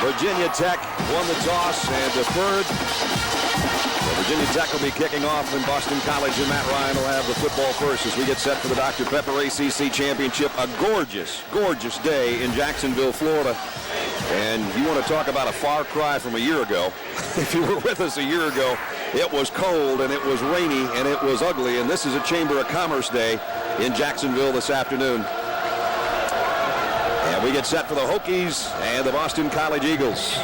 Virginia Tech won the toss and deferred. So Virginia Tech will be kicking off, and Boston College and Matt Ryan will have the football first as we get set for the Dr. Pepper ACC Championship. A gorgeous, gorgeous day in Jacksonville, Florida. And you want to talk about a far cry from a year ago. If you were with us a year ago, it was cold and it was rainy and it was ugly. And this is a Chamber of Commerce day in Jacksonville this afternoon. And we get set for the Hokies and the Boston College Eagles.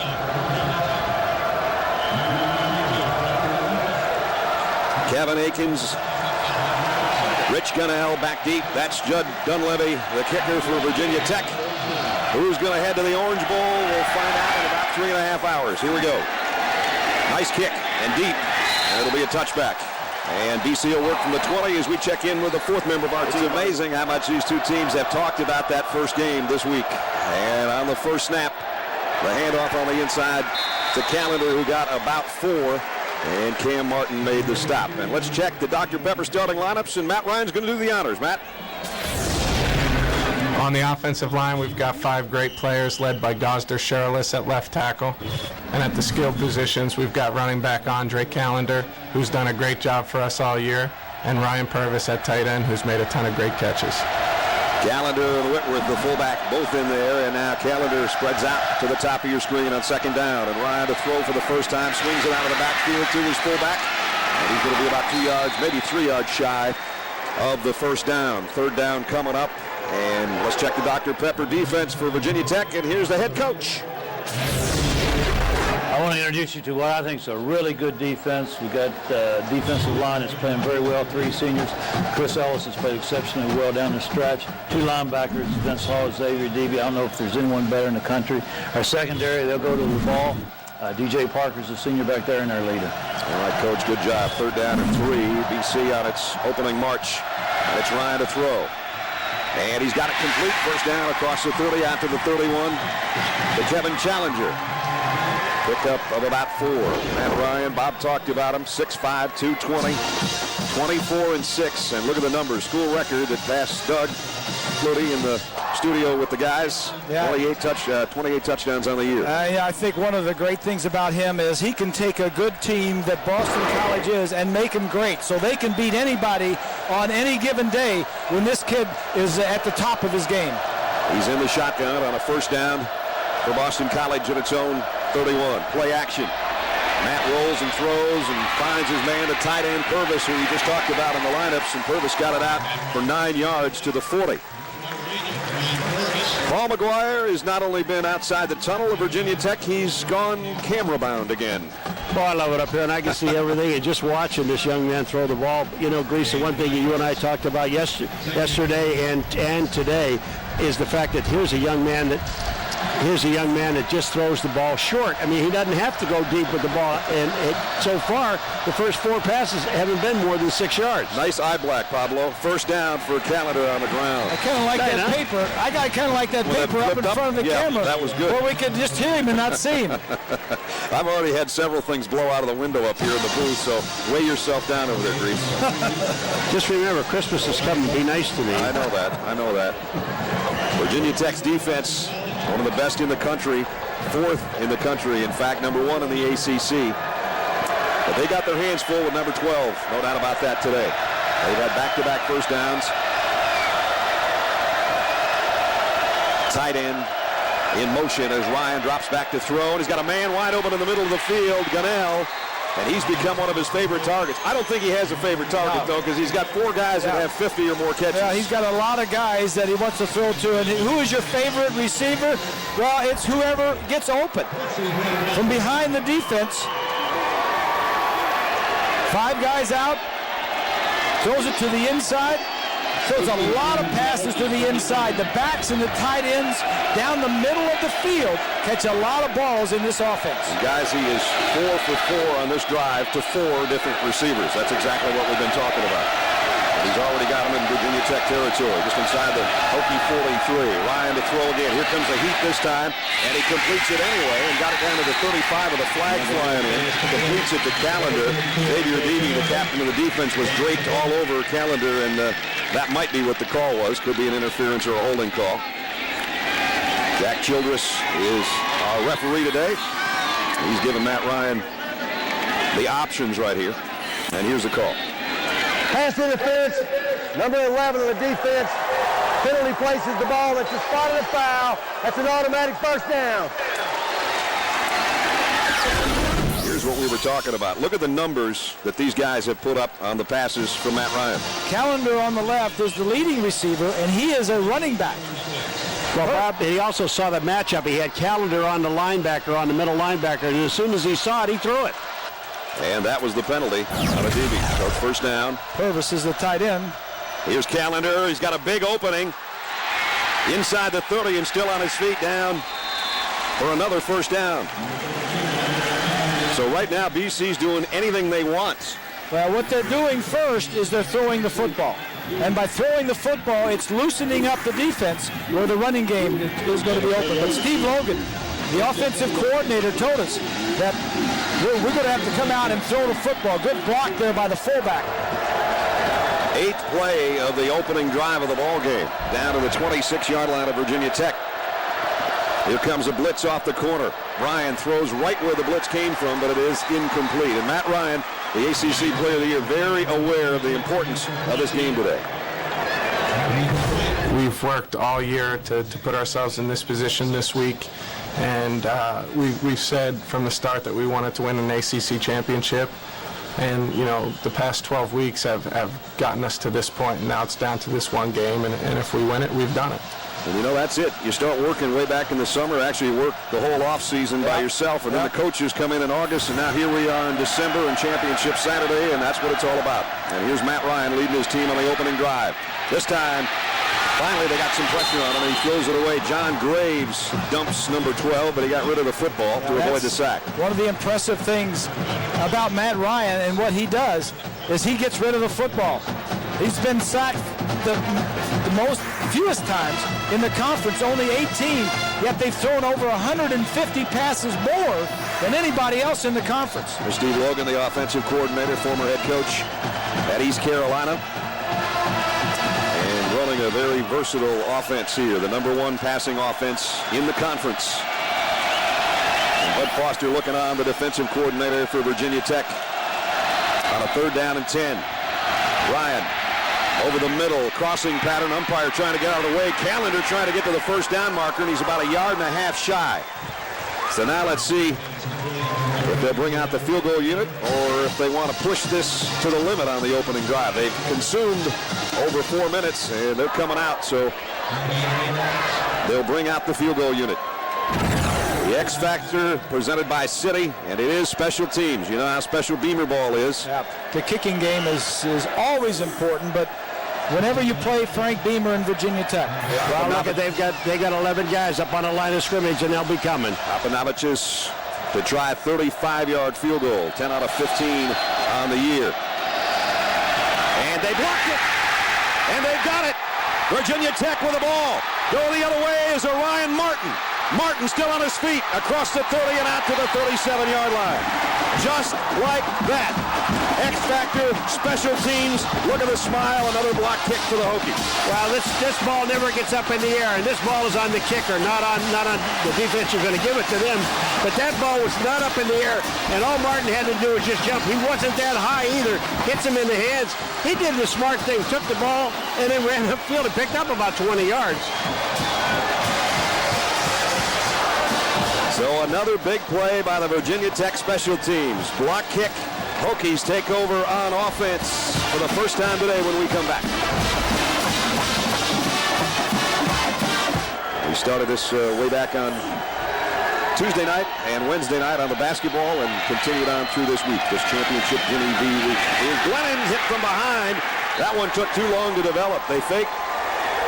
Kevin Akins, Rich Gunnell back deep. That's Judd Dunleavy, the kicker for Virginia Tech. Who's going to head to the Orange Bowl? We'll find out in about 3.5 hours. Here we go. Nice kick and deep. And it'll be a touchback. And BC will work from the 20 as we check in with the fourth member of our team. It's amazing how much these two teams have talked about that first game this week. And on the first snap, the handoff on the inside to Callender, who got about 4. And Cam Martin made the stop. And let's check the Dr. Pepper starting lineups, and Matt Ryan's going to do the honors. Matt? On the offensive line, we've got 5 great players led by Gosder Shirless at left tackle. And at the skilled positions, we've got running back Andre Callender, who's done a great job for us all year, and Ryan Purvis at tight end, who's made a ton of great catches. Callender and Whitworth, the fullback, both in there, and now Callender spreads out to the top of your screen on second down, and Ryan to throw for the first time, swings it out of the backfield to his fullback, and he's going to be about 2 yards, maybe 3 yards shy of the first down. Third down coming up, and let's check the Dr. Pepper defense for Virginia Tech, and here's the head coach. I want to introduce you to what I think is a really good defense. We got defensive line that's playing very well, 3 seniors. Chris Ellis has played exceptionally well down the stretch. 2 linebackers, Vince Hall, Xavier Deeby. I don't know if there's anyone better in the country. Our secondary, they'll go to the ball. DJ Parker's the senior back there and our leader. All right, Coach, good job. Third down and 3. BC on its opening march. And it's Ryan to throw. And he's got it complete. First down across the 30 out to the 31. To Kevin Challenger. Pickup of about 4. Matt Ryan, Bob talked about him, 6'5", 220, 24-6. And look at the numbers. School record that passed Doug Flutie in the studio with the guys. Yeah. 28 touchdowns on the year. Yeah, I think one of the great things about him is he can take a good team that Boston College is and make them great. So they can beat anybody on any given day when this kid is at the top of his game. He's in the shotgun on a first down for Boston College at its own 31. Play action. Matt rolls and throws and finds his man, the tight end Purvis, who we just talked about in the lineups, and Purvis got it out for 9 yards to the 40. Paul McGuire has not only been outside the tunnel of Virginia Tech, he's gone camera bound again. Boy, I love it up here, and I can see everything. And just watching this young man throw the ball, you know, Grease, the one thing that you and I talked about yesterday and today is the fact that here's a young man that just throws the ball short. I mean, he doesn't have to go deep with the ball. And so far, the first 4 passes haven't been more than 6 yards. Nice eye black, Pablo. First down for Callender on the ground. I kind of like that paper. I kind of like that paper up in front of the camera. That was good. Where we could just hear him and not see him. I've already had several things blow out of the window up here in the booth, so weigh yourself down over there, Grease. Just remember, Christmas is coming. Be nice to me. I know that. Virginia Tech's defense, one of the best in the country, 4th in the country, in fact, number 1 in the ACC. But they got their hands full with number 12, no doubt about that today. They've had back-to-back first downs. Tight end in motion as Ryan drops back to throw, and he's got a man wide open in the middle of the field, Gunnell. And he's become one of his favorite targets. I don't think he has a favorite target, though, because he's got 4 guys that have 50 or more catches. Yeah, he's got a lot of guys that he wants to throw to. And who is your favorite receiver? Well, it's whoever gets open. From behind the defense, 5 guys out, throws it to the inside. Throws a lot of passes to the inside. The backs and the tight ends down the middle of the field catch a lot of balls in this offense. And guys, he is 4 for 4 on this drive to 4 different receivers. That's exactly what we've been talking about. He's already got him in Virginia Tech territory, just inside the Hokie 43. Ryan to throw again. Here comes the heat this time, and he completes it anyway and got it down to the 35 with a flag flying in. Completes it to Callender. Xavier Deeby, the captain of the defense, was draped all over Callender, and that might be what the call was. Could be an interference or a holding call. Jack Childress is our referee today. He's giving Matt Ryan the options right here. And here's the call. Pass interference, number 11 of the defense. Penalty places the ball at the spot of the foul. That's an automatic first down. Here's what we were talking about. Look at the numbers that these guys have put up on the passes from Matt Ryan. Callender on the left is the leading receiver, and he is a running back. Well, Bob, he also saw the matchup. He had Callender on the linebacker, on the middle linebacker, and as soon as he saw it, he threw it. And that was the penalty on a DB. So it's first down. Purvis is the tight end. Here's Callender. He's got a big opening inside the 30 and still on his feet, down for another first down. So right now, BC's doing anything they want. Well, what they're doing first is they're throwing the football. And by throwing the football, it's loosening up the defense where the running game is going to be open. But Steve Logan, the offensive coordinator, told us that we're going to have to come out and throw the football. Good block there by the fullback. 8th play of the opening drive of the ball game, down to the 26-yard line of Virginia Tech. Here comes a blitz off the corner. Ryan throws right where the blitz came from, but it is incomplete. And Matt Ryan, the ACC Player of the Year, very aware of the importance of this game today. We've worked all year to put ourselves in this position this week, and we've said from the start that we wanted to win an ACC championship. And, you know, the past 12 weeks have gotten us to this point, and now it's down to this one game, and if we win it, we've done it. And you know, that's it. You start working way back in the summer, actually work the whole offseason by yourself, and then the coaches come in August, and now here we are in December and Championship Saturday, and that's what it's all about. And here's Matt Ryan leading his team on the opening drive. This time, finally they got some pressure on him, and he throws it away. John Graves dumps number 12, but he got rid of the football to avoid the sack. One of the impressive things about Matt Ryan and what he does is he gets rid of the football. He's been sacked the fewest times in the conference, only 18, yet they've thrown over 150 passes more than anybody else in the conference. There's Steve Logan, the offensive coordinator, former head coach at East Carolina. And running a very versatile offense here, the #1 passing offense in the conference. And Bud Foster looking on, the defensive coordinator for Virginia Tech, on a 3rd down and 10. Ryan over the middle, crossing pattern, umpire trying to get out of the way. Callender trying to get to the first down marker, and he's about 1.5 yards shy. So now let's see if they'll bring out the field goal unit or if they want to push this to the limit on the opening drive. They've consumed over 4 minutes, and they're coming out, so they'll bring out the field goal unit. The X Factor presented by City, and it is special teams. You know how special Beamer ball is. Yeah. The kicking game is always important, but whenever you play Frank Beamer in Virginia Tech. Well, look at they got 11 guys up on the line of scrimmage, and they'll be coming. Papanovic's to try a 35-yard field goal, 10 out of 15 on the year. And they blocked it, and they've got it. Virginia Tech with the ball. Go the other way is Orion Martin. Martin still on his feet across the 30 and out to the 37-yard line. Just like that. X Factor, special teams. Look at the smile. Another block kick for the Hokies. Well, this ball never gets up in the air, and this ball is on the kicker, not on the defense. You're going to give it to them. But that ball was not up in the air, and all Martin had to do was just jump. He wasn't that high either. Hits him in the hands. He did the smart thing, took the ball, and then ran upfield and picked up about 20 yards. So another big play by the Virginia Tech special teams. Block kick. Hokies take over on offense for the first time today when we come back. We started this way back on Tuesday night and Wednesday night on the basketball and continued on through this week, this championship Jimmy V week. Here's Glennon hit from behind. That one took too long to develop. They faked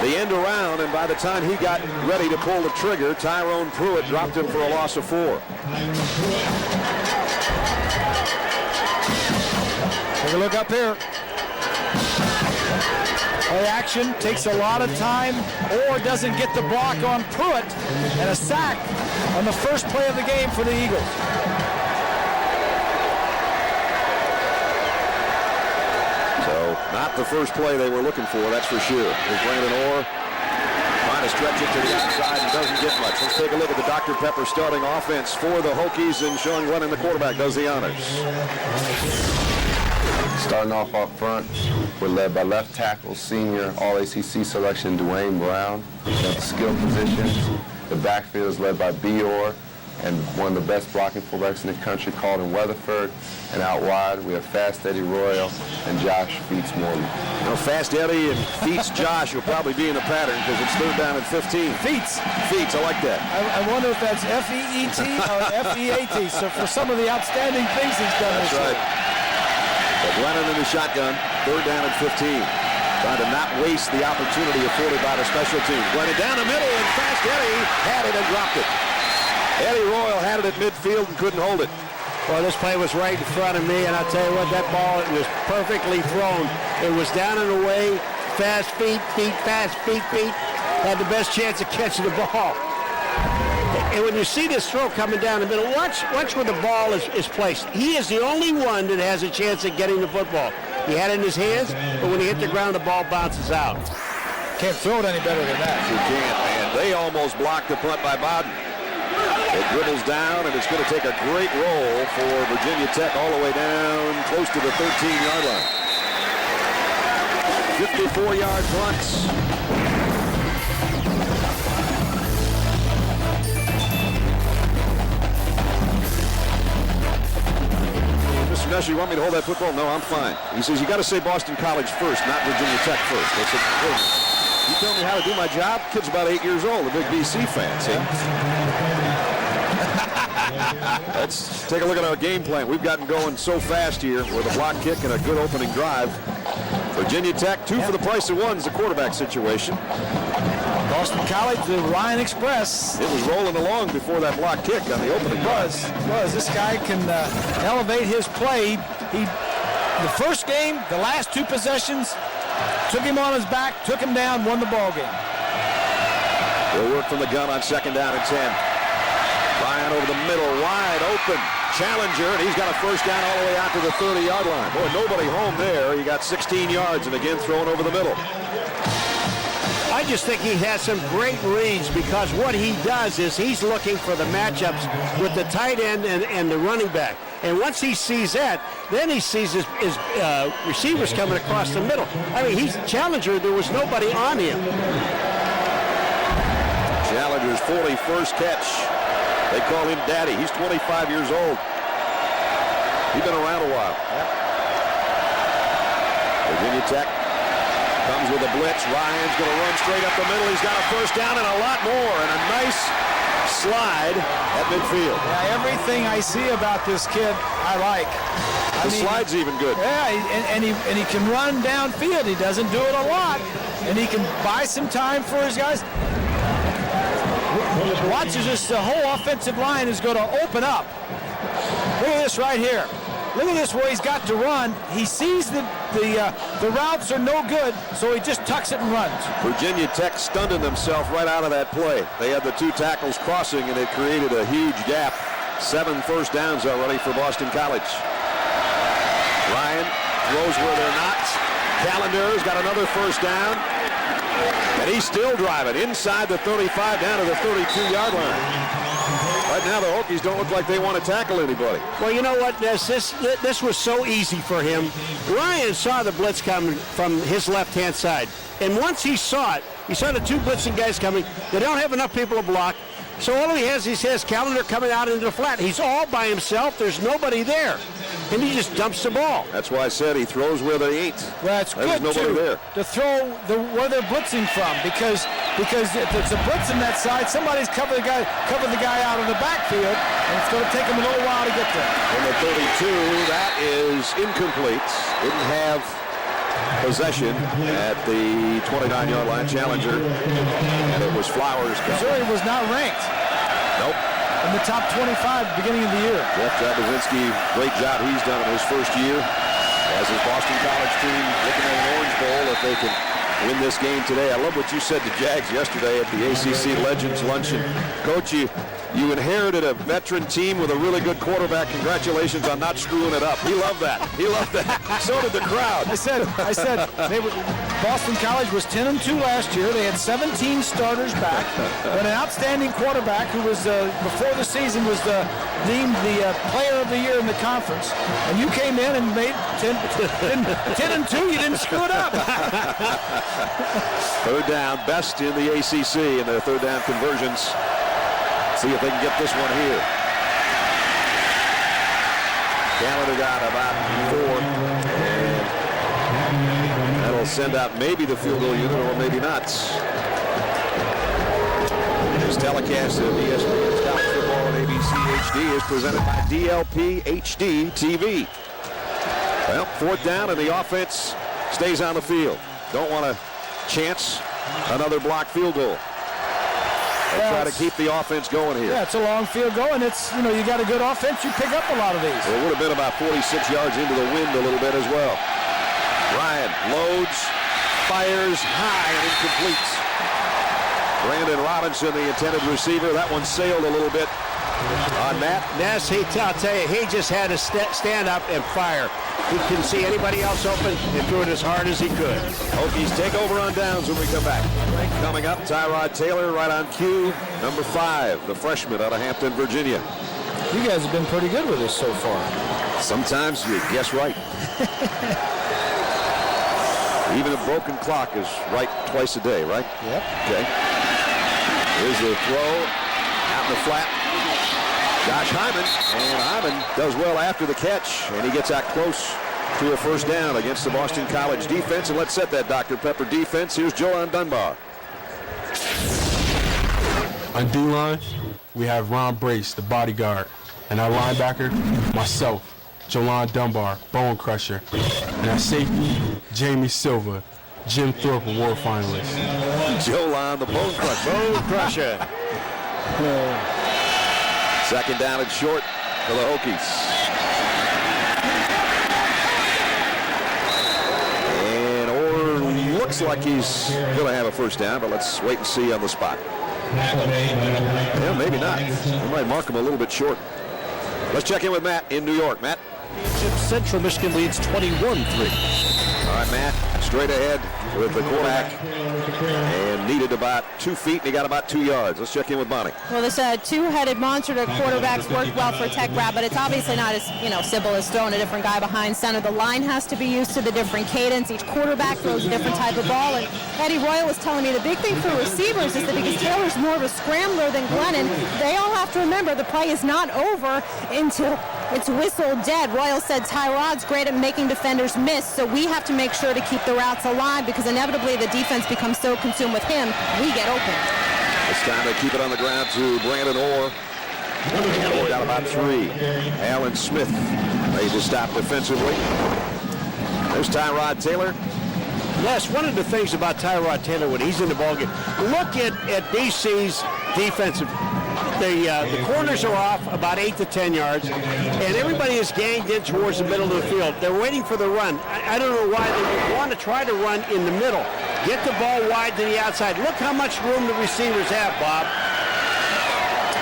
the end around, and by the time he got ready to pull the trigger, Tyrone Pruitt dropped him for a loss of 4. Take a look up here. Play action takes a lot of time or doesn't get the block on Pruitt, and a sack on the first play of the game for the Eagles. So not the first play they were looking for, that's for sure. There's Brandon Orr trying to stretch it to the outside and doesn't get much. Let's take a look at the Dr. Pepper starting offense for the Hokies, and Sean Glennon, the quarterback, does the honors. Starting off up front, we're led by left tackle, senior All-ACC selection Dwayne Brown. We have the skill positions. The backfield is led by Bior and one of the best blocking fullbacks in the country, Calden Weatherford. And out wide, we have Fast Eddie Royal and Josh Feets Morley. Now, Fast Eddie and Feets Josh will probably be in the pattern because it's 3rd down and 15. Feets. Feets, I like that. I wonder if that's F-E-E-T or F-E-A-T. So for some of the outstanding things he's done That's this right. year. So Glennon in the shotgun, 3rd down and 15. Trying to not waste the opportunity afforded by the special teams. Glennon down the middle, and Fast Eddie had it and dropped it. Eddie Royal had it at midfield and couldn't hold it. Well, this play was right in front of me, and I'll tell you what, that ball, it was perfectly thrown. It was down and away, fast feet, fast feet. Had the best chance of catching the ball. And when you see this throw coming down the middle, watch where the ball is placed. He is the only one that has a chance of getting the football. He had it in his hands, but when he hit the ground, the ball bounces out. Can't throw it any better than that. You can't, man. They almost blocked the punt by Bowden. It dribbles down, and it's going to take a great roll for Virginia Tech all the way down close to the 13-yard line. 54-yard punts. Mr. Ness, you want me to hold that football? No, I'm fine. He says, you got to say Boston College first, not Virginia Tech first. I said, wait, you tell me how to do my job? Kid's about 8 years old, a big BC fan, see? Let's take a look at our game plan. We've gotten going so fast here with a block kick and a good opening drive. Virginia Tech, 2 for the price of 1 is the quarterback situation. Boston College, the Ryan Express. It was rolling along before that block kick on the opening drive. This guy can elevate his play. The first game, the last 2 possessions, took him on his back, took him down, won the ball game. They'll work from the gun on 2nd down and 10. Ryan over the middle, wide open. Challenger, and he's got a first down all the way out to the 30-yard line. Boy, nobody home there. He got 16 yards, and again thrown over the middle. I just think he has some great reads because what he does is he's looking for the matchups with the tight end and the running back. And once he sees that, then he sees his receivers coming across the middle. I mean, he's Challenger. There was nobody on him. Challenger's 41st catch. They call him Daddy. He's 25 years old. He's been around a while. Virginia Tech comes with a blitz. Ryan's going to run straight up the middle. He's got a first down and a lot more, and a nice slide at midfield. Yeah, everything I see about this kid, I like. The slide's even good. Yeah, and he can run downfield. He doesn't do it a lot, and he can buy some time for his guys. Watch as this whole offensive line is going to open up. Look at this right here. Look at this where he's got to run. He sees the routes are no good, so he just tucks it and runs. Virginia Tech stunning themselves right out of that play. They had the 2 tackles crossing, and it created a huge gap. 7 first downs already for Boston College. Ryan throws where they're not. Calendar's got another first down. And he's still driving inside the 35 down to the 32-yard line. Right now, the Hokies don't look like they want to tackle anybody. Well, you know what, this was so easy for him. Ryan saw the blitz coming from his left-hand side. And once he saw it, he saw the 2 blitzing guys coming. They don't have enough people to block. So all he has Calendar coming out into the flat. He's all by himself. There's nobody there. And he just dumps the ball. That's why I said he throws where they ain't. Well, it's There's good, nobody too, there. to throw where they're blitzing from because if it's a blitz in that side, somebody's covered the guy out of the backfield, and it's going to take him a little while to get there. In the 32, that is incomplete. Didn't have possession at the 29-yard line. Challenger, and it was Flowers. Missouri was not ranked. Nope. In the top 25 beginning of the year. Jeff Jabozinski, great job he's done in his first year. As his Boston College team looking at an Orange Bowl if they can win this game today. I love what you said to Jags yesterday at the ACC Legends Luncheon. Coach, you inherited a veteran team with a really good quarterback. Congratulations on not screwing it up. He loved that. He loved that. So did the crowd. I said Boston College was 10-2 last year. They had 17 starters back. But an outstanding quarterback who was, before the season, was deemed the player of the year in the conference. And you came in and made 10-2. You didn't screw it up. Third down, best in the ACC in their third down conversions. See if they can get this one here. Canada got about 4, and that'll send out maybe the field goal unit or maybe not. This telecast of ESPN's College Football and ABC HD is presented by DLP HD TV. Well, fourth down, and the offense stays on the field. Don't want to chance another blocked field goal. They try to keep the offense going here. Yeah, it's a long field goal, and it's, you got a good offense, you pick up a lot of these. Well, it would have been about 46 yards into the wind a little bit as well. Ryan loads, fires high, and incompletes. Brandon Robinson, the intended receiver. That one sailed a little bit on Matt. Ness, I'll tell you, he just had to stand up and fire. He couldn't see anybody else open and threw it as hard as he could. Hokies take over on downs when we come back. Coming up, Tyrod Taylor right on cue. Number 5, the freshman out of Hampton, Virginia. You guys have been pretty good with this so far. Sometimes you guess right. Even a broken clock is right twice a day, right? Yep. Okay. Here's the throw out in the flat. Josh Hyman, and Hyman does well after the catch, and he gets out close to a first down against the Boston College defense. And let's set that Dr. Pepper defense. Here's Joan Dunbar. On D-line, we have Ron Brace, the bodyguard, and our linebacker, myself, Jolan Dunbar, bone crusher, and our safety, Jamie Silva, Jim Thorpe award finalist. Jolan, the bone crusher. Bone crusher. Second down and short for the Hokies. And Orr looks like he's going to have a first down, but let's wait and see on the spot. Yeah, maybe not. We might mark him a little bit short. Let's check in with Matt in New York. Matt. Central Michigan leads 21-3. All right, Matt, straight ahead with the quarterback, and needed about 2 feet, and he got about 2 yards. Let's check in with Bonnie. Well, this two-headed monster to quarterbacks worked well for Tech Rat, but it's obviously not as simple as throwing a different guy behind center. The line has to be used to the different cadence. Each quarterback throws a different type of ball, and Eddie Royal was telling me the big thing for receivers is that because Taylor's more of a scrambler than Glennon, they all have to remember the play is not over until it's whistled dead. Royal said Tyrod's great at making defenders miss, so we have to make sure to keep the routes alive because inevitably the defense becomes so consumed with him, we get open. It's time to keep it on the ground to Brandon Orr. Orr got about 3. Alan Smith ready to stop defensively. There's Tyrod Taylor. Yes, one of the things about Tyrod Taylor when he's in the ballgame, look at BC's defensive. The corners are off about 8 to 10 yards, and everybody is ganged in towards the middle of the field. They're waiting for the run. I don't know why they would want to try to run in the middle. Get the ball wide to the outside. Look how much room the receivers have, Bob.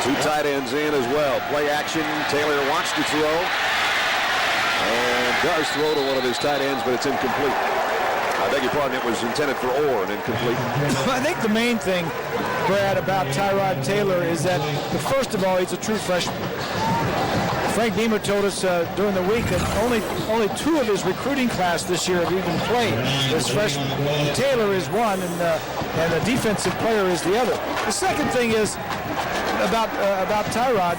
2 tight ends in as well. Play action. Taylor wants to throw and does throw to one of his tight ends, but it's incomplete. I beg your pardon, it was intended for Orr and incomplete. I think the main thing, Brad, about Tyrod Taylor is that, first of all, he's a true freshman. Frank Beamer told us during the week that only 2 of his recruiting class this year have even played as freshmen. Taylor is one, and the defensive player is the other. The second thing is about Tyrod.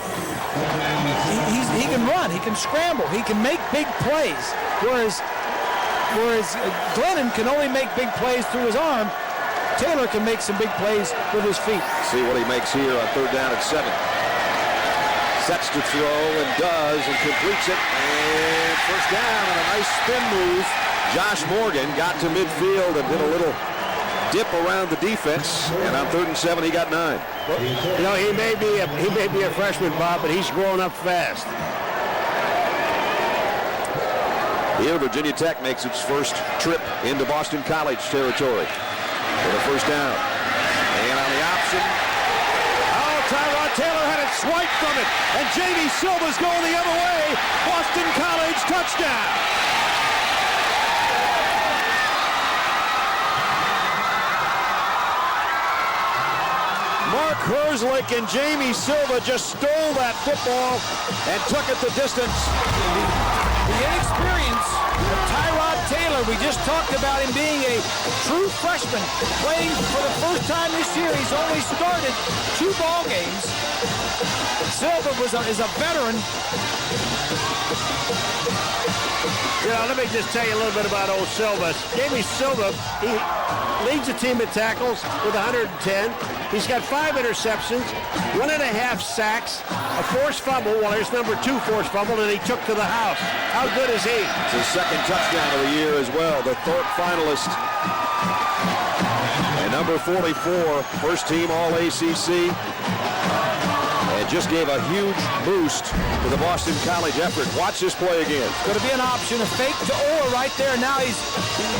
He can run, he can scramble, he can make big plays, whereas Glennon can only make big plays through his arm. Taylor can make some big plays with his feet. See what he makes here on third down at 7. Sets to throw and does and completes it. And first down on a nice spin move. Josh Morgan got to midfield and did a little dip around the defense. And on 3rd and 7, he got 9. He may be a freshman, Bob, but he's growing up fast. Here, Virginia Tech makes its first trip into Boston College territory for the first down. And on the option, Tyrod Taylor had it swiped from it, and Jamie Silva's going the other way. Boston College touchdown. Mark Herzlich and Jamie Silva just stole that football and took it the distance. The inexperience of Tyrod Taylor, we just talked about him being a true freshman, playing for the first time this year. He's only started 2 ball games. Silva is a veteran. Let me just tell you a little bit about old Silva. Jamie Silva, he leads the team in tackles with 110. He's got 5 interceptions, 1.5 sacks, a forced fumble. Well, there's number 2 forced fumble that he took to the house. How good is he? It's his second touchdown of the year as well. The Thorpe finalist. And number 44, first team All-ACC. And just gave a huge boost to the Boston College effort. Watch this play again. It's going to be an option, a fake to Orr right there. Now he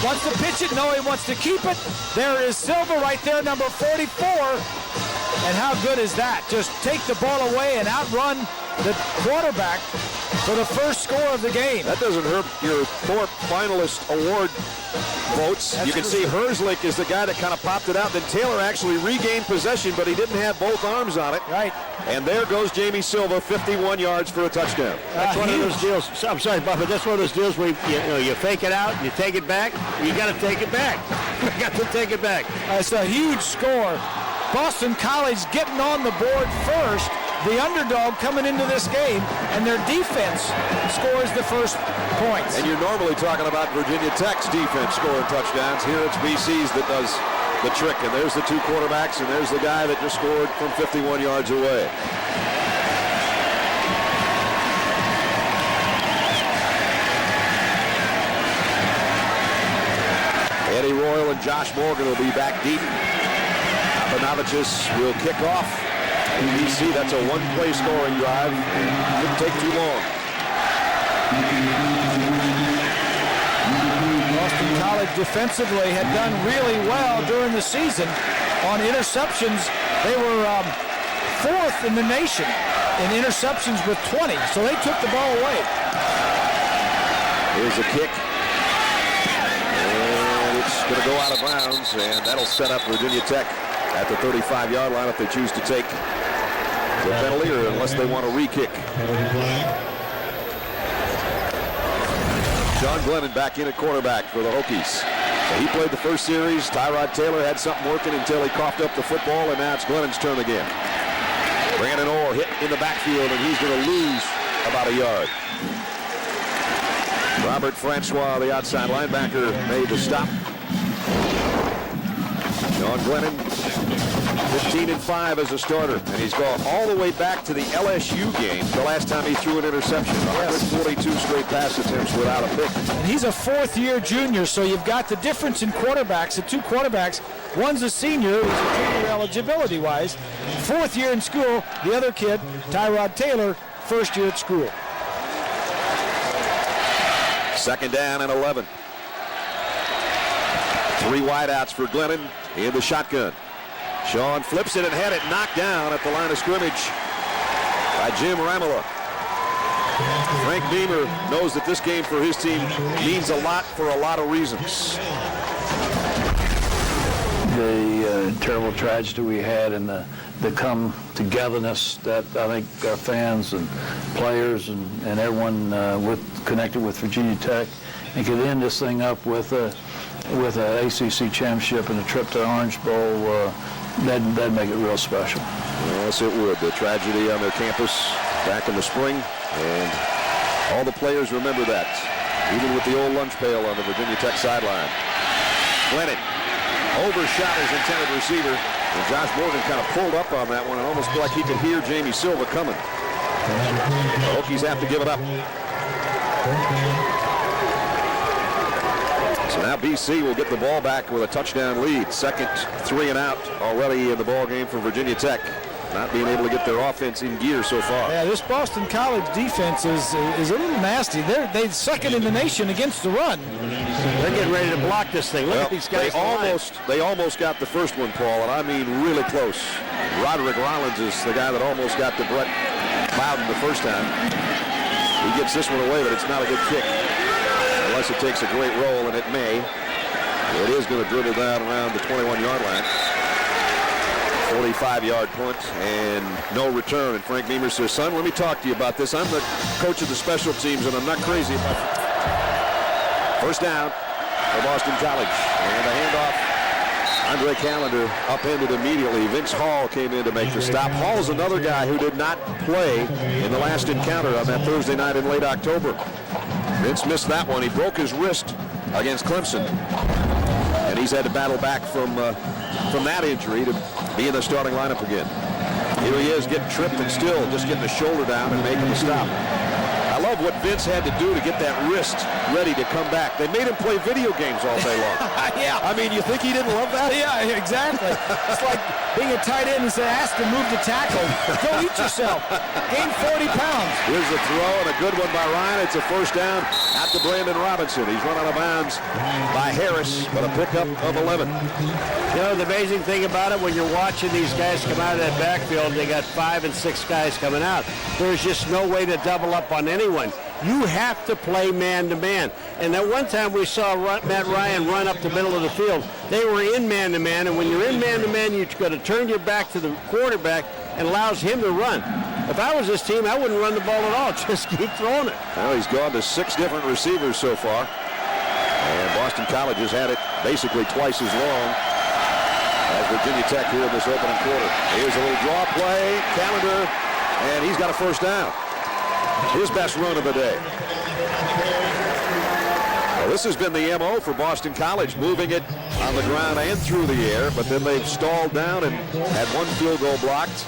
wants to pitch it. No, he wants to keep it. There is Silva right there, number 44. And how good is that? Just take the ball away and outrun the quarterback for the first score of the game. That doesn't hurt your Thorpe finalist award votes. You can see Herzlich is the guy that kind of popped it out. Then Taylor actually regained possession, but he didn't have both arms on it. Right. And there goes Jamie Silva, 51 yards for a touchdown. That's one of those deals. I'm sorry, Bob, but that's one of those deals where you fake it out, you take it back, you got to take it back. You got to take it back. It's a huge score. Boston College getting on the board first, the underdog coming into this game, and their defense scores the first points. And you're normally talking about Virginia Tech's defense scoring touchdowns. Here it's BC's that does the trick, and there's the 2 quarterbacks, and there's the guy that just scored from 51 yards away. Eddie Royal and Josh Morgan will be back deep. Panovicius will kick off. ABC, that's a 1-play scoring drive. Didn't take too long. Boston College defensively had done really well during the season on interceptions. They were 4th in the nation in interceptions with 20, so they took the ball away. Here's a kick. And it's going to go out of bounds, and that'll set up Virginia Tech at the 35-yard line if they choose to take the penalty, or unless they want to re-kick. John Glennon back in at quarterback for the Hokies. So he played the first series. Tyrod Taylor had something working until he coughed up the football, and now it's Glennon's turn again. Brandon Orr hit in the backfield, and he's going to lose about a yard. Robert Francois, the outside linebacker, made the stop. John Glennon, 15-5 as a starter, and he's gone all the way back to the LSU game, the last time he threw an interception. 142 straight pass attempts without a pick. And he's a 4th-year junior, so you've got the difference in quarterbacks, the 2 quarterbacks. One's a senior, who's a junior eligibility-wise, 4th year in school. The other kid, Tyrod Taylor, 1st year at school. 2nd down and 11. 3 wideouts for Glennon in the shotgun. Sean flips it and had it knocked down at the line of scrimmage by Jim Ramola. Frank Beamer knows that this game for his team means a lot for a lot of reasons. The terrible tragedy we had and the come-togetherness that I think our fans and players and everyone connected with Virginia Tech, and could end this thing up with an ACC Championship and a trip to the Orange Bowl. That'd make it real special. Yes, it would. The tragedy on their campus back in the spring, and all the players remember that, even with the old lunch pail on the Virginia Tech sideline. Glennon overshot his intended receiver, and Josh Morgan kind of pulled up on that one and almost like he could hear Jamie Silva coming. The Hokies have to give it up. So now BC will get the ball back with a touchdown lead. 2nd 3 and out already in the ball game for Virginia Tech. Not being able to get their offense in gear so far. Yeah, this Boston College defense is a little nasty. They're 2nd in the nation against the run. They're getting ready to block this thing. Look at these guys. They almost got the first one, Paul, and I mean really close. Roderick Rollins is the guy that almost got to Brett Bowden the first time. He gets this one away, but it's not a good kick. Unless it takes a great roll, and it may. It is going to dribble down around the 21-yard line. 45-yard punt and no return. And Frank Beamer says, son, let me talk to you about this. I'm the coach of the special teams, and I'm not crazy about it. First down for Boston College. And a handoff. Andre Callender upended immediately. Vince Hall came in to make the stop. Hall's another guy who did not play in the last encounter on that Thursday night in late October. Vince missed that one. He broke his wrist against Clemson. And he's had to battle back from that injury to be in the starting lineup again. Here he is getting tripped and still just getting the shoulder down and making the stop. I love what Vince had to do to get that wrist ready to come back. They made him play video games all day long. Yeah. I mean, you think he didn't love that? Yeah, exactly. It's like being a tight end and say, ask to move the tackle. Go eat yourself. Gain 40 pounds. Here's a throw and a good one by Ryan. It's a first down out to Brandon Robinson. He's run out of bounds by Harris, but a pickup of 11. You know, the amazing thing about it, when you're watching these guys come out of that backfield, they got 5 and 6 guys coming out. There's just no way to double up on anyone. You have to play man-to-man. And that one time we saw Matt Ryan run up the middle of the field, they were in man-to-man, and when you're in man-to-man, you've got to turn your back to the quarterback and allows him to run. If I was this team, I wouldn't run the ball at all. Just keep throwing it. Well, he's gone to 6 different receivers so far. And Boston College has had it basically twice as long as Virginia Tech here in this opening quarter. Here's a little draw play. Callender, and he's got a first down. His best run of the day. Well, this has been the MO for Boston College, moving it on the ground and through the air, but then they've stalled down and had one field goal blocked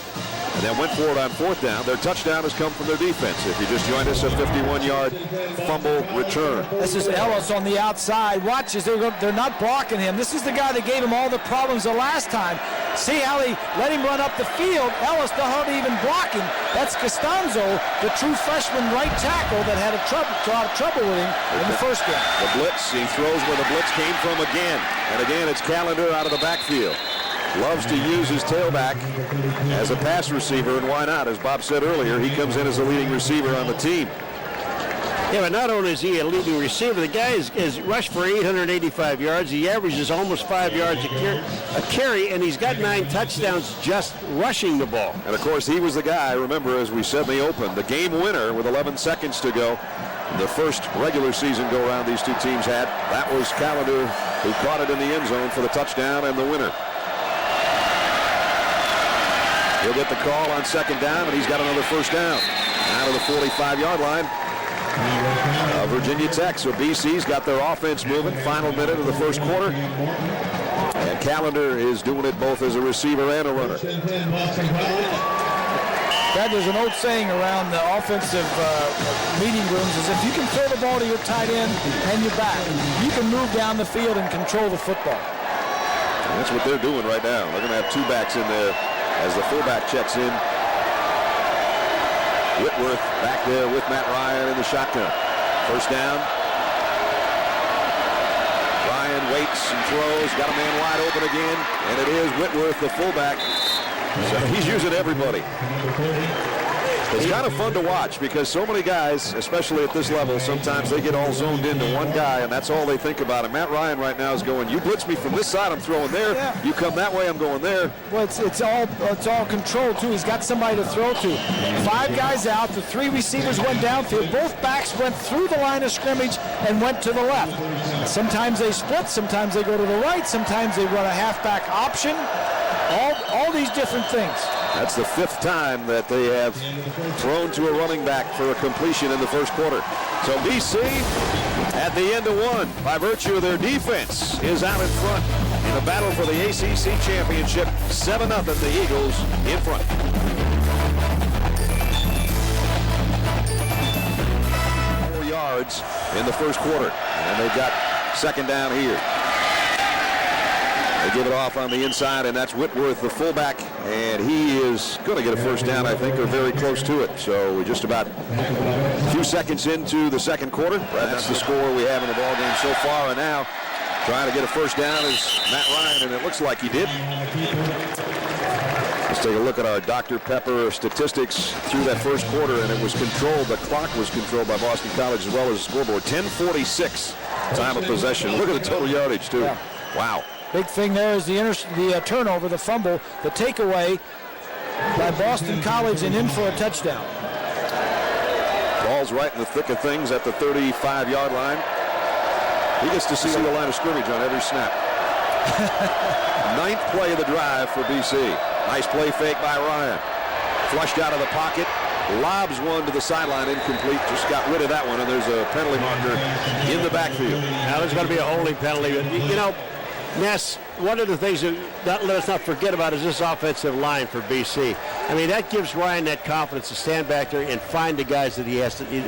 and then went for it on 4th down. Their touchdown has come from their defense. If you just joined us, a 51-yard fumble return. This is Ellis on the outside. Watch as they're not blocking him. This is the guy that gave him all the problems the last time. See how he let him run up the field. Ellis, the hardly even blocking. That's Costanzo, the true freshman right tackle that had a lot of trouble with him in the first game. The blitz, he throws where the blitz came from again. And again, it's Callender out of the backfield. Loves to use his tailback as a pass receiver, and why not? As Bob said earlier, he comes in as a leading receiver on the team. Yeah, but not only is he a leading receiver, the guy is rushed for 885 yards. He averages almost 5 yards a carry, and he's got 9 touchdowns just rushing the ball. And, of course, he was the guy, remember, as we said in the open, the game winner with 11 seconds to go. The first regular season go-around these two teams had. That was Callender, who caught it in the end zone for the touchdown and the winner. He'll get the call on 2nd down, and he's got another first down out of the 45-yard line. Virginia Tech, so BC's got their offense moving. Final minute of the first quarter. And Callender is doing it both as a receiver and a runner. Brad, there's an old saying around the offensive meeting rooms is if you can throw the ball to your tight end and your back, you can move down the field and control the football. And that's what they're doing right now. They're going to have 2 backs in there as the fullback checks in. Whitworth back there with Matt Ryan in the shotgun. First down. Ryan waits and throws. Got a man wide open again. And it is Whitworth, the fullback. So he's using everybody. It's kind of fun to watch because so many guys, especially at this level, sometimes they get all zoned into one guy, and that's all they think about. And Matt Ryan right now is going, you blitz me from this side, I'm throwing there. Yeah. You come that way, I'm going there. Well, it's all controlled, too. He's got somebody to throw to. 5 guys out. The 3 receivers went downfield. Both backs went through the line of scrimmage and went to the left. Sometimes they split. Sometimes they go to the right. Sometimes they run a halfback option. All these different things. That's the 5th time that they have thrown to a running back for a completion in the first quarter. So BC at the end of 1 by virtue of their defense is out in front in the battle for the ACC Championship. 7-0 the Eagles in front. 4 yards in the first quarter, and they've got 2nd down here. They give it off on the inside, and that's Whitworth, the fullback, and he is going to get a first down, I think, or very close to it. So we're just about a few seconds into the second quarter. That's the score we have in the ballgame so far, and now trying to get a first down is Matt Ryan, and it looks like he did. Let's take a look at our Dr. Pepper statistics through that first quarter, and it was controlled. The clock was controlled by Boston College as well as the scoreboard. 10:46 time of possession. Look at the total yardage, too. Wow. Big thing there is the turnover, the fumble, the takeaway by Boston College and in for a touchdown. Ball's right in the thick of things at the 35-yard line. He gets to see the line of scrimmage on every snap. 9th play of the drive for BC. Nice play fake by Ryan. Flushed out of the pocket. Lobs one to the sideline, incomplete. Just got rid of that one, and there's a penalty marker in the backfield. Now there's going to be a holding penalty. You know, Ness, one of the things that let's not forget about is this offensive line for BC. I mean, that gives Ryan that confidence to stand back there and find the guys that he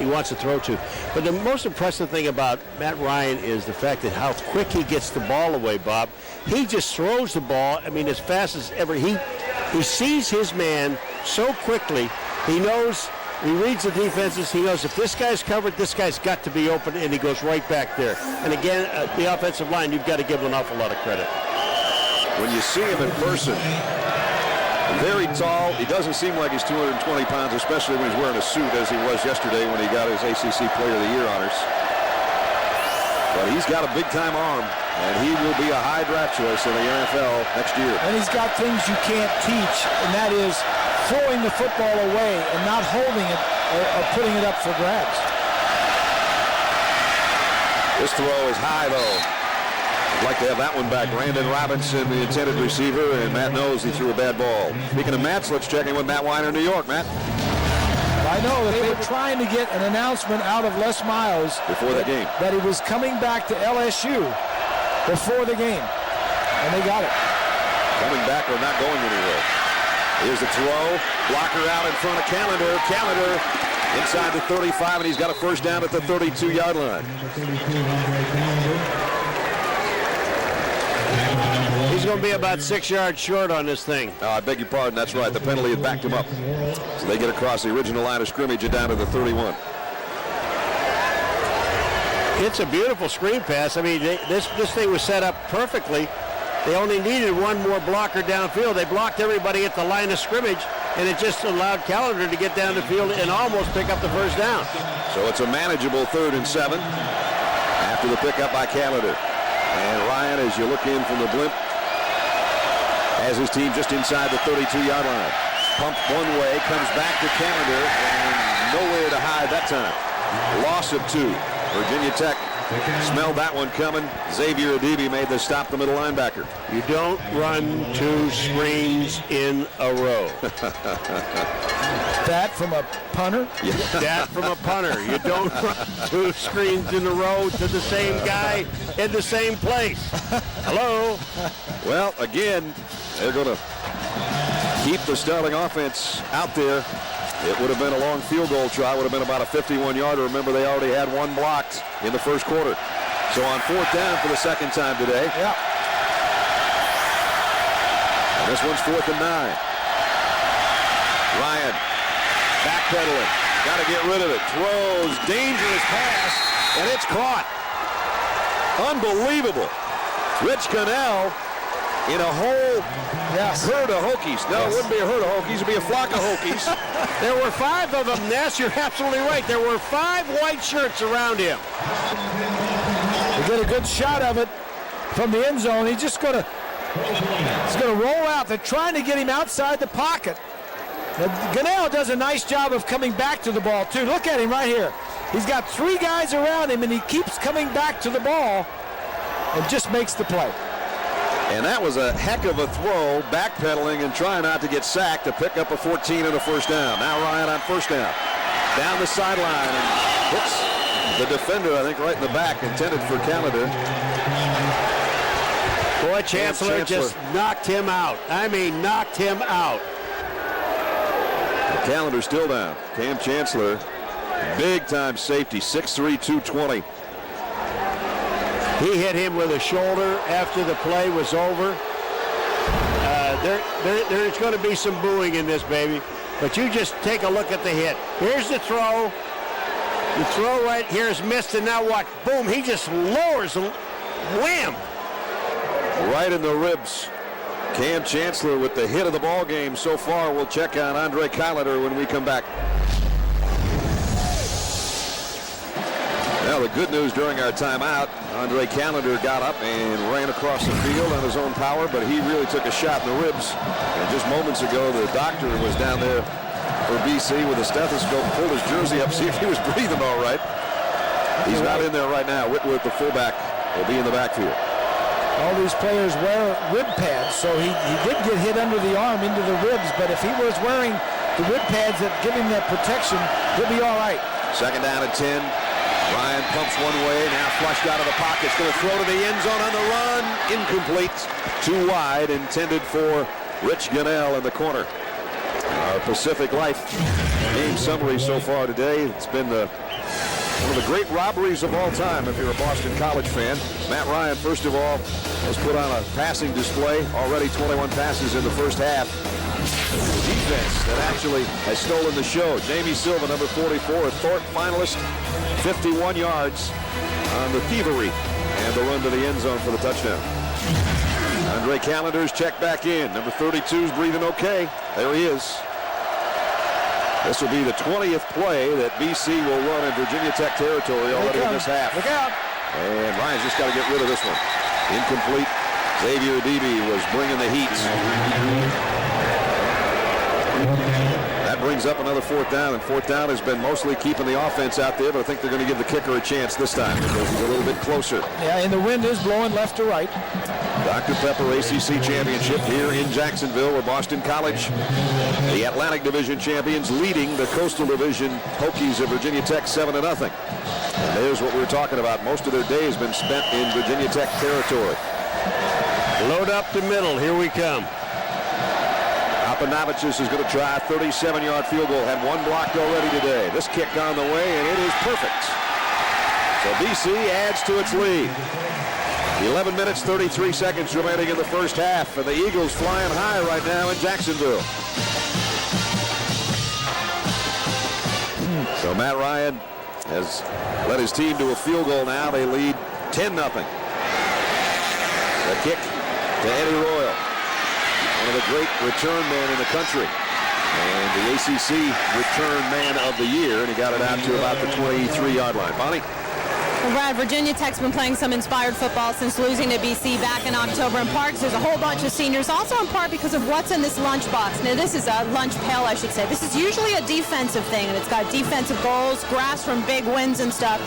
wants to throw to. But the most impressive thing about Matt Ryan is the fact that how quick he gets the ball away, Bob. He just throws the ball, I mean, as fast as ever. He sees his man so quickly. He knows, he reads the defenses. He knows if this guy's covered, this guy's got to be open, and he goes right back there. And again, the offensive line, you've got to give him an awful lot of credit. When you see him in person, very tall. He doesn't seem like he's 220 pounds, especially when he's wearing a suit, as he was yesterday when he got his ACC Player of the Year honors. But he's got a big-time arm, and he will be a high draft choice in the NFL next year. And he's got things you can't teach, and that is throwing the football away and not holding it or putting it up for grabs. This throw is high, though. I'd like to have that one back. Brandon Robinson, the intended receiver, and Matt knows he threw a bad ball. Speaking of Matt's, let's check in with Matt Weiner, New York. Matt? I know that they were trying to get an announcement out of Les Miles before the game that he was coming back to LSU before the game, and they got it. Coming back or not going anywhere. Here's the throw. Blocker out in front of Callender. Callender inside the 35, and he's got a first down at the 32-yard line. He's going to be about 6 yards short on this thing. I beg your pardon. That's right. The penalty had backed him up. So they get across the original line of scrimmage and down to the 31. It's a beautiful screen pass. I mean, this thing was set up perfectly. They only needed one more blocker downfield. They blocked everybody at the line of scrimmage, and it just allowed Callender to get down the field and almost pick up the first down. So it's a manageable 3rd and 7 after the pickup by Callender. And Ryan, as you look in from the blimp, has his team just inside the 32-yard line. Pumped one way, comes back to Callender, and nowhere to hide that time. Loss of 2. Virginia Tech smelled that one coming. Xavier Adibi made the stop, the middle linebacker. You don't run 2 screens in a row. That from a punter? Yeah. That from a punter. You don't run 2 screens in a row to the same guy in the same place. Hello? Well, again, they're going to keep the starting offense out there. It would have been a long field goal try. Would have been about a 51-yarder. Remember, they already had one blocked in the first quarter. So on 4th down for the second time today. Yeah. And this one's 4th and 9. Ryan backpedaling. Got to get rid of it. Throws. Dangerous pass. And it's caught. Unbelievable. Rich Connell in a whole herd of Hokies. No, it wouldn't be a herd of Hokies. It would be a flock of Hokies. There were 5 of them, Ness. You're absolutely right. There were 5 white shirts around him. They get a good shot of it from the end zone. He's just going to roll out. They're trying to get him outside the pocket. Now, Gunnell does a nice job of coming back to the ball, too. Look at him right here. He's got 3 guys around him, and he keeps coming back to the ball and just makes the play. And that was a heck of a throw, backpedaling and trying not to get sacked to pick up a 14 and a first down. Now Ryan on first down. Down the sideline and hits the defender, I think, right in the back, intended for Callender. Boy, Chancellor just knocked him out. I mean, knocked him out. Callender still down. Cam Chancellor, big-time safety, 6'3", 220. He hit him with a shoulder after the play was over. There's going to be some booing in this, baby. But you just take a look at the hit. Here's the throw. The throw right here is missed, and now what? Boom, he just lowers him. Wham! Right in the ribs. Cam Chancellor with the hit of the ball game so far. We'll check on Andre Callender when we come back. Well, the good news during our timeout, Andre Callender got up and ran across the field on his own power, but he really took a shot in the ribs. And just moments ago, the doctor was down there for BC with a stethoscope, pulled his jersey up, see if he was breathing all right. He's not in there right now. Whitworth, the fullback, will be in the backfield. All these players wear rib pads, so he did get hit under the arm into the ribs, but if he was wearing the rib pads that give him that protection, he'll be all right. Second down and 10. Ryan pumps one way, now flushed out of the pocket. It's going to throw to the end zone on the run. Incomplete. Too wide, intended for Rich Gunnell in the corner. Our Pacific Life game summary so far today. It's been one of the great robberies of all time if you're a Boston College fan. Matt Ryan, first of all, has put on a passing display. Already 21 passes in the first half. Defense that actually has stolen the show. Jamie Silva, number 44, a Thorpe finalist, 51 yards on the thievery and the run to the end zone for the touchdown. Andre Callender's checked back in. Number 32's breathing okay. There he is. This will be the 20th play that BC will run in Virginia Tech territory already in this half. Look out. And Ryan's just got to get rid of this one. Incomplete. Xavier Debe was bringing the heat. That brings up another fourth down, and fourth down has been mostly keeping the offense out there, but I think they're going to give the kicker a chance this time because he's a little bit closer. Yeah, and the wind is blowing left to right. Dr. Pepper ACC Championship here in Jacksonville, where Boston College, the Atlantic Division champions, leading the Coastal Division Hokies of Virginia Tech 7-0. And there's what we're talking about. Most of their day has been spent in Virginia Tech territory. Load up the middle. Here we come. Apanavicius is going to try a 37-yard field goal. Had one blocked already today. This kick on the way, and it is perfect. So BC adds to its lead. 11 minutes, 33 seconds remaining in the first half, and the Eagles flying high right now in Jacksonville. So Matt Ryan has led his team to a field goal now. They lead 10-0. The kick to Eddie Royal, one of the great return men in the country, and the ACC return man of the year, and he got it out to about the 23-yard line. Bonnie? Well, Brad, Virginia Tech's been playing some inspired football since losing to BC back in October in part. There's a whole bunch of seniors, also in part because of what's in this lunchbox. Now, this is a lunch pail, I should say. This is usually a defensive thing, and it's got defensive goals, grass from big wins and stuff.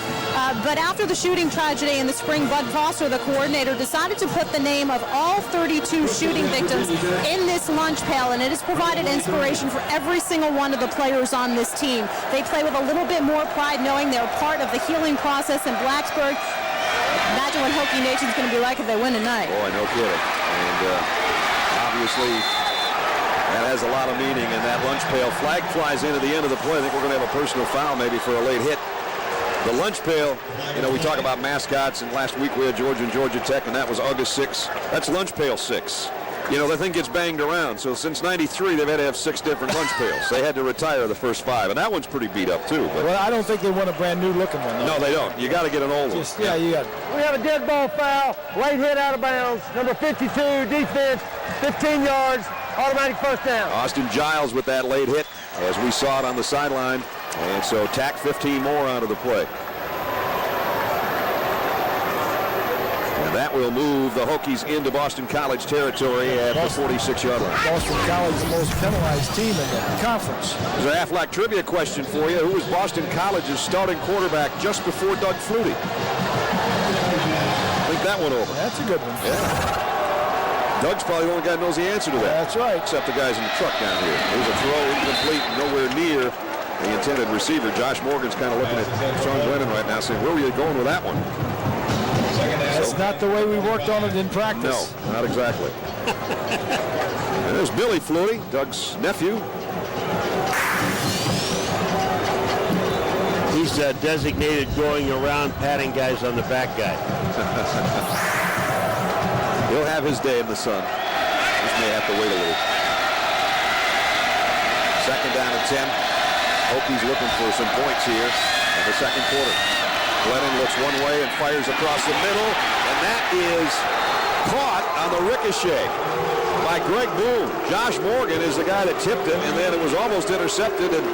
But after the shooting tragedy in the spring, Bud Foster, the coordinator, decided to put the name of all 32 shooting victims in this lunch pail, and it has provided inspiration for every single one of the players on this team. They play with a little bit more pride knowing they're part of the healing process in Blacksburg. Imagine what Hokie Nation's going to be like if they win tonight. Boy, no kidding. And obviously that has a lot of meaning in that lunch pail. Flag flies in at the end of the play. I think we're going to have a personal foul maybe for a late hit. The lunch pail, you know, we talk about mascots, and last week we had Georgia and Georgia Tech, and that was August 6. That's lunch pail 6. You know, the thing gets banged around. So since 93, they've had to have 6 different lunch pails. They had to retire the first 5, and that one's pretty beat up too. But well, I don't think they want a brand new looking one. No, they don't. You got to get an old one. Yeah, you got it. We have a dead ball foul, late hit out of bounds, number 52, defense, 15 yards, automatic first down. Austin Giles with that late hit, as we saw it on the sideline. And so tack 15 more onto the play. And that will move the Hokies into Boston College territory at the 46-yard line. Boston College, the most penalized team in the conference. There's a Aflac trivia question for you. Who was Boston College's starting quarterback just before Doug Flutie? Think that one over. That's a good one. Yeah. Doug's probably the only guy who knows the answer to that. That's right. Except the guys in the truck down here. There's a throw incomplete, nowhere near the intended receiver. Josh Morgan's kind of looking at Sean Glennon right now saying, where were you going with that one? That's not the way we worked on it in practice. No, not exactly. And there's Billy Flutie, Doug's nephew. He's designated going around patting guys on the back guy. He'll have his day in the sun. Just may have to wait a little. Second down and 10. Hokies looking for some points here in the second quarter. Glennon looks one way and fires across the middle, and that is caught on the ricochet by Greg Boone. Josh Morgan is the guy that tipped it, and then it was almost intercepted, and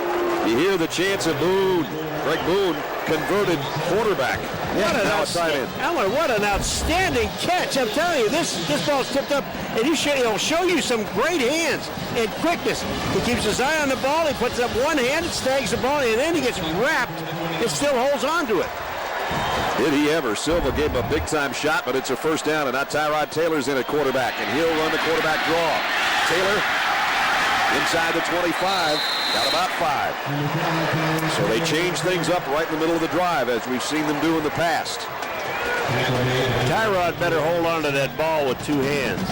You hear the chants of Boone. Greg Boone, converted quarterback. Alan, what an outstanding catch. I'm telling you, this ball's tipped up, and he'll show you some great hands and quickness. He keeps his eye on the ball. He puts up one hand, snags the ball, and then he gets wrapped and still holds on to it. Did he ever? Silva gave him a big-time shot, but it's a first down, and now Tyrod Taylor's in at quarterback, and he'll run the quarterback draw. Taylor inside the 25, got about 5. So they change things up right in the middle of the drive, as we've seen them do in the past. Tyrod better hold on to that ball with 2 hands.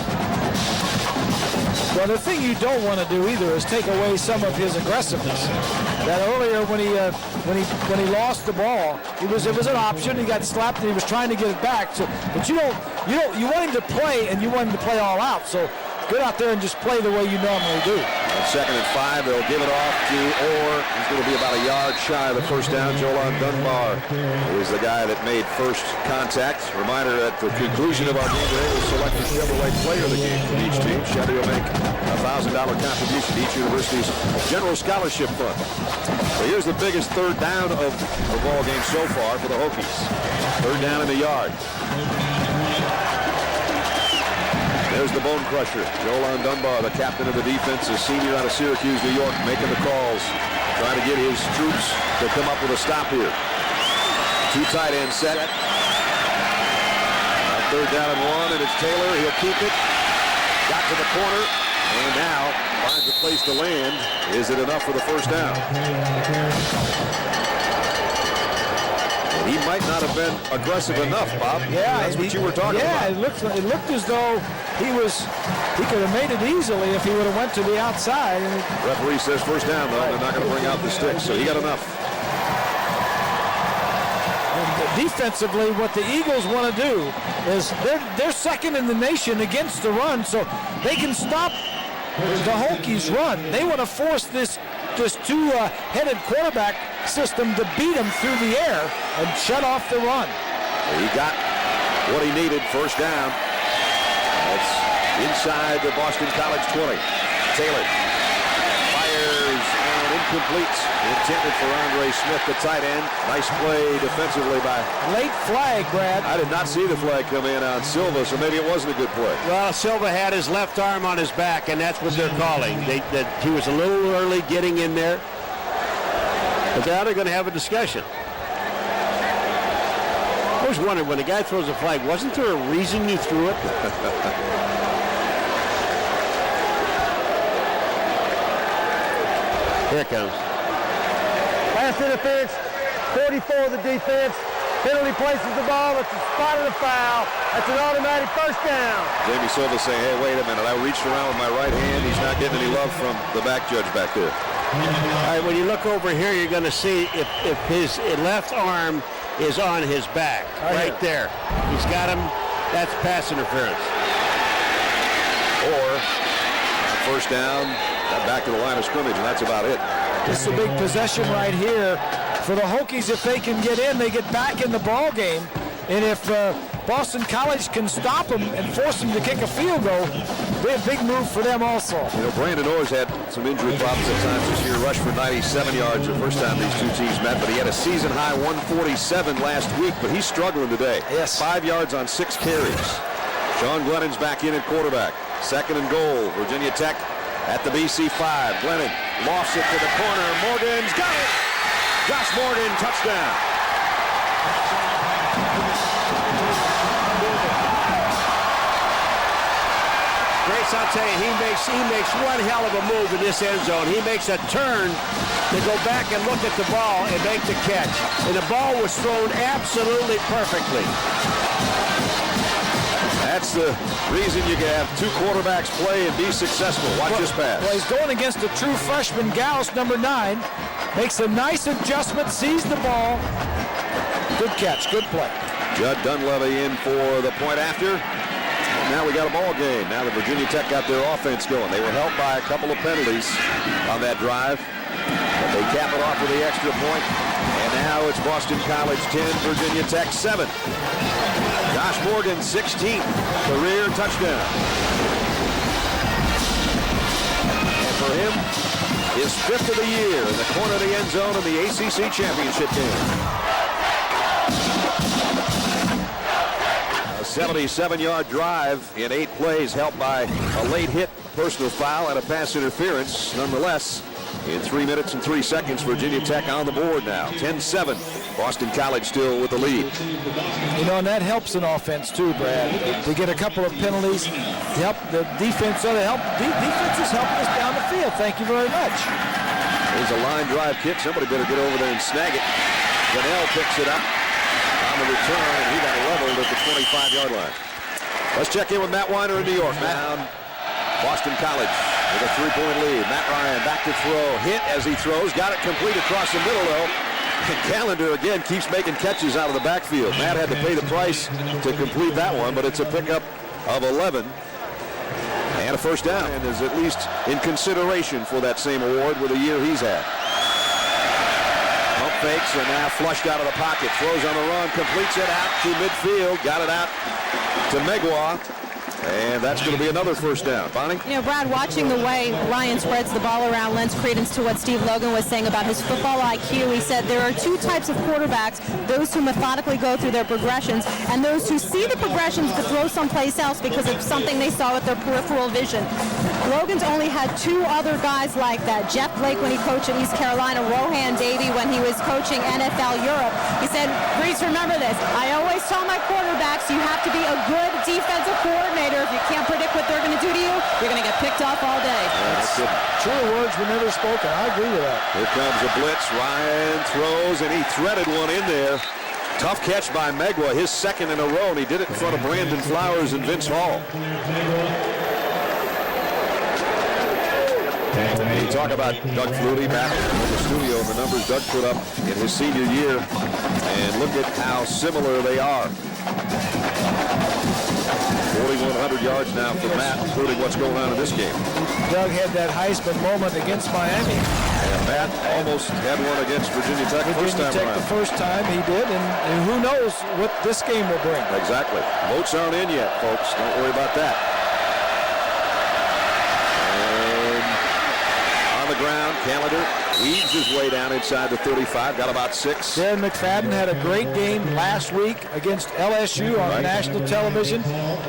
Well, the thing you don't want to do either is take away some of his aggressiveness. That earlier when he lost the ball, it was an option. He got slapped and he was trying to get it back. So, but you want him to play, and you want him to play all out. So get out there and just play the way you normally do. On 2nd and 5, they'll give it off to Orr. He's going to be about a yard shy of the first down. Jolan Dunbar is the guy that made first contact. Reminder, at the conclusion of our game today, we'll select the Chevrolet player of the game from each team. Chevy will make a $1,000 contribution to each university's general scholarship fund. So here's the biggest third down of the ball game so far for the Hokies. Third down in the yard. There's the bone crusher. Jolan Dunbar, the captain of the defense, a senior out of Syracuse, New York, making the calls, trying to get his troops to come up with a stop here. 2 tight ends set. Third down and 1, and it's Taylor. He'll keep it. Got to the corner, and now finds a place to land. Is it enough for the first down? He might not have been aggressive enough, Bob. Yeah, that's what you were talking about. Yeah, it looked as though he could have made it easily if he would have went to the outside. Referee says first down, though. They're not going to bring out the sticks, so he got enough. Defensively, what the Eagles want to do is they're second in the nation against the run, so they can stop the Hokies' run. They want to force this 2-headed quarterback system to beat him through the air and shut off the run. He got what he needed, first down. That's inside the Boston College 20. Taylor fires and incomplete. Intended for Andre Smith, the tight end. Nice play defensively by... Late flag, Brad. I did not see the flag come in on Silva, so maybe it wasn't a good play. Well, Silva had his left arm on his back, and that's what they're calling. That he was a little early getting in there. But now they're going to have a discussion. I was wondering, when the guy throws a flag, wasn't there a reason you threw it? Here it comes. Pass interference, 44 of the defense. Penalty places the ball. It's a spot of the foul. That's an automatic first down. Jamie Silva saying, hey, wait a minute. I reached around with my right hand. He's not getting any love from the back judge back there. All right, when you look over here, you're going to see if his left arm is on his back, right there. He's got him. That's pass interference. Or first down, got back to the line of scrimmage, and that's about it. This is a big possession right here for the Hokies. If they can get in, they get back in the ball game. And if Boston College can stop them and force them to kick a field goal, it'll be a big move for them also. You know, Brandon Orr's had some injury problems at times this year. Rushed for 97 yards the first time these two teams met, but he had a season-high 147 last week, but he's struggling today. Yes. 5 yards on 6 carries. Sean Glennon's back in at quarterback. 2nd and goal, Virginia Tech at the BC 5. Glennon lofts it to the corner. Morgan's got it. Josh Morgan, touchdown. Grace, I'll tell you, he makes one hell of a move in this end zone. He makes a turn to go back and look at the ball and make the catch. And the ball was thrown absolutely perfectly. That's the reason you can have 2 quarterbacks play and be successful. Watch this pass. Well, he's going against a true freshman, Gauss, number 9. Makes a nice adjustment, sees the ball. Good catch, good play. Judd Dunleavy in for the point after. And now we got a ball game. Now that Virginia Tech got their offense going. They were helped by a couple of penalties on that drive. But they cap it off with the extra point. And now it's Boston College 10, Virginia Tech 7. Josh Morgan, 16th career touchdown. And for him, his 5th of the year in the corner of the end zone in the ACC Championship game. A 77-yard drive in 8 plays, helped by a late hit, personal foul, and a pass interference. Nonetheless, in 3 minutes and 3 seconds, Virginia Tech on the board now. 10-7. Boston College still with the lead. You know, and that helps an offense too, Brad. To get a couple of penalties, help the defense. So defense is helping us down the field. Thank you very much. There's a line drive kick. Somebody better get over there and snag it. Gunnell picks it up on the return, and he got leveled at the 25-yard line. Let's check in with Matt Weiner in New York. Matt, Boston College with a 3-point lead. Matt Ryan back to throw. Hit as he throws. Got it complete across the middle, though. And Callender again keeps making catches out of the backfield. Matt had to pay the price to complete that one, but it's a pickup of 11 and a first down, and is at least in consideration for that same award with the year he's had. Pump fakes and now flushed out of the pocket. Throws on the run, completes it out to midfield. Got it out to Megwa. And that's going to be another first down. Bonnie? You know, Brad, watching the way Ryan spreads the ball around lends credence to what Steve Logan was saying about his football IQ. He said there are 2 types of quarterbacks, those who methodically go through their progressions and those who see the progressions but throw someplace else because of something they saw with their peripheral vision. Logan's only had 2 other guys like that. Jeff Blake when he coached at East Carolina, Rohan Davey when he was coaching NFL Europe. He said, Reese, remember this, I always tell my quarterbacks you have to be a good defensive coordinator. If you can't predict what they're going to do to you, you're going to get picked off all day. True words were never spoken. I agree with that. Here comes a blitz. Ryan throws, and he threaded one in there. Tough catch by Megwa, his 2nd in a row, and he did it in front of Brandon Flowers and Vince Hall. And you talk about Doug Flutie back in the studio and the numbers Doug put up in his senior year, and look at how similar they are. 4,100 yards now for Matt, including what's going on in this game. Doug had that Heisman moment against Miami. And Matt almost had one against Virginia Tech the first time he did, and who knows what this game will bring. Exactly. Votes aren't in yet, folks. Don't worry about that. And on the ground, Callender weaves his way down inside the 35, got about 6. Darren McFadden had a great game last week against LSU on national television.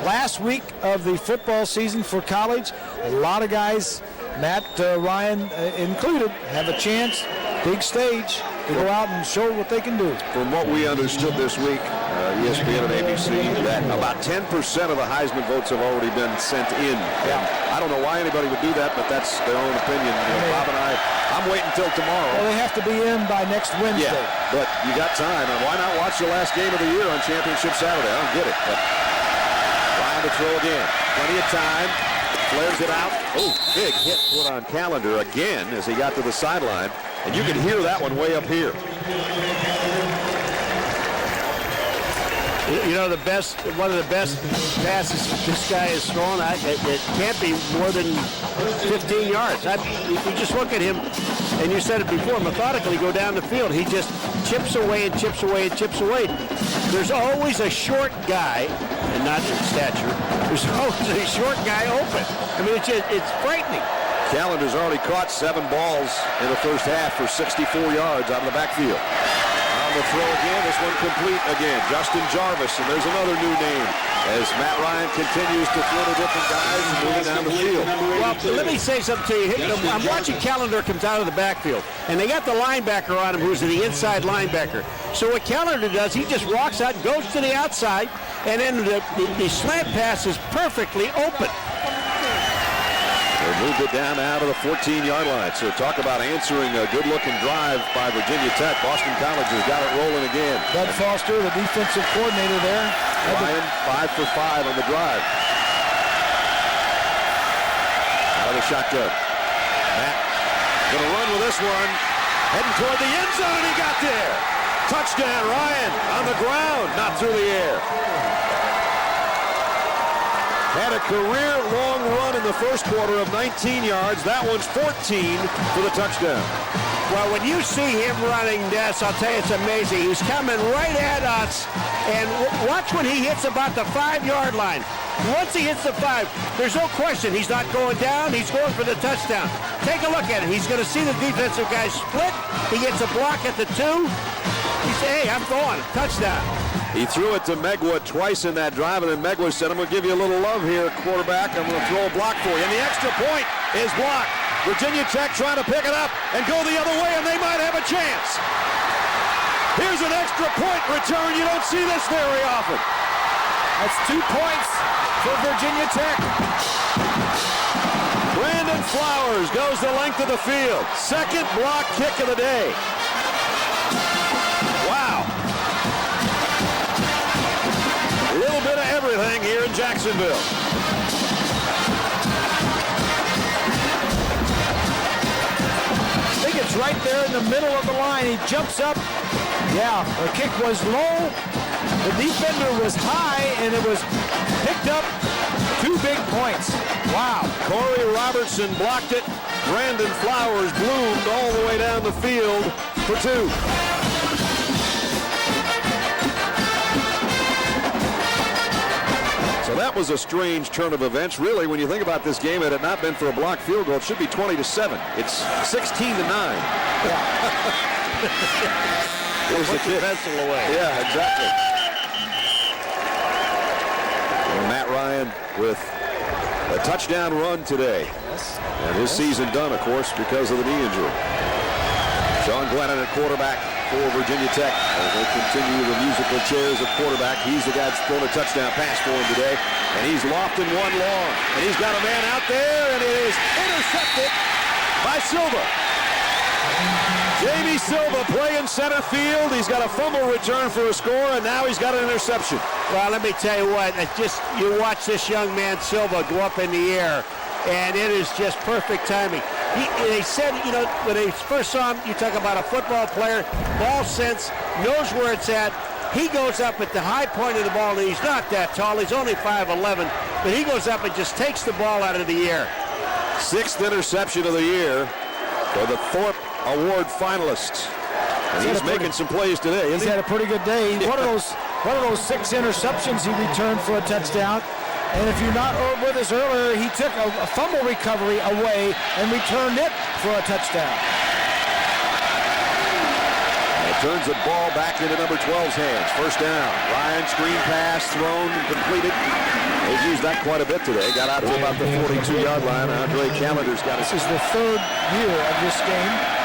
Last week of the football season for college, a lot of guys, Matt Ryan included, have a chance, big stage, to go out and show what they can do. From what we understood this week, ESPN and ABC, that about 10% of the Heisman votes have already been sent in. Yeah. I don't know why anybody would do that, but that's their own opinion. You know, Bob and I'm waiting until tomorrow. Well, they have to be in by next Wednesday. Yeah, but you got time. And why not watch the last game of the year on Championship Saturday? I don't get it. But Ryan to throw again. Plenty of time. Flares it out. Oh, big hit put on Callender again as he got to the sideline. And you can hear that one way up here. You know, one of the best passes this guy has thrown, it can't be more than 15 yards. If you just look at him, and you said it before, methodically go down the field. He just chips away and chips away and chips away. There's always a short guy, and not in stature, there's always a short guy open. I mean, it's frightening. Callender's already caught 7 balls in the first half for 64 yards out of the backfield. On the throw again, this one complete again. Justin Jarvis, and there's another new name as Matt Ryan continues to throw to different guys and moving down the field. Well, let me say something to you. I'm watching Callender comes out of the backfield, and they got the linebacker on him who's the inside linebacker. So what Callender does, he just walks out, goes to the outside, and then the slant pass is perfectly open. They moved it down out of the 14-yard line. So talk about answering a good-looking drive by Virginia Tech. Boston College has got it rolling again. Bud Foster, the defensive coordinator there. Ryan 5 for 5 on the drive. Out of the shotgun. Matt going to run with this one. Heading toward the end zone, and he got there. Touchdown, Ryan on the ground, not through the air. had a career-long run in the first quarter of 19 yards. That one's 14 for the touchdown. Well, when you see him running this, I'll tell you, it's amazing. He's coming right at us, and watch when he hits about the 5-yard line. Once he hits the 5, there's no question he's not going down. He's going for the touchdown. Take a look at it. He's going to see the defensive guy split. He gets a block at the 2. He said, hey, I'm going. Touchdown. He threw it to Megwa twice in that drive, and then Megwa said, I'm going to give you a little love here, quarterback. I'm going to throw a block for you. And the extra point is blocked. Virginia Tech trying to pick it up and go the other way, and they might have a chance. Here's an extra point return. You don't see this very often. That's 2 points for Virginia Tech. Brandon Flowers goes the length of the field. Second block kick of the day. Wow. A little bit of everything here in Jacksonville. I think it's right there in the middle of the line. He jumps up. Yeah, the kick was low. The defender was high, and it was picked up. 2 big points. Wow. Corey Robertson blocked it. Brandon Flowers bloomed all the way down the field for 2. So that was a strange turn of events. Really, when you think about this game, had it not been for a blocked field goal, it should be 20-7. It's 16-9. Here's the kick. Pencil away. Yeah, exactly. And Matt Ryan with a touchdown run today. Yes. And his season done, of course, because of the knee injury. Sean Glennon at quarterback for Virginia Tech. As they continue the musical chairs of quarterback, he's the guy that's thrown a touchdown pass for him today. And he's lofting one long. And he's got a man out there, and it is intercepted by Silva. Jamie Silva playing center field. He's got a fumble return for a score, and now he's got an interception. Well, let me tell you what, you watch this young man, Silva, go up in the air, and it is just perfect timing. They said, when they first saw him, you talk about a football player, ball sense, knows where it's at. He goes up at the high point of the ball, and he's not that tall. He's only 5'11", but he goes up and just takes the ball out of the air. 6th interception of the year for the Thorpe Award finalists. And he's making some plays today, isn't he? He's had a pretty good day. One of those 6 interceptions he returned for a touchdown. And if you're not with us earlier, he took a fumble recovery away and returned it for a touchdown. And turns the ball back into number 12's hands. First down. Ryan, screen pass, thrown and completed. They've used that quite a bit today. Got out to about the 42-yard line. Andre Calendar's got it. This is the 3rd year of this game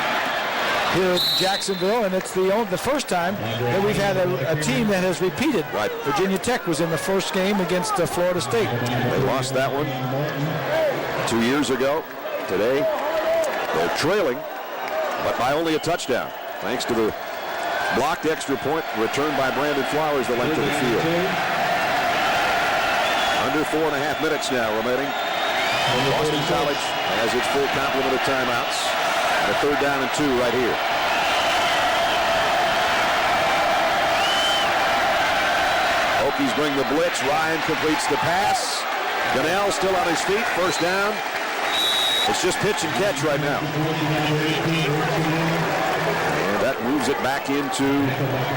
here at Jacksonville, and it's the first time that we've had a team that has repeated. Right. Virginia Tech was in the first game against Florida State. They lost that one 2 years ago. Today, they're trailing, but by only a touchdown, thanks to the blocked extra point returned by Brandon Flowers the length of the field. Under 4.5 minutes now remaining. Boston College has its full complement of timeouts. A 3rd down and 2 right here. Hokies bring the blitz. Ryan completes the pass. Gunnell still on his feet. First down. It's just pitch and catch right now. And that moves it back into...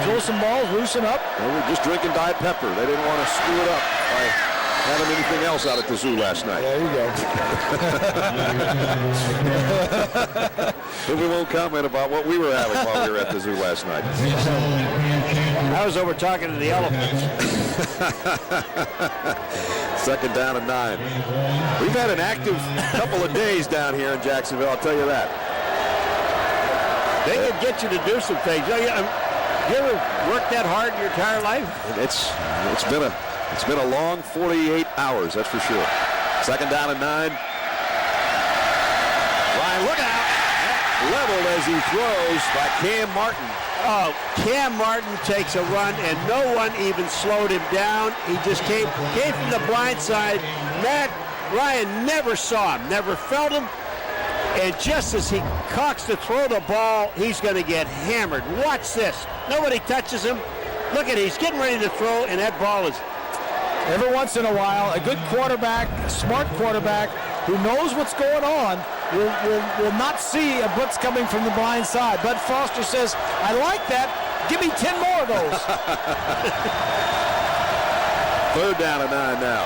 Throw some balls, loosen up. Well, we're just drinking Diet Pepper. They didn't want to screw it up by having anything else out at the zoo last night. There you go. We won't comment about what we were having while we were at the zoo last night. I was over talking to the elephants. 2nd down and 9. We've had an active couple of days down here in Jacksonville, I'll tell you that. They can get you to do some things. You ever worked that hard in your entire life? It's been a long 48 hours, that's for sure. 2nd down and 9. Ryan, look out! Leveled as he throws by Cam Martin. Oh, Cam Martin takes a run, and no one even slowed him down. He just came from the blind side. Ryan never saw him, never felt him. And just as he cocks to throw the ball, he's going to get hammered. Watch this. Nobody touches him. Look at it. He's getting ready to throw, and that ball is Every once in a while, a good quarterback, a smart quarterback who knows what's going on will not see a blitz coming from the blind side. Bud Foster says, I like that. Give me 10 more of those. Third down and 9 now.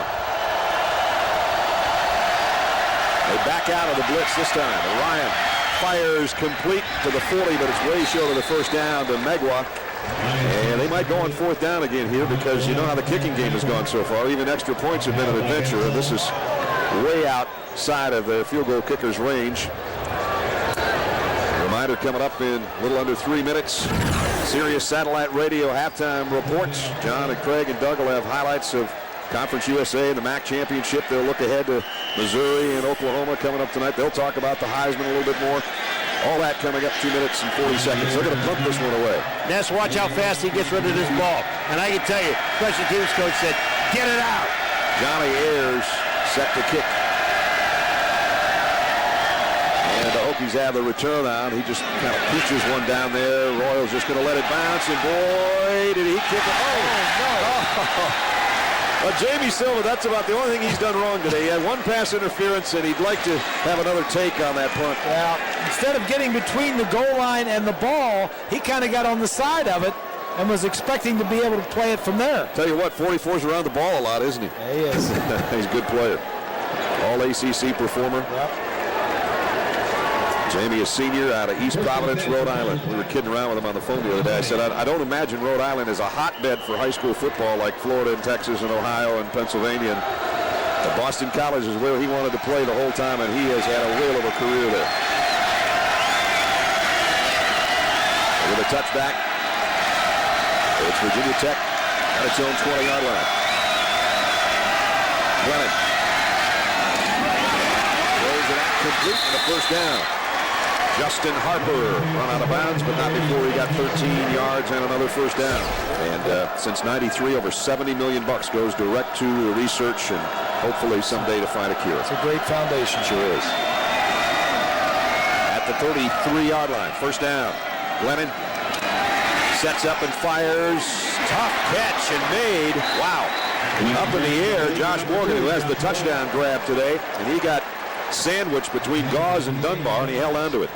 They back out of the blitz this time. And Ryan fires complete to the 40, but it's way short of the first down to Megwa. And they might go on fourth down again here because you know how the kicking game has gone so far. Even extra points have been an adventure, and this is way outside of the field goal kicker's range. Reminder coming up in a little under 3 minutes. Sirius Satellite Radio halftime reports. John and Craig and Doug will have highlights of Conference USA and the MAC Championship. They'll look ahead to Missouri and Oklahoma coming up tonight. They'll talk about the Heisman a little bit more. All that coming up 2 minutes and 40 seconds. They're going to pump this one away. Ness, watch how fast he gets rid of this ball. And I can tell you, special teams coach said, get it out. Johnny Ayers set to kick. And the Hokies have the return on. He just kind of pitches one down there. Royals just going to let it bounce. And boy, did he kick it. Oh, no. Oh. Well, Jamie Silva, that's about the only thing he's done wrong today. He had one pass interference, and he'd like to have another take on that punt. Well, instead of getting between the goal line and the ball, he kind of got on the side of it and was expecting to be able to play it from there. Tell you what, 44's around the ball a lot, isn't he? Yeah, he is. He's a good player. All ACC performer. Yep. Jamie, a senior out of East Providence, Rhode Island. We were kidding around with him on the phone the other day. I said, I don't imagine Rhode Island is a hotbed for high school football like Florida and Texas and Ohio and Pennsylvania. And Boston College is where he wanted to play the whole time, and he has had a whale of a career there. With a touchback, it's Virginia Tech at its own 20-yard line. Glennon throws it out complete for the first down. Justin Harper run out of bounds, but not before he got 13 yards and another first down. And since '93, over $70 million goes direct to research and hopefully someday to find a cure. It's a great foundation. Sure is. At the 33-yard line, first down. Glennon sets up and fires. Tough catch and made. Wow. Up in the air, Josh Morgan, who has the touchdown grab today, and he got sandwiched between Gauze and Dunbar, and he held on to it.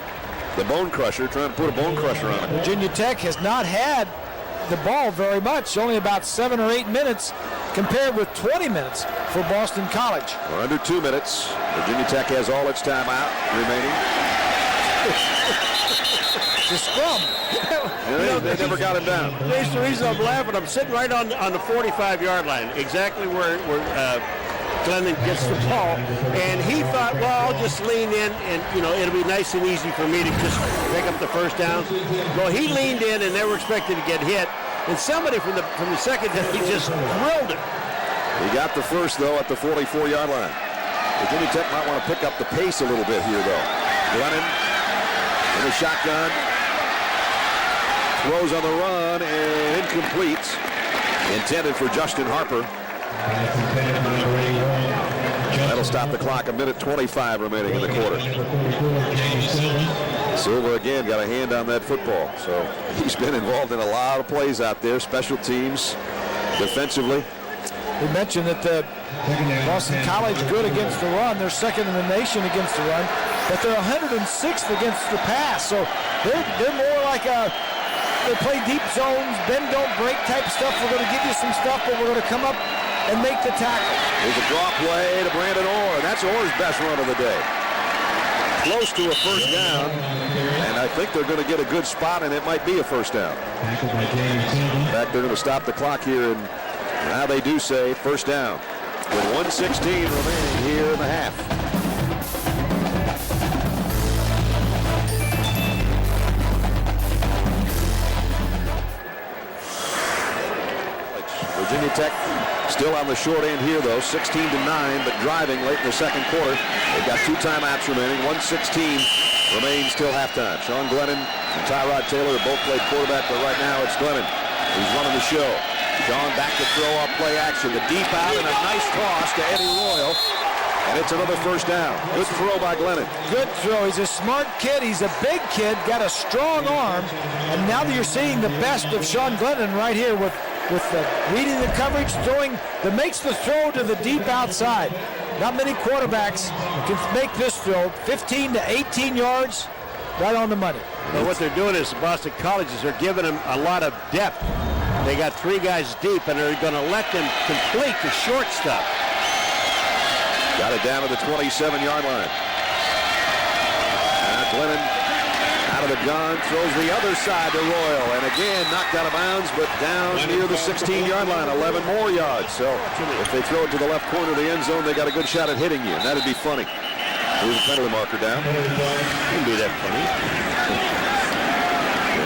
The bone crusher, trying to put a bone crusher on it. Virginia Tech has not had the ball very much, only about 7 or 8 minutes compared with 20 minutes for Boston College. We're under 2 minutes. Virginia Tech has all its time out remaining. It's a scrum. They never got him down. That's the reason I'm laughing. I'm sitting right on the 45-yard line, exactly where Glennon gets the ball, and he thought, well, I'll just lean in, and it'll be nice and easy for me to just pick up the first down. Well, he leaned in, and they were expected to get hit, and somebody from the second, he just drilled it. He got the first, though, at the 44-yard line. Virginia Tech might want to pick up the pace a little bit here, though. Glennon in the shotgun, throws on the run, and incomplete. Intended for Justin Harper. That'll stop the clock. 1:25 remaining in the quarter. Silva again got a hand on that football. So he's been involved in a lot of plays out there. Special teams, defensively. We mentioned that Boston College good against the run. They're second in the nation against the run, but they're 106th against the pass. So they're more like they play deep zones, bend don't break type stuff. We're going to give you some stuff, but we're going to come up and make the tackle. There's a draw play to Brandon Orr. That's Orr's best run of the day. Close to a first down, and I think they're going to get a good spot, and it might be a first down. In fact, they're going to stop the clock here, and now they do say first down with 1:16 remaining here in the half. Virginia Tech still on the short end here, though, 16-9, but driving late in the second quarter. They've got 2 timeouts remaining. 1:16 remains till halftime. Sean Glennon and Tyrod Taylor have both played quarterback, but right now it's Glennon who's running the show. Sean back to throw off play action. The deep out and a nice toss to Eddie Royal. And it's another first down. Good throw by Glennon. Good throw. He's a smart kid. He's a big kid, got a strong arm. And now that you're seeing the best of Sean Glennon right here with with reading the coverage, throwing that makes the throw to the deep outside. Not many quarterbacks can make this throw, 15 to 18 yards, right on the money. Well, what they're doing is Boston College is they're giving them a lot of depth. They got 3 guys deep, and they're going to let them complete the short stuff. Got it down to the 27-yard line. Now Glennon out of the gun, throws the other side to Royal, and again knocked out of bounds, but down near the 16-yard line, 11 more yards. So if they throw it to the left corner of the end zone, they got a good shot at hitting you, and that'd be funny. There's a penalty marker down. Wouldn't be that funny.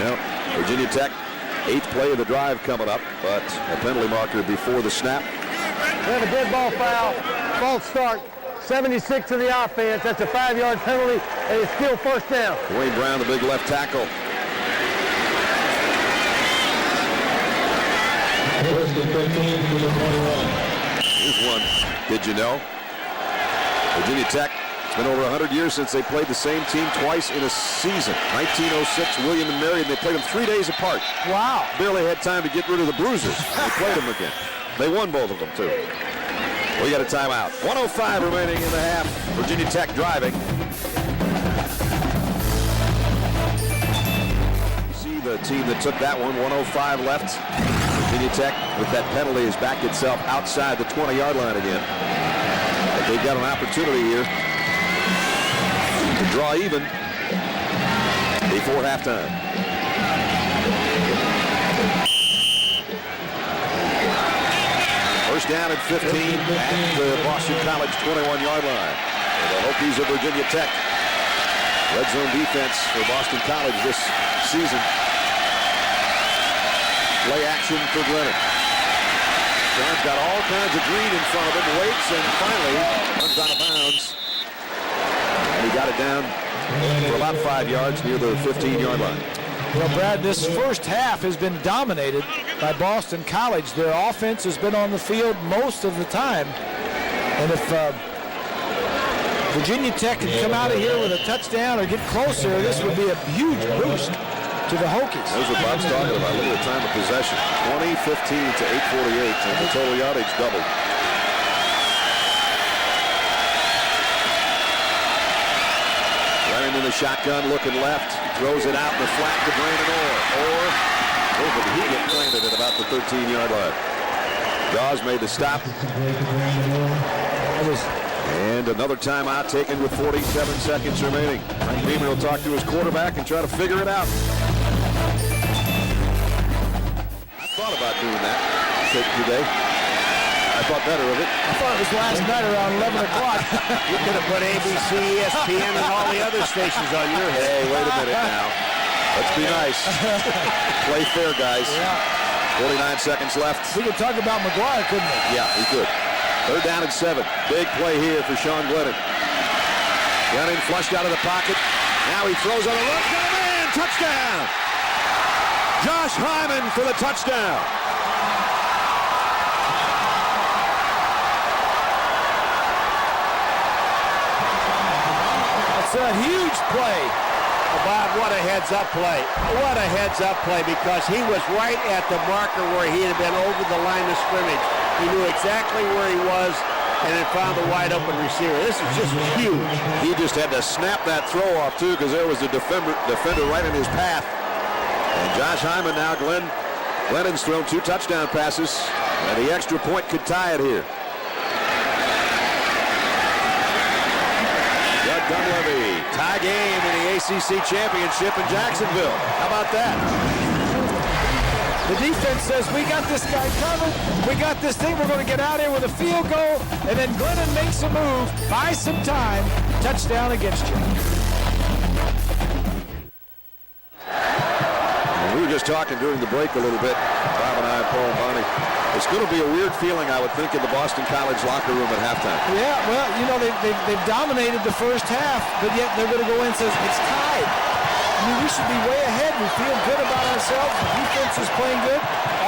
Yeah, Virginia Tech, 8th play of the drive coming up, but a penalty marker before the snap. We have a dead ball foul, false start, 76 to the offense. That's a 5-yard penalty, and it's still first down. Dwayne Brown, the big left tackle. Here's one. Did you know? Virginia Tech, it's been over 100 years since they played the same team twice in a season. 1906, William and Mary, and they played them 3 days apart. Wow. Barely had time to get rid of the bruises. They played them again. They won both of them, too. We got a timeout. 1:05 remaining in the half. Virginia Tech driving. See the team that took that one. 1:05 left. Virginia Tech, with that penalty, has backed itself outside the 20-yard line again. But they've got an opportunity here to draw even before halftime. First down at 15 at the Boston College 21-yard line. And the Hokies of Virginia Tech. Red zone defense for Boston College this season. Play action for Glennon. John's got all kinds of green in front of him, waits, and finally runs out of bounds. And he got it down for about 5 yards near the 15-yard line. Well, Brad, this first half has been dominated by Boston College. Their offense has been on the field most of the time. And if Virginia Tech can come out of here with a touchdown or get closer, this would be a huge boost to the Hokies. That's what Bob's talking about. Look at the time of possession. 20-15 to 8:48, and the total yardage doubled. Running in the shotgun, looking left. Throws it out in the flat to Brandon Orr. But he get planted at about the 13-yard line. Dawes made the stop. And another timeout taken with 47 seconds remaining. Mike Beamer will talk to his quarterback and try to figure it out. I thought about doing that today. I thought better of it. I thought it was last night around 11 o'clock. You could have put ABC, ESPN, and all the other stations on your head. Hey, wait a minute now. Let's be nice. Play fair, guys. Yeah. 49 seconds left. We could talk about McGuire, couldn't we? Yeah, we could. 3rd down and 7. Big play here for Sean Glennon. Glennon flushed out of the pocket. Now he throws on a run. Got a man! Touchdown! Josh Hyman for the touchdown. It's a huge play. Bob, what a heads-up play. What a heads-up play, because he was right at the marker where he had been over the line of scrimmage. He knew exactly where he was and had found the wide-open receiver. This is just huge. He just had to snap that throw off, too, because there was a defender right in his path. And Josh Hyman now, Glennon's thrown 2 touchdown passes, and the extra point could tie it here. Dunleavy, tie game in the ACC Championship in Jacksonville. How about that? The defense says, we got this guy covered. We got this thing. We're going to get out here with a field goal. And then Glennon makes a move, buys some time, touchdown against you. We were just talking during the break a little bit, Bob and I and Paul and Bonnie. It's going to be a weird feeling, I would think, in the Boston College locker room at halftime. Yeah, well, you know, they've dominated the first half, but yet they're going to go in and say, it's tied. I mean, we should be way ahead. We feel good about ourselves. The defense is playing good.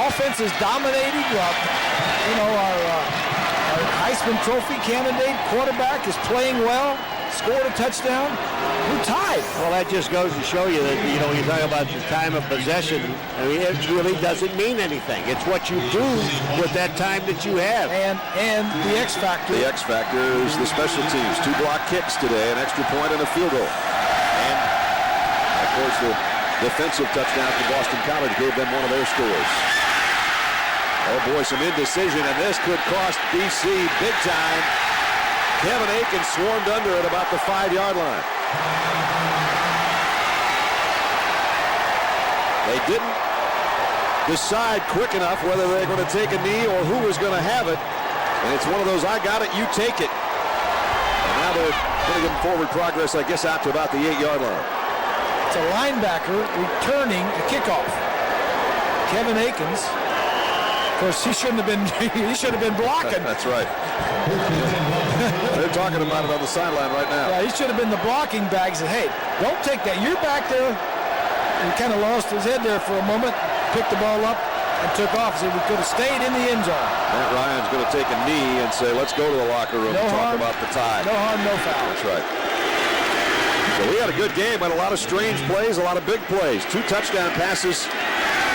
Offense is dominating. You know, our Heisman Trophy candidate quarterback is playing well. scored a touchdown, we're tied. Well, that just goes to show you that, you know, when you talk about the time of possession, I mean, it really doesn't mean anything. It's what you do with that time that you have. And the X factor. The X factor is the special teams. 2 block kicks today, an extra point and a field goal. And, of course, the defensive touchdown to Boston College gave them one of their scores. Oh, boy, some indecision, and this could cost BC big time. Kevin Akins swarmed under at about the 5-yard line. They didn't decide quick enough whether they're going to take a knee or who was going to have it. And it's one of those, I got it, you take it. And now they're going to give them forward progress, I guess, out to about the 8-yard line. It's a linebacker returning a kickoff. Kevin Akins. Of course, he shouldn't have been blocking. That's right. They're talking about it on the sideline right now. Yeah, he should have been the blocking bag. He said, hey, don't take that. You're back there. He kind of lost his head there for a moment, picked the ball up, and took off. So we could have stayed in the end zone. Matt Ryan's going to take a knee and say, let's go to the locker room and talk about the tie. No harm, no foul. That's right. So we had a good game, but a lot of strange plays, a lot of big plays. 2 touchdown passes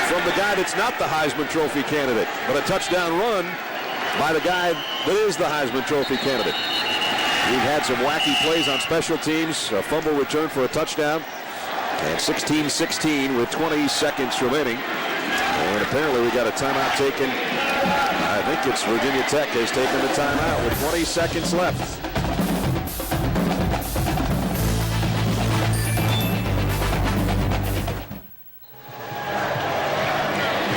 from the guy that's not the Heisman Trophy candidate, but a touchdown run by the guy that is the Heisman Trophy candidate. We've had some wacky plays on special teams, a fumble return for a touchdown, and 16-16 with 20 seconds remaining. And apparently we got a timeout taken. I think it's Virginia Tech has taken the timeout with 20 seconds left.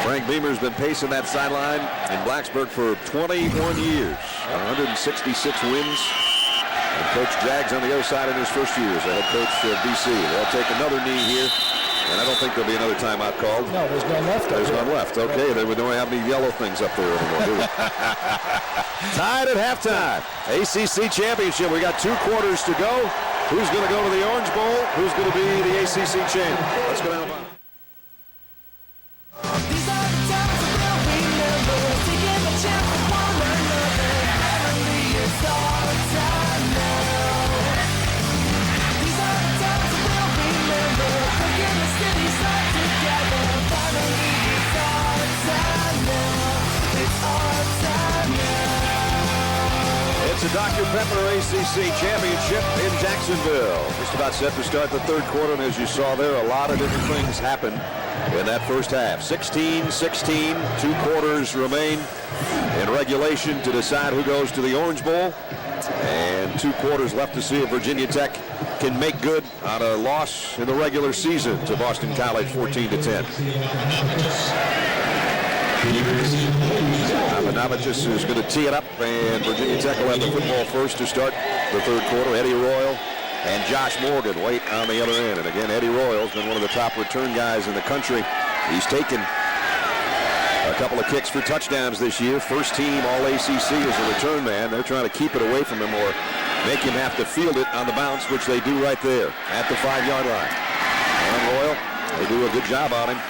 Frank Beamer's been pacing that sideline in Blacksburg for 21 years. 166 wins. And Coach Jags on the other side in his first year as the head coach of BC. They'll take another knee here. And I don't think there'll be another timeout called. No, there's none left. There's none left. Okay, they don't have any yellow things up there anymore, do we? Tied at halftime. ACC Championship. We got 2 quarters to go. Who's going to go to the Orange Bowl? Who's going to be the ACC champ? Let's go down. It's a Dr. Pepper ACC Championship in Jacksonville. Just about set to start the 3rd quarter, and as you saw there, a lot of different things happened in that first half. 16-16, 2 quarters remain in regulation to decide who goes to the Orange Bowl, and 2 quarters left to see if Virginia Tech can make good on a loss in the regular season to Boston College 14-10. Navicius is going to tee it up, and Virginia Tech will have the football first to start the 3rd quarter. Eddie Royal and Josh Morgan wait on the other end. And again, Eddie Royal's been one of the top return guys in the country. He's taken a couple of kicks for touchdowns this year. First team All-ACC as a return man. They're trying to keep it away from him or make him have to field it on the bounce, which they do right there at the 5-yard line. And Royal, they do a good job on him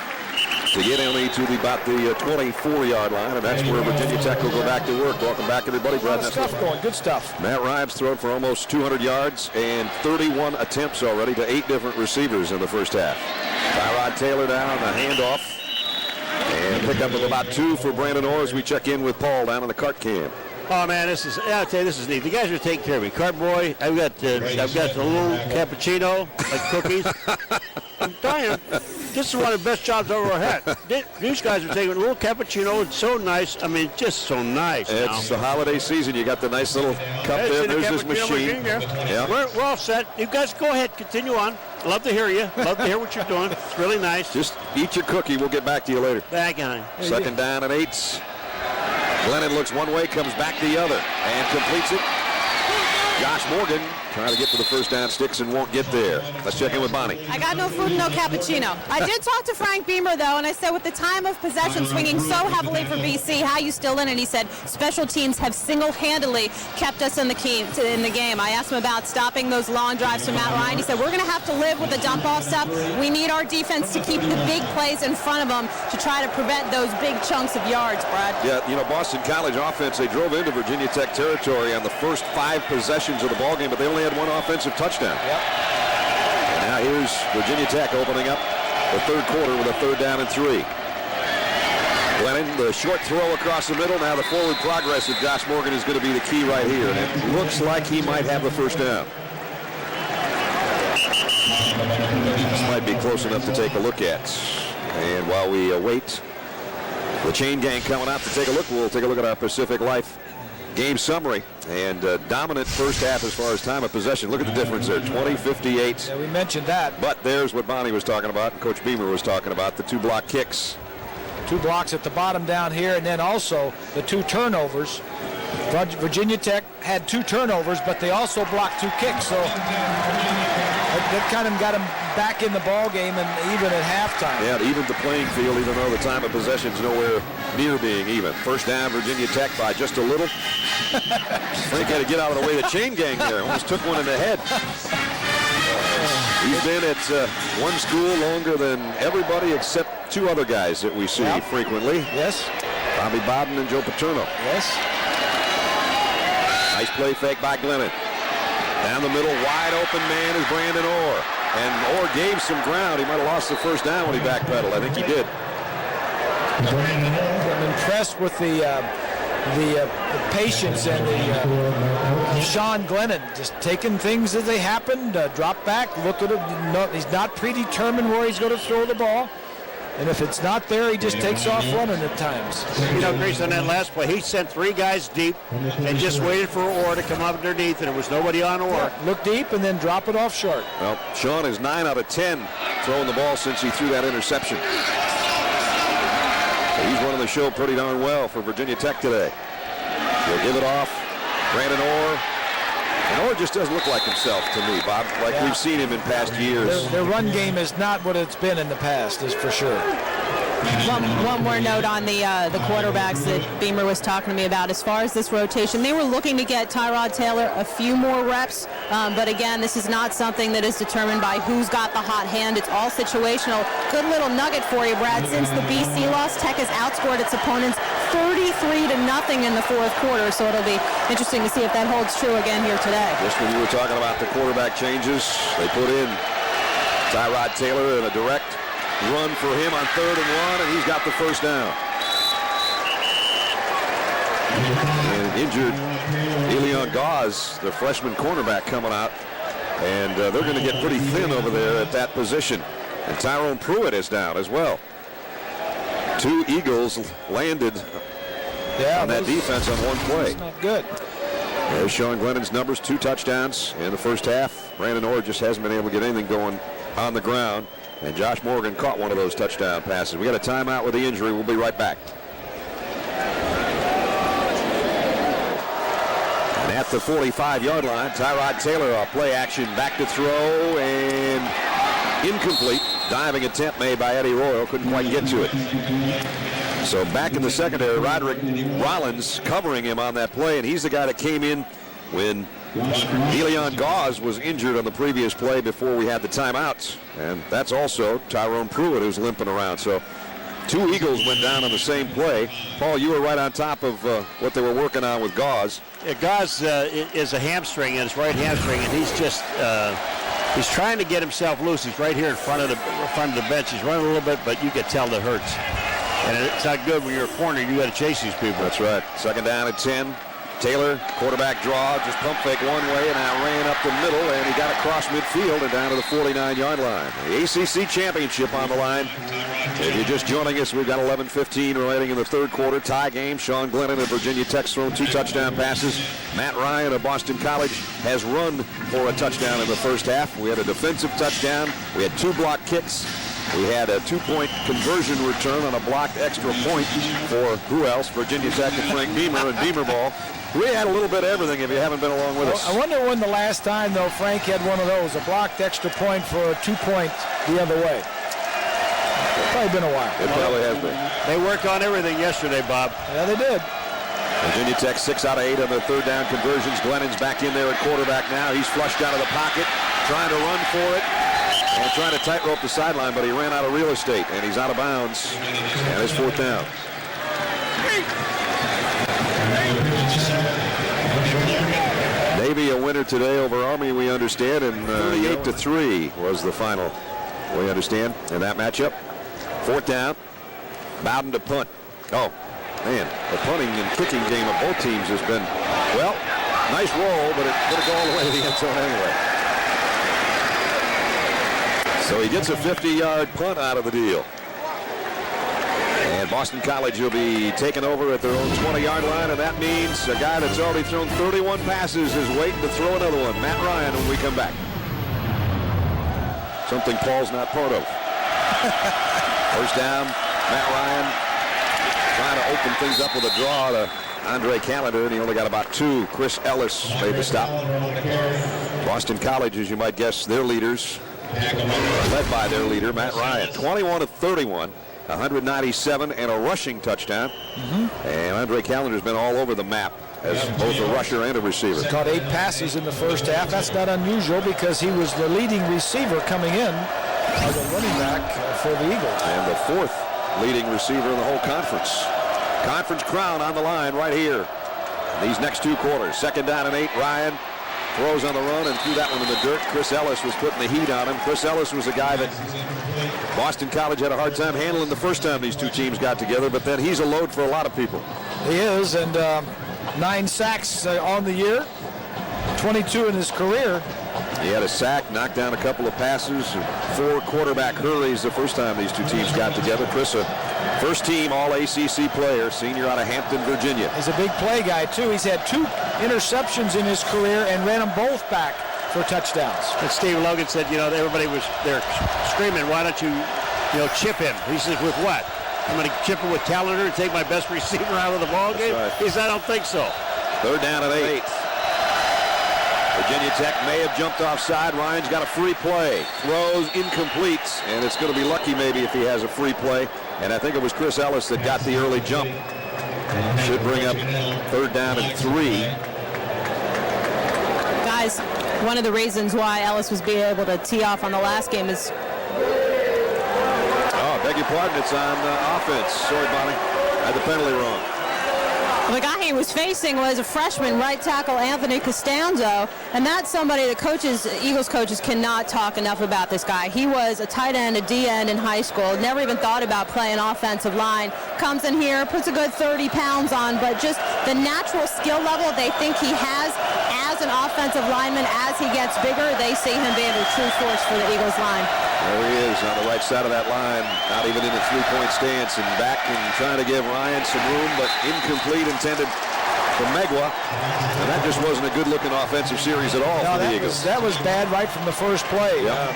to get only to about the 24-yard line, and that's where Virginia Tech will go back to work. Welcome back, everybody. Brad Good stuff going. Good stuff. Matt Ryan's thrown for almost 200 yards and 31 attempts already to 8 different receivers in the first half. Tyrod Taylor down on the handoff, and pick up of about 2 for Brandon Orr as we check in with Paul down on the cart cam. Oh man, I'll tell you, this is neat. The guys are taking care of me. Cart boy, I've got the little cappuccino, like cookies. I'm telling you, this is one of the best jobs I've ever had. These guys are taking a little cappuccino. It's so nice. I mean, just so nice. It's the holiday season. You got the nice little cup there. There's this machine. Yeah. We're all set. You guys go ahead. Continue on. Love to hear you. Love to hear what you're doing. It's really nice. Just eat your cookie. We'll get back to you later. Back on. 2nd down and 8. Glennon looks one way, comes back the other, and completes it. Josh Morgan trying to get to the first down sticks and won't get there. Let's check in with Bonnie. I got no food and no cappuccino. I did talk to Frank Beamer, though, and I said, with the time of possession swinging so heavily for BC, how are you still in it? He said, special teams have single-handedly kept us in the game. I asked him about stopping those long drives from Matt Ryan. He said, we're going to have to live with the dump-off stuff. We need our defense to keep the big plays in front of them to try to prevent those big chunks of yards, Brad. Yeah, you know, Boston College offense, they drove into Virginia Tech territory on the first 5 possessions possessions of the ballgame, but they only had one offensive touchdown. Yep. And now here's Virginia Tech opening up the third quarter with a 3rd down and 3. Glennon, the short throw across the middle. Now the forward progress of Josh Morgan is going to be the key right here. And it looks like he might have the first down. This might be close enough to take a look at. And while we await the chain gang coming out to take a look, we'll take a look at our Pacific Life game summary. And dominant first half as far as time of possession. Look at the difference there, 20-58. Yeah, we mentioned that. But there's what Bonnie was talking about and Coach Beamer was talking about, the 2 block kicks. 2 blocks at the bottom down here, and then also the 2 turnovers. Virginia Tech had 2 turnovers, but they also blocked 2 kicks, so that kind of got them back in the ball game and even at halftime. Yeah, it evened the playing field, even though the time of possession is nowhere near being even. First down, Virginia Tech by just a little. Frank had to get out of the way of the chain gang there. Almost took one in the head. He's been at one school longer than everybody except 2 other guys that we see frequently. Yes. Bobby Bowden and Joe Paterno. Yes. Nice play fake by Glennon. Down the middle, wide open man is Brandon Orr. And Orr gave some ground. He might have lost the first down when he backpedaled. I think he did. I'm impressed with the patience and the Sean Glennon just taking things as they happened, drop back, look at it. No, he's not predetermined where he's going to throw the ball. And if it's not there, he just takes off running at times. You know, Grace, on that last play, he sent 3 guys deep and just waited for Orr to come up underneath, and there was nobody on Orr. Yeah, look deep and then drop it off short. Well, Sean is 9 out of 10 throwing the ball since he threw that interception. So he's running the show pretty darn well for Virginia Tech today. He'll give it off. Brandon Orr. And Orr just doesn't look like himself to me, Bob, like we've seen him in past years. Their run game is not what it's been in the past, is for sure. One more note on the quarterbacks that Beamer was talking to me about. As far as this rotation, they were looking to get Tyrod Taylor a few more reps, but again, this is not something that is determined by who's got the hot hand. It's all situational. Good little nugget for you, Brad. Since the BC loss, Tech has outscored its opponents 33-0 in the 4th quarter, so it'll be interesting to see if that holds true again here today. Just when you were talking about the quarterback changes, they put in Tyrod Taylor in a direct run for him on 3rd and 1, and he's got the first down. And injured Elion Gauze, the freshman cornerback, coming out, and they're going to get pretty thin over there at that position. And Tyrone Pruitt is down as well. 2 Eagles landed on that defense on one play. That's not good. There's Sean Glennon's numbers, 2 touchdowns in the first half. Brandon Orr just hasn't been able to get anything going on the ground. And Josh Morgan caught one of those touchdown passes. We got a timeout with the injury. We'll be right back. And at the 45-yard line, Tyrod Taylor, a play action, back to throw, and incomplete. Diving attempt made by Eddie Royal. Couldn't quite get to it. So back in the secondary, Roderick Rollins covering him on that play, and he's the guy that came in when Elion Gauze was injured on the previous play before we had the timeouts. And that's also Tyrone Pruitt, who's limping around. So 2 Eagles went down on the same play. Paul, you were right on top of what they were working on with Gauze. Yeah, Gauze is a hamstring, and his right hamstring, and he's just he's trying to get himself loose. He's right here in front of the bench. He's running a little bit, but you can tell that hurts. And it's not good when you're a corner. You got to chase these people. That's right. 2nd down at 10. Taylor, quarterback draw, just pump fake one way and now ran up the middle, and he got across midfield and down to the 49-yard line. The ACC Championship on the line. If you're just joining us, we've got 11:15 remaining in the 3rd quarter. Tie game. Sean Glennon of Virginia Tech's thrown 2 touchdown passes. Matt Ryan of Boston College has run for a touchdown in the first half. We had a defensive touchdown. We had 2 block kicks. We had a 2-point conversion return on a blocked extra point for who else? Virginia Tech and Frank Beamer and Beamer ball. We had a little bit of everything if you haven't been along with us. I wonder when the last time, though, Frank had one of those, a blocked extra point for a 2-point the other way. It's probably been a while. It probably has been. They worked on everything yesterday, Bob. Yeah, they did. Virginia Tech 6 out of 8 on the 3rd down conversions. Glennon's back in there at quarterback now. He's flushed out of the pocket, trying to run for it. And trying to tightrope the sideline, but he ran out of real estate, and he's out of bounds. And it's 4th down. Navy a winner today over Army, we understand, and 8-3 was the final, we understand, in that matchup. 4th down. Bowden to punt. Oh, man, the punting and kicking game of both teams has been, well, nice roll, but it could go all the way to the end zone anyway. So he gets a 50-yard punt out of the deal. And Boston College will be taken over at their own 20-yard line, and that means a guy that's already thrown 31 passes is waiting to throw another one. Matt Ryan when we come back. Something Paul's not part of. First down, Matt Ryan trying to open things up with a draw to Andre Callender, and he only got about 2. Chris Ellis made the stop. Boston College, as you might guess, their leaders, led by their leader, Matt Ryan. 21 of 31. 197 and a rushing touchdown. And Andre Callender's been all over the map as both a rusher and a receiver. He caught 8 passes in the first half. That's not unusual because he was the leading receiver coming in as a running back for the Eagles. And the 4th leading receiver in the whole conference. Conference crown on the line right here. These next 2 quarters. 2nd down and 8. Ryan throws on the run and threw that one in the dirt. Chris Ellis was putting the heat on him. Chris Ellis was a guy that Boston College had a hard time handling the first time these 2 teams got together, but then he's a load for a lot of people. He is, and 9 sacks on the year, 22 in his career. He had a sack, knocked down a couple of passes, and 4 quarterback hurries the first time these 2 teams got together. Chris, a first-team All-ACC player, senior out of Hampton, Virginia. He's a big play guy, too. He's had 2 interceptions in his career and ran them both back for touchdowns. And Steve Logan said, everybody was there screaming, why don't you, chip him? He says, with what? I'm going to chip him with Callender and take my best receiver out of the ball game? Right. He said, I don't think so. 3rd down and 8. Virginia Tech may have jumped offside. Ryan's got a free play. Throws incomplete, and it's going to be lucky maybe if he has a free play. And I think it was Chris Ellis that got the early jump. Should bring up 3rd down and 3. Guys, one of the reasons why Ellis was being able to tee off on the last game is... Oh, beg your pardon. It's on offense. Sorry, Bonnie. I had the penalty wrong. The guy he was facing was a freshman right tackle, Anthony Costanzo, and that's somebody that Eagles coaches cannot talk enough about this guy. He was a tight end, a D end in high school, never even thought about playing offensive line. Comes in here, puts a good 30 pounds on, but just the natural skill level they think he has as an offensive lineman, as he gets bigger, they see him being a true force for the Eagles line. There he is on the right side of that line, not even in a 3-point stance, and back and trying to give Ryan some room, but incomplete, intended for Megwa, and that just wasn't a good-looking offensive series at all for the Eagles. That was bad right from the first play. Yep.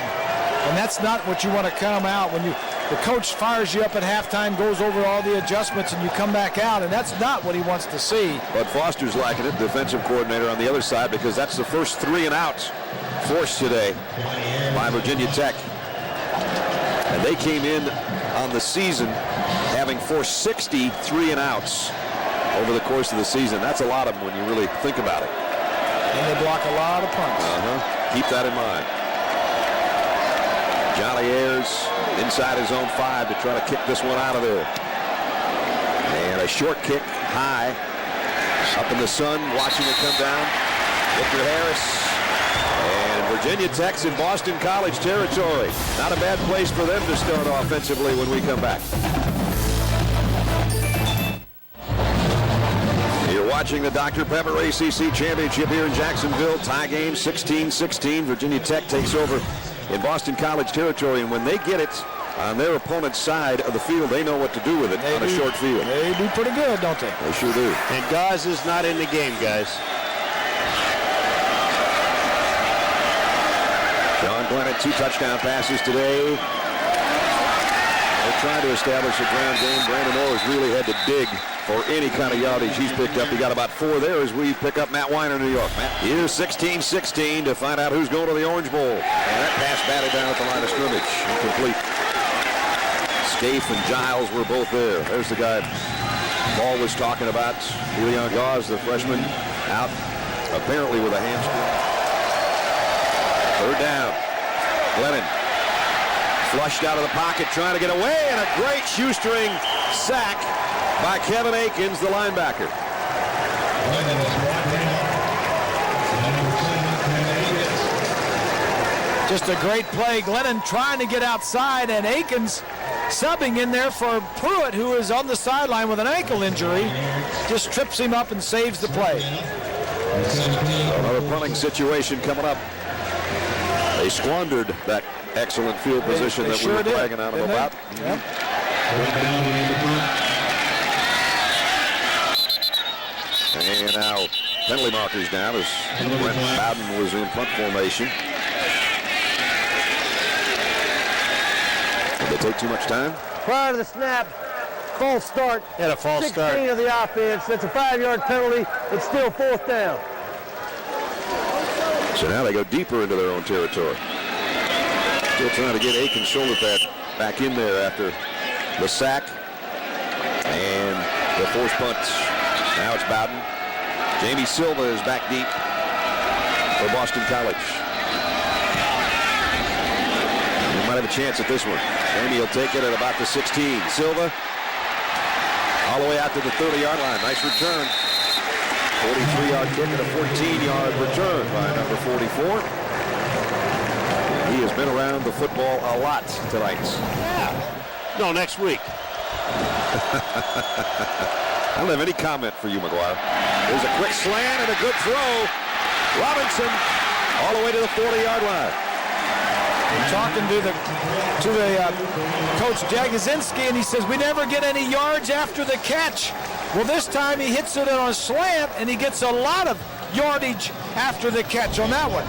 And that's not what you want to come out when the coach fires you up at halftime, goes over all the adjustments, and you come back out, and that's not what he wants to see. But Foster's liking it, defensive coordinator on the other side, because that's the first 3 and outs forced today by Virginia Tech. And they came in on the season having forced 60 3 and outs over the course of the season. That's a lot of them when you really think about it. And they block a lot of punts. Keep that in mind. Johnny Ayers inside his own 5 to try to kick this one out of there. And a short kick high up in the sun, watching it come down. Victor Harris. And Virginia Tech's in Boston College territory. Not a bad place for them to start offensively when we come back. You're watching the Dr. Pepper ACC Championship here in Jacksonville. Tie game 16-16. Virginia Tech takes over in Boston College territory, and when they get it on their opponent's side of the field, they know what to do with it on a short field. They do pretty good, don't they? They sure do. And Gaz is not in the game, guys. John Glennon, 2 touchdown passes today. They're trying to establish a ground game. Brandon Orr's really had to dig for any kind of yardage he's picked up. He got about 4 there as we pick up Matt Weiner, New York. Matt, here's 16-16 to find out who's going to the Orange Bowl. And that pass batted down at the line of scrimmage. Incomplete. Scaife and Giles were both there. There's the guy Paul was talking about. Leon Gauze, the freshman, out apparently with a hamstring. 3rd down. Glennon flushed out of the pocket, trying to get away, and a great shoestring sack by Kevin Akins, the linebacker. Just a great play. Glennon trying to get outside, and Akins subbing in there for Pruitt, who is on the sideline with an ankle injury. Just trips him up and saves the play. Another punting situation coming up. They squandered that excellent field position They that sure we were did, bragging on them didn't about. they? Yep. And now penalty markers down as Brent Bowden was in punt formation. Did they take too much time? Prior to the snap, false start. Had a false 16 start. of the offense. That's a 5-yard penalty. It's still 4th down. So now they go deeper into their own territory. Still trying to get Aiken's shoulder pad back in there after the sack and the forced punts. Now it's Bowden. Jamie Silva is back deep for Boston College. They might have a chance at this one. Jamie will take it at about the 16. Silva all the way out to the 30-yard line. Nice return. 43-yard kick and a 14-yard return by number 44. He has been around the football a lot tonight. Yeah. No, next week. I don't have any comment for you, McGuire. There's a quick slant and a good throw. Robinson all the way to the 40-yard line. We're talking to the coach Jagosinski, and he says we never get any yards after the catch. Well, this time he hits it on a slant, and he gets a lot of yardage after the catch on that one.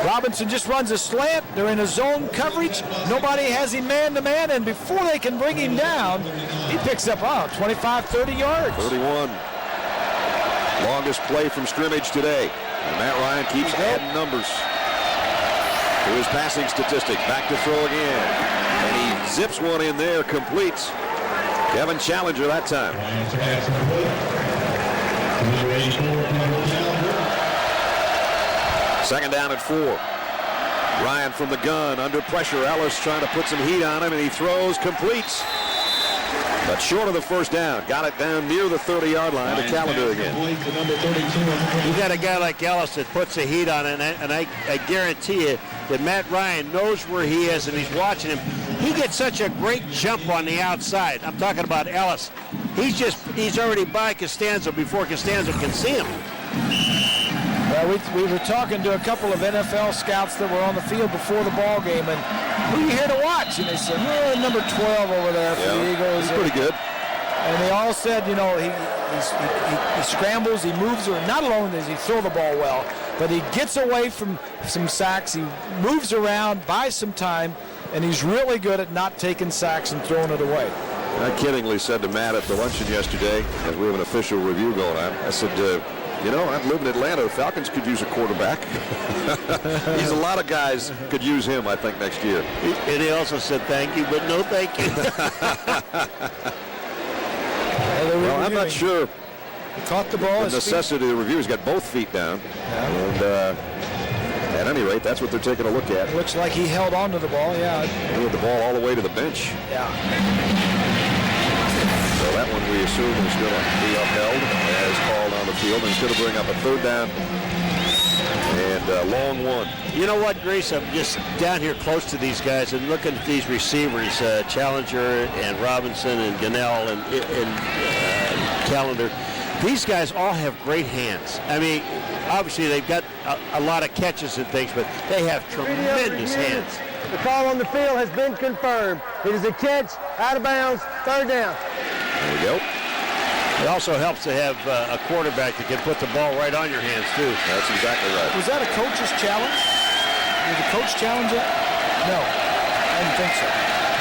Robinson just runs a slant. They're in a zone coverage. Nobody has him man-to-man, and before they can bring him down, he picks up 25, 30 yards. 31. Longest play from scrimmage today. And Matt Ryan keeps adding numbers to his passing statistics. Back to throw again. And he zips one in there, completes. Kevin Challenger that time. Second down at 4. Ryan from the gun, under pressure. Ellis trying to put some heat on him, and he throws, completes. But short of the first down. Got it down near the 30-yard line to Callender again. You got a guy like Ellis that puts the heat on it, and I guarantee you that Matt Ryan knows where he is, and he's watching him. He gets such a great jump on the outside. I'm talking about Ellis. He's already by Costanzo before Costanzo can see him. Well, we were talking to a couple of NFL scouts that were on the field before the ball game, and who are you here to watch? And they said, number 12 over there for the Eagles. He's pretty good. And they all said, he scrambles, he moves, or not alone does he throw the ball well, but he gets away from some sacks, he moves around, buys some time, and he's really good at not taking sacks and throwing it away. I kiddingly said to Matt at the luncheon yesterday, as we have an official review going on, I said, I live in Atlanta. The Falcons could use a quarterback. He's a lot of guys could use him, I think, next year. And he also said thank you, but no thank you. Well, I'm not sure. He caught the ball. The necessity of the review. He's got both feet down. Yeah. And at any rate, that's what they're taking a look at. Looks like he held on to the ball, yeah. He had the ball all the way to the bench. Yeah. So that one we assume is going to be upheld as called on the field, and it's going to bring up a third down and a long one. You know what, Grace? I'm just down here close to these guys and looking at these receivers, Challenger and Robinson and Gunnell and Callender. These guys all have great hands. I mean, obviously they've got a lot of catches and things, but they have tremendous hands. The call on the field has been confirmed. It is a catch, out of bounds, third down. There we go. It also helps to have a quarterback that can put the ball right on your hands, too. That's exactly right. Was that a coach's challenge? Did the coach challenge it? No, I didn't think so.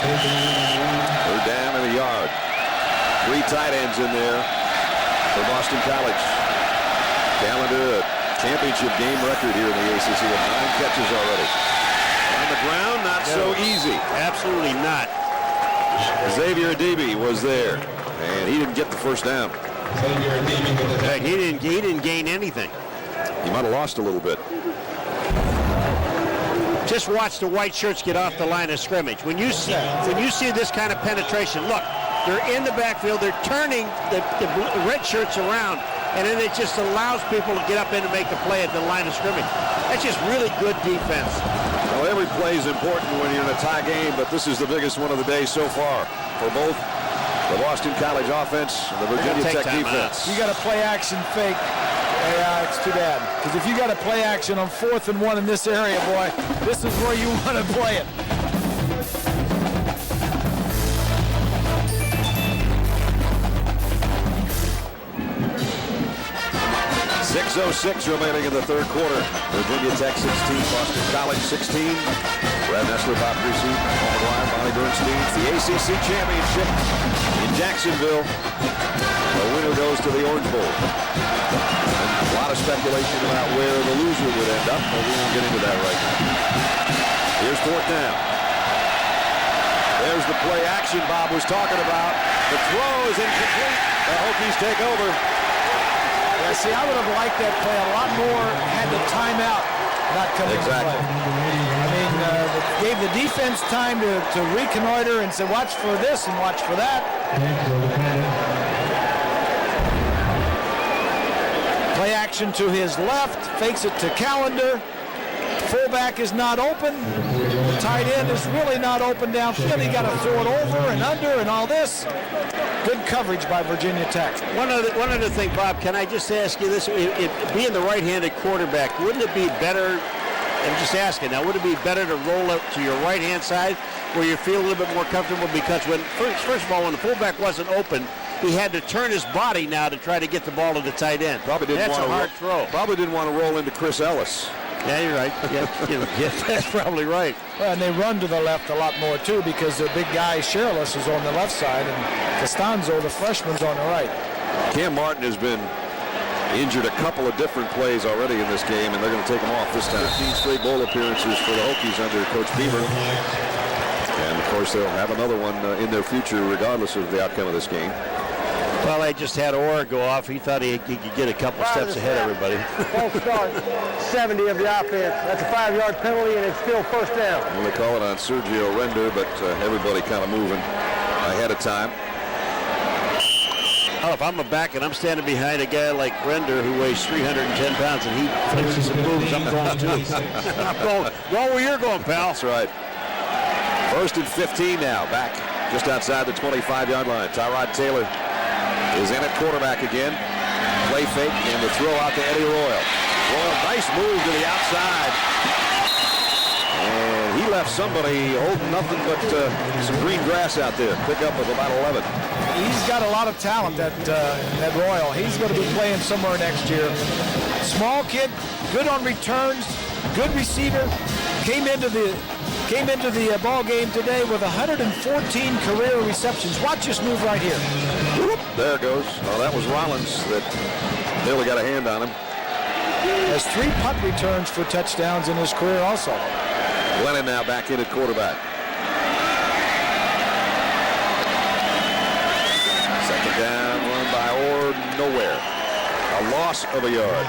Third down in the yard. 3 tight ends in there for Boston College. Callender, a championship game record here in the ACC with 9 catches already. On the ground, not so easy. Absolutely not. Xavier Adebe was there, and he didn't get the first down. In fact, he didn't gain anything. He might have lost a little bit. Just watch the white shirts get off the line of scrimmage. When you see this kind of penetration, look, they're in the backfield, they're turning the red shirts around, and then it just allows people to get up in and make the play at the line of scrimmage. That's just really good defense. Well, every play is important when you're in a tie game, but this is the biggest one of the day so far for both the Boston College offense and the Virginia Tech defense. You got to play action fake. Yeah, it's too bad. Because if you got to play action on 4th and 1 in this area, boy, this is where you want to play it. 6:06 remaining in the third quarter. Virginia Tech 16, Boston College 16. Brad Nessler, Bob Greasy, Paul McGuire, Bonnie Bernstein. The ACC Championship in Jacksonville. The winner goes to the Orange Bowl. And a lot of speculation about where the loser would end up, but we won't get into that right now. Here's 4th down. There's the play action Bob was talking about. The throw is incomplete. The Hokies take over. Yeah, see, I would have liked that play a lot more had the timeout not come into play. I mean, gave the defense time to reconnoiter and say, watch for this and watch for that. Play action to his left, fakes it to Callender. Fullback is not open. The tight end is really not open downfield. He got to throw it over and under and all this. Good coverage by Virginia Tech. One other thing, Bob, can I just ask you this? Being the right-handed quarterback, wouldn't it be better, I'm just asking now, would it be better to roll up to your right-hand side where you feel a little bit more comfortable? Because first of all, when the fullback wasn't open, he had to turn his body now to try to get the ball to the tight end. That's a hard throw. Probably didn't want to roll into Chris Ellis. Yeah, you're right. Yeah, that's probably right. Well, and they run to the left a lot more, too, because their big guy, Sherrillis, is on the left side, and Costanzo, the freshman's on the right. Cam Martin has been injured a couple of different plays already in this game, and they're going to take him off this time. 15 straight bowl appearances for the Hokies under Coach Beaver. And, of course, they'll have another one in their future regardless of the outcome of this game. Well, I just had Orr go off. He thought he could get a couple steps ahead of everybody. False start, 70 of the offense. That's a 5-yard penalty, and it's still 1st down. Well, they call it on Sergio Render, but everybody kind of moving ahead of time. Oh, if I'm a back and I'm standing behind a guy like Render who weighs 310 pounds and he flinches and moves, I'm going too. I'm going where you're going, pal. That's right. 1st and 15 now, back just outside the 25-yard line. Tyrod Taylor is in at quarterback again. Play fake and the throw out to Eddie Royal. Royal, nice move to the outside. And he left somebody holding nothing but some green grass out there. Pickup of about 11. He's got a lot of talent, that Royal. He's going to be playing somewhere next year. Small kid, good on returns, good receiver. Came into the ball game today with 114 career receptions. Watch this move right here. Whoop, there it goes. Oh, that was Rollins that nearly got a hand on him. Has 3 punt returns for touchdowns in his career also. Glennon now back in at quarterback. 2nd down, run by Orr, nowhere. A loss of a yard.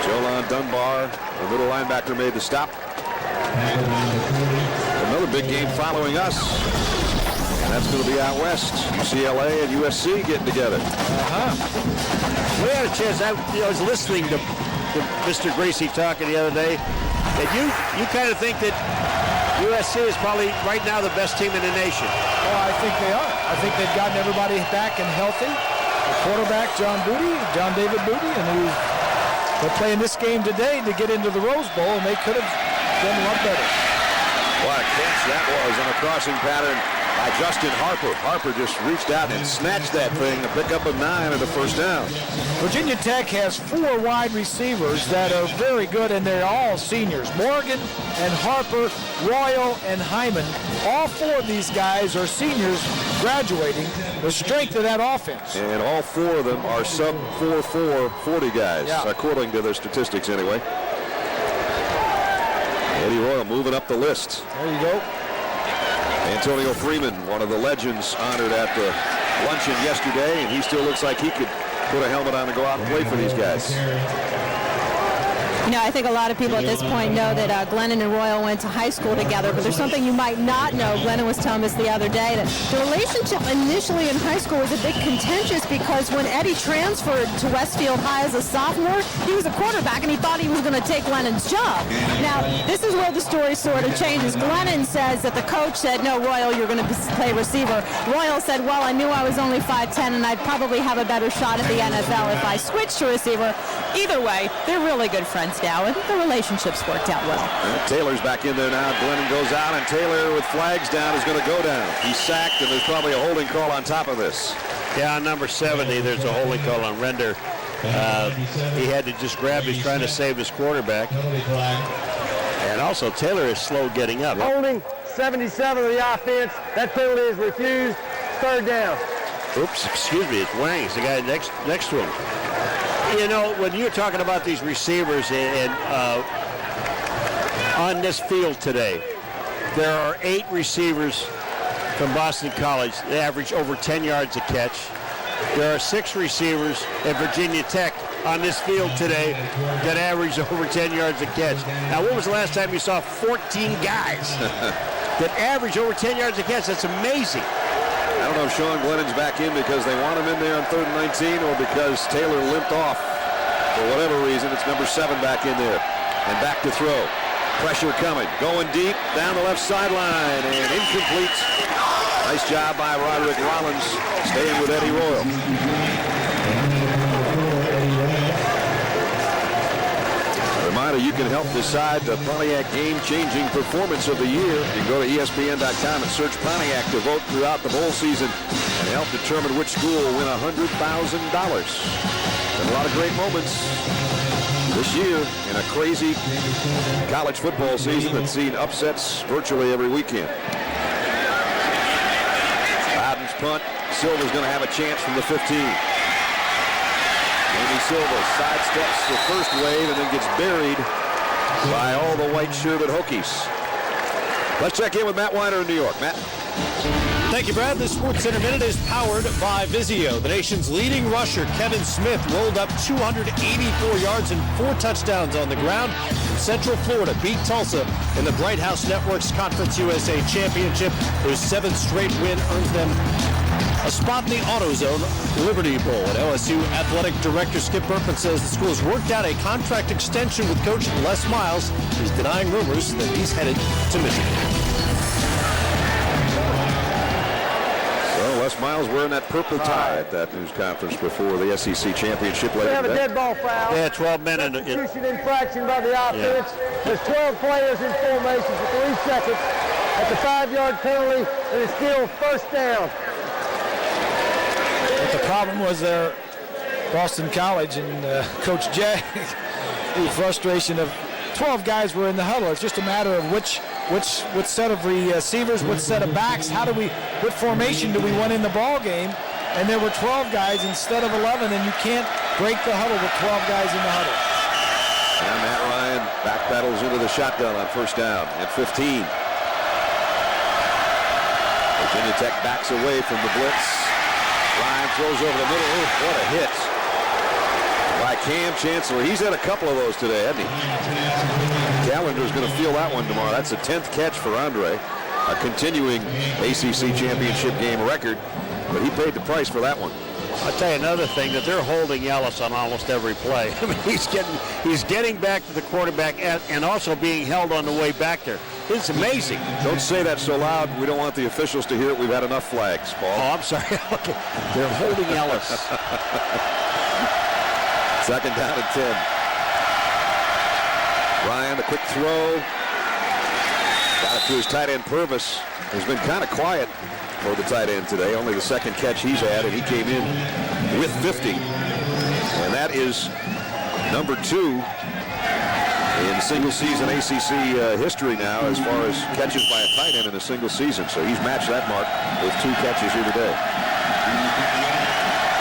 Jolon Dunbar, the middle linebacker, made the stop. Another big game following us. And that's going to be out west. UCLA and USC getting together. We had a chance. I was listening to Mr. Gracie talking the other day. And you kind of think that USC is probably right now the best team in the nation. Well, I think they are. I think they've gotten everybody back and healthy. The quarterback, John David Booty, and they're playing this game today to get into the Rose Bowl, and they could have done a lot better. What a catch that was on a crossing pattern by Justin Harper. Harper just reached out and snatched that thing, a pickup of 9 and a 1st down. Virginia Tech has 4 wide receivers that are very good, and they're all seniors. Morgan and Harper, Royal and Hyman. All 4 of these guys are seniors graduating. The strength of that offense. And all 4 of them are sub 4.4 40 guys, according to their statistics anyway. Eddie Royal moving up the list. There you go. Antonio Freeman, one of the legends honored at the luncheon yesterday, and he still looks like he could put a helmet on and go out and play for these guys. You know, I think a lot of people at this point know that Glennon and Royal went to high school together, but there's something you might not know. Glennon was telling us the other day that the relationship initially in high school was a bit contentious because when Eddie transferred to Westfield High as a sophomore, he was a quarterback and he thought he was going to take Glennon's job. Now, this is where the story sort of changes. Glennon says that the coach said, no, Royal, you're going to play receiver. Royal said, well, I knew I was only 5'10", and I'd probably have a better shot at the NFL if I switched to receiver. Either way, they're really good friends now, and the relationship's worked out well. Taylor's back in there now. Glennon goes out, and Taylor with flags down is going to go down. He's sacked, and there's probably a holding call on top of this. Yeah, on number 70, there's a holding call on Render. He had to just grab. He's trying to save his quarterback. And also, Taylor is slow getting up. Holding 77 of the offense. That penalty is refused. Third down. Oops, excuse me, it's Wang. It's the guy next to him. You know, when you're talking about these receivers and on this field today, there are 8 receivers from Boston College that average over 10 yards a catch. There are 6 receivers at Virginia Tech on this field today that average over 10 yards a catch. Now, when was the last time you saw 14 guys that average over 10 yards a catch? That's amazing. I don't know if Sean Glennon's back in because they want him in there on 3rd and 19 or because Taylor limped off. For whatever reason, it's number 7 back in there. And back to throw. Pressure coming. Going deep down the left sideline and incomplete. Nice job by Roderick Rollins staying with Eddie Royal. A reminder, you can help decide the Pontiac game-changing performance of the year. You can go to ESPN.com and search Pontiac to vote throughout the bowl season and help determine which school will win $100,000. And a lot of great moments this year in a crazy college football season that's seen upsets virtually every weekend. Bowden's punt. Silva's going to have a chance from the 15. Amy Silva sidesteps the first wave and then gets buried by all the white-shirted Hokies. Let's check in with Matt Weiner in New York. Matt? Thank you, Brad. The Sports Center Minute is powered by Vizio. The nation's leading rusher, Kevin Smith, rolled up 284 yards and 4 touchdowns on the ground. Central Florida beat Tulsa in the Bright House Network's Conference USA Championship. Their 7th straight win earns them a spot in the AutoZone Liberty Bowl. And LSU Athletic Director Skip Burkman says the school has worked out a contract extension with Coach Les Miles. He's denying rumors that he's headed to Michigan. Les Miles wearing that purple tie at that news conference before the SEC Championship later. We have a dead ball foul. Yeah, 12 men. Substitution infraction by the offense. There's 12 players in formation for 3 seconds at the 5-yard penalty, and it's still first down. But the problem was there, Boston College and Coach Jay, the frustration of 12 guys were in the huddle. It's just a matter of which set of receivers, which set of backs, what formation do we want in the ball game? And there were 12 guys instead of 11, and you can't break the huddle with 12 guys in the huddle. And Matt Ryan backpedals into the shotgun on first down at 15. Virginia Tech backs away from the blitz. Ryan throws over the middle. Ooh, what a hit by Cam Chancellor. He's had a couple of those today, hasn't he? Calendar's going to feel that one tomorrow. That's the 10th catch for Andre, a continuing ACC Championship game record, but he paid the price for that one. I'll tell you another thing, that they're holding Ellis on almost every play. I mean, he's getting back to the quarterback and also being held on the way back there. It's amazing. Don't say that so loud. We don't want the officials to hear it. We've had enough flags, Paul. Oh, I'm sorry. Okay. They're holding Ellis. 2nd down and 10. Ryan, a quick throw. Got it to his tight end, Purvis, who's been kind of quiet for the tight end today. Only the 2nd catch he's had, and he came in with 50. And that is number 2 in single-season ACC history now as far as catches by a tight end in a single season. So he's matched that mark with 2 catches here today.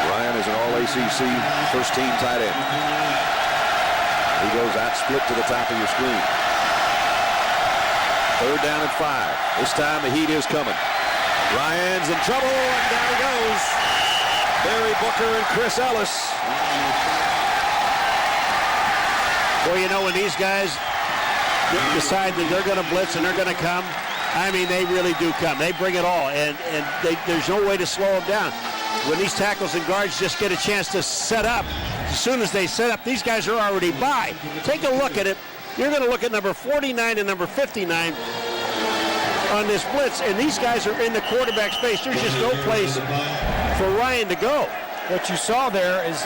Ryan is an all-ACC first-team tight end. He goes out split to the top of your screen. 3rd down and 5. This time the heat is coming. Ryan's in trouble, and down he goes. Barry Booker and Chris Ellis. Well, you know, when these guys decide that they're going to blitz and they're going to come, I mean, they really do come. They bring it all, and there's no way to slow them down. When these tackles and guards just get a chance to set up, as soon as they set up, these guys are already by. Take a look at it. You're going to look at number 49 and number 59 on this blitz, and these guys are in the quarterback's face. There's just no place for Ryan to go. What you saw there is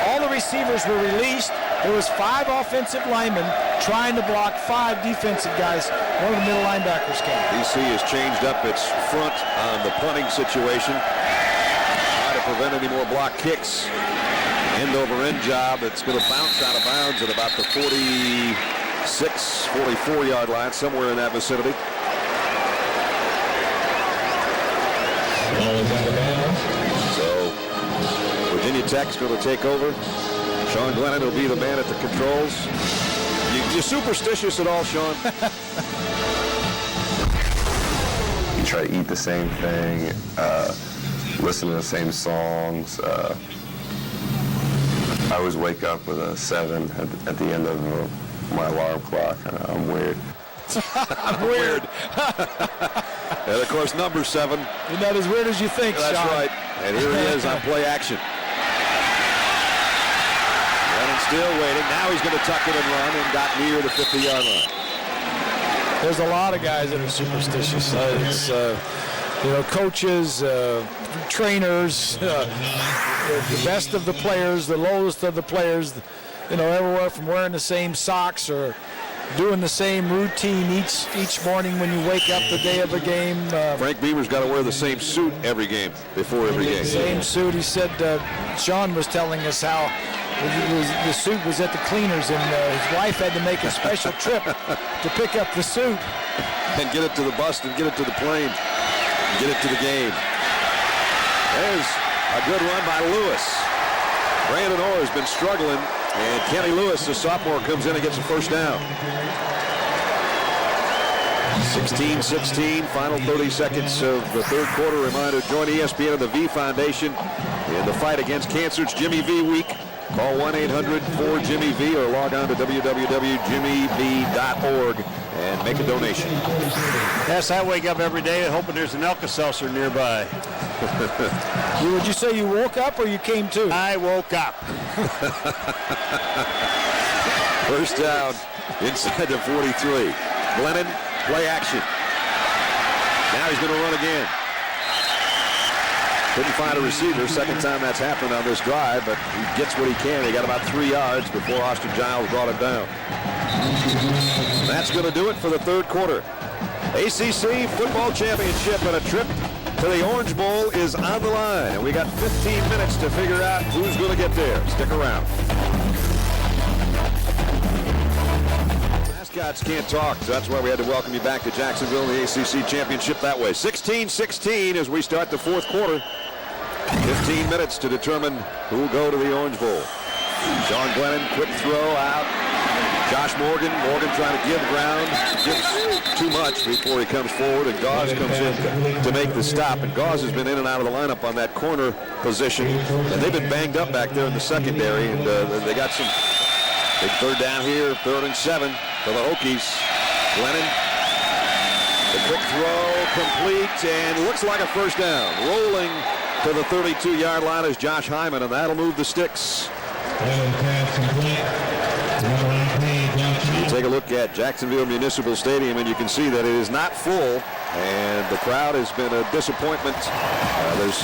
all the receivers were released. There was 5 offensive linemen trying to block 5 defensive guys. One of the middle linebackers came. BC has changed up its front on the punting situation. Try to prevent any more block kicks. End-over-end job. It's going to bounce out of bounds at about the 46, 44-yard line, somewhere in that vicinity. So Virginia Tech's going to take over. Sean Glennon will be the man at the controls. You superstitious at all, Sean? You try to eat the same thing, listen to the same songs. I always wake up with a 7 at the end of my alarm clock. I'm weird. I'm weird. And of course, number 7. You're not as weird as you think, That's Sean. right. And here he is on play action. Glennon still waiting. Now he's going to tuck it and run and got near the 50-yard line. There's a lot of guys that are superstitious. It's coaches, trainers, the best of the players, the lowest of the players. Everywhere from wearing the same socks or doing the same routine each morning when you wake up the day of a game. Frank Beamer's got to wear the same suit every game, before every game. Same suit. He said, Sean was telling us how the suit was at the cleaners and his wife had to make a special trip to pick up the suit. And get it to the bus and get it to the plane and get it to the game. There's a good run by Lewis. Brandon Orr has been struggling, and Kenny Lewis, the sophomore, comes in and gets a first down. 16-16, final 30 seconds of the third quarter. Reminder, join ESPN and the V Foundation in the fight against cancer. It's Jimmy V Week. Call 1-800-4-JIMMY-V or log on to www.jimmyv.org and make a donation. Yes, I wake up every day hoping there's an Alka-Seltzer nearby. Would you say you woke up or you came to? I woke up. First down inside the 43. Glennon, play action. Now he's going to run again. Couldn't find a receiver. Second time that's happened on this drive, but he gets what he can. He got about 3 yards before Austin Giles brought him down. That's going to do it for the third quarter. ACC Football Championship and a trip to the Orange Bowl is on the line. And we got 15 minutes to figure out who's going to get there. Stick around. Mascots can't talk, so that's why we had to welcome you back to Jacksonville in the ACC Championship that way. 16-16 as we start the fourth quarter. 15 minutes to determine who will go to the Orange Bowl. Sean Glennon, quick throw out. Josh Morgan trying to give ground. Gives too much before he comes forward, and Gauze comes in to make the stop. And Gauze has been in and out of the lineup on that corner position, and they've been banged up back there in the secondary, and they got some big third down here, 3rd and 7 for the Hokies. Glennon, the quick throw, complete, and looks like a first down. Rolling to the 32-yard line is Josh Hyman, and that'll move the sticks. You take a look at Jacksonville Municipal Stadium, and you can see that it is not full, and the crowd has been a disappointment. There's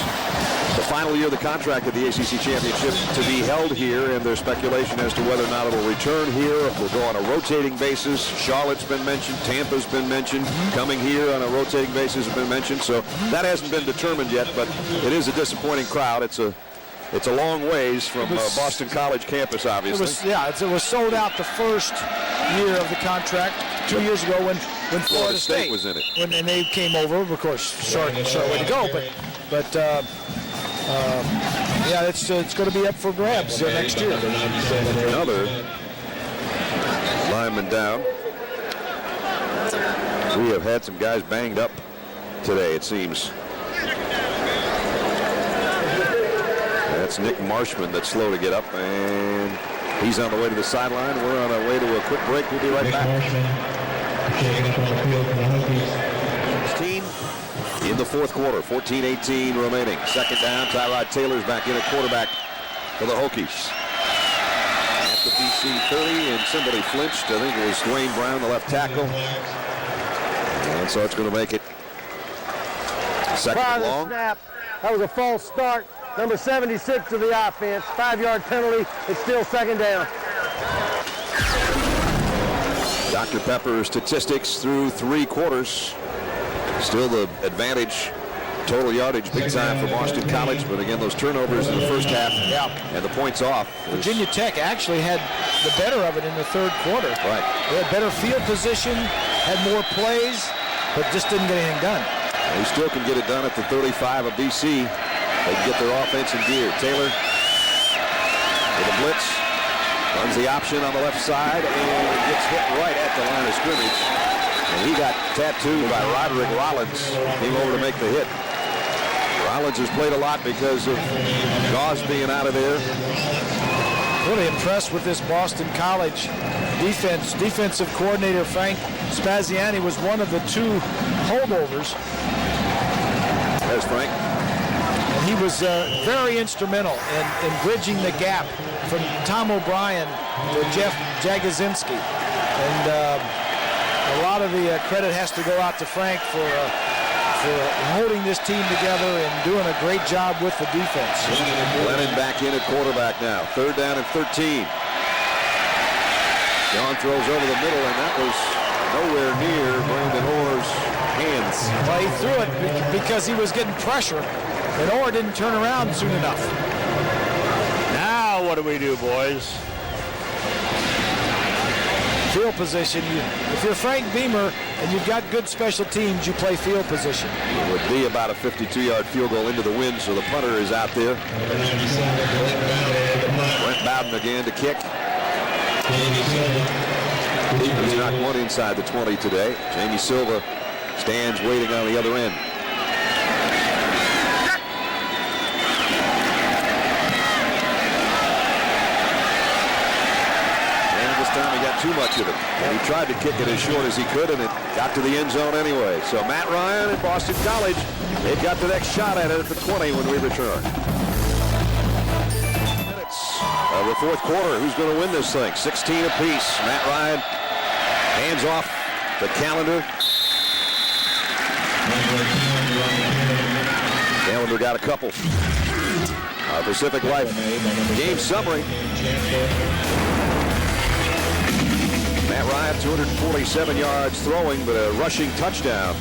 the final year of the contract of the ACC Championship to be held here, and there's speculation as to whether or not it'll return here, if we'll go on a rotating basis. Charlotte's been mentioned, Tampa's been mentioned, coming here on a rotating basis has been mentioned, so that hasn't been determined yet, but it is a disappointing crowd. It's a long ways from Boston College campus, obviously. It was sold out the first year of the contract 2 years ago when Florida State was in it. And they came over, of course, short way to go, but it's going to be up for grabs next year. Another lineman down. We have had some guys banged up today, it seems. That's Nick Marshman that's slow to get up, and He's on the way to the sideline. We're on our way to a quick break. We'll be right back. 16 in the fourth quarter. 14-18 remaining. Second down. Tyrod Taylor's back in at quarterback for the Hokies. At the BC 30, and somebody flinched. I think it was Dwayne Brown, the left tackle. And so it's going to make it second and long. Snap. That was a false start. Number 76 to the offense. 5-yard penalty. It's still second down. Dr. Pepper statistics through 3 quarters. Still the advantage. Total yardage big time for Boston College, but again, those turnovers in the first half and the points off. Virginia Tech actually had the better of it in the third quarter. Right. They had better field position, had more plays, but just didn't get anything done. They still can get it done at the 35 of BC. They can get their offense in gear. Taylor with a blitz. Runs the option on the left side and gets hit right at the line of scrimmage. And he got tattooed by Roderick Rollins. Came over to make the hit. Rollins has played a lot because of Gauze being out of there. Really impressed with this Boston College defense. Defensive coordinator Frank Spaziani was one of the 2 holdovers. There's Frank. And he was very instrumental in bridging the gap from Tom O'Brien to Jeff Jagozinski. And a lot of the credit has to go out to Frank for holding this team together and doing a great job with the defense. Lennon back in at quarterback now. Third down and 13. John throws over the middle, and that was nowhere near Brandon Orr's hands. Well, he threw it because he was getting pressure, and Orr didn't turn around soon enough. Now what do we do, boys? Field position. If you're Frank Beamer and you've got good special teams, you play field position. It would be about a 52-yard field goal into the wind, so the punter is out there. Brent Bowden again to kick. He's knocked one inside the 20 today. Jamie Silva stands waiting on the other end. Time he got too much of it, and he tried to kick it as short as he could, and it got to the end zone anyway. So Matt Ryan and Boston College, they've got the next shot at it at the 20 when we return. Minutes of the fourth quarter. Who's going to win this thing? 16 apiece. Matt Ryan hands off the calendar. Calendar got a couple. Our Pacific Life game summary. Matt Ryan, 247 yards throwing, but a rushing touchdown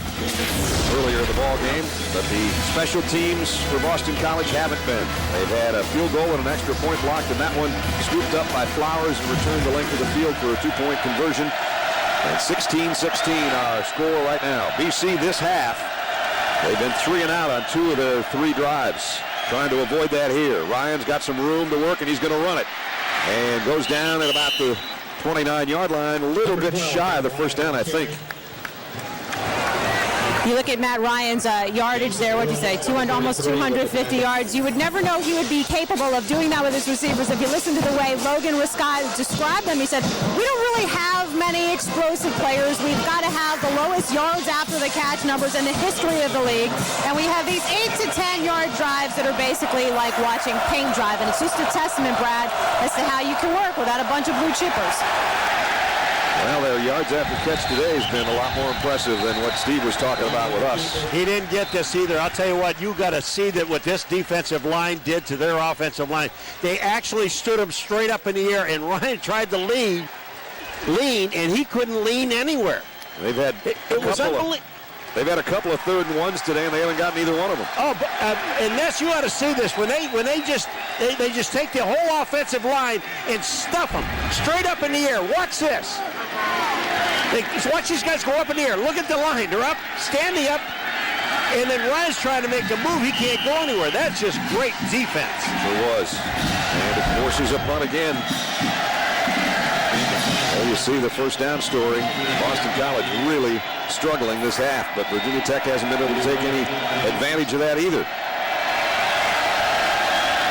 earlier in the ball game. But the special teams for Boston College haven't been. They've had a field goal and an extra point blocked, and that one scooped up by Flowers and returned the length of the field for a 2-point conversion. And 16-16 our score right now. BC this half, they've been 3 and out on 2 of their 3 drives. Trying to avoid that here. Ryan's got some room to work, and he's going to run it. And goes down at about the 29-yard line, a little bit shy of the first down, I think. You look at Matt Ryan's yardage there, what'd you say, almost 250 yards. You would never know he would be capable of doing that with his receivers. If you listen to the way Logan Riscott described them, he said, we don't really have many explosive players. We've got to have the lowest yards after the catch numbers in the history of the league. And we have these 8 to 10-yard drives that are basically like watching paint drive. And it's just a testament, Brad, as to how you can work without a bunch of blue chippers. Well, their yards after catch today has been a lot more impressive than what Steve was talking about with us. He didn't get this either. I'll tell you what, you got to see that what this defensive line did to their offensive line. They actually stood him straight up in the air, and Ryan tried to lean, and he couldn't lean anywhere. They've had They've had a couple of 3rd and 1s today, and they haven't gotten either one of them. Oh, but, and Ness, you ought to see this. When they just take the whole offensive line and stuff them straight up in the air. Watch this. Watch these guys go up in the air. Look at the line. They're up, standing up, and then Ryan's trying to make a move. He can't go anywhere. That's just great defense. Sure was. And it forces a punt again. Well, you see the first down story. Boston College really struggling this half, but Virginia Tech hasn't been able to take any advantage of that either.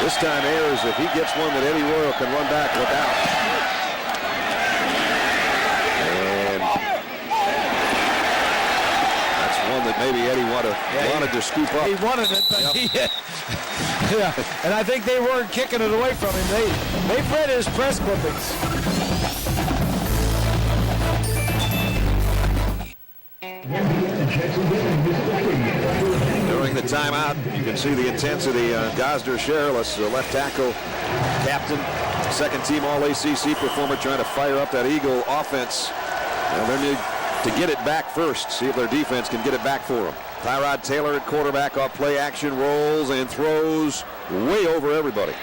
This time Ayers, if he gets one that Eddie Royal can run back, look out. And that's one that maybe Eddie wanted to scoop up. He wanted it, but yeah. And I think they weren't kicking it away from him. They've read his press clippings. During the timeout, you can see the intensity on Gosder Shirless, the left tackle captain, second-team All-ACC performer, trying to fire up that Eagle offense. Well, they need to get it back first, see if their defense can get it back for them. Tyrod Taylor at quarterback off play action, rolls and throws way over everybody.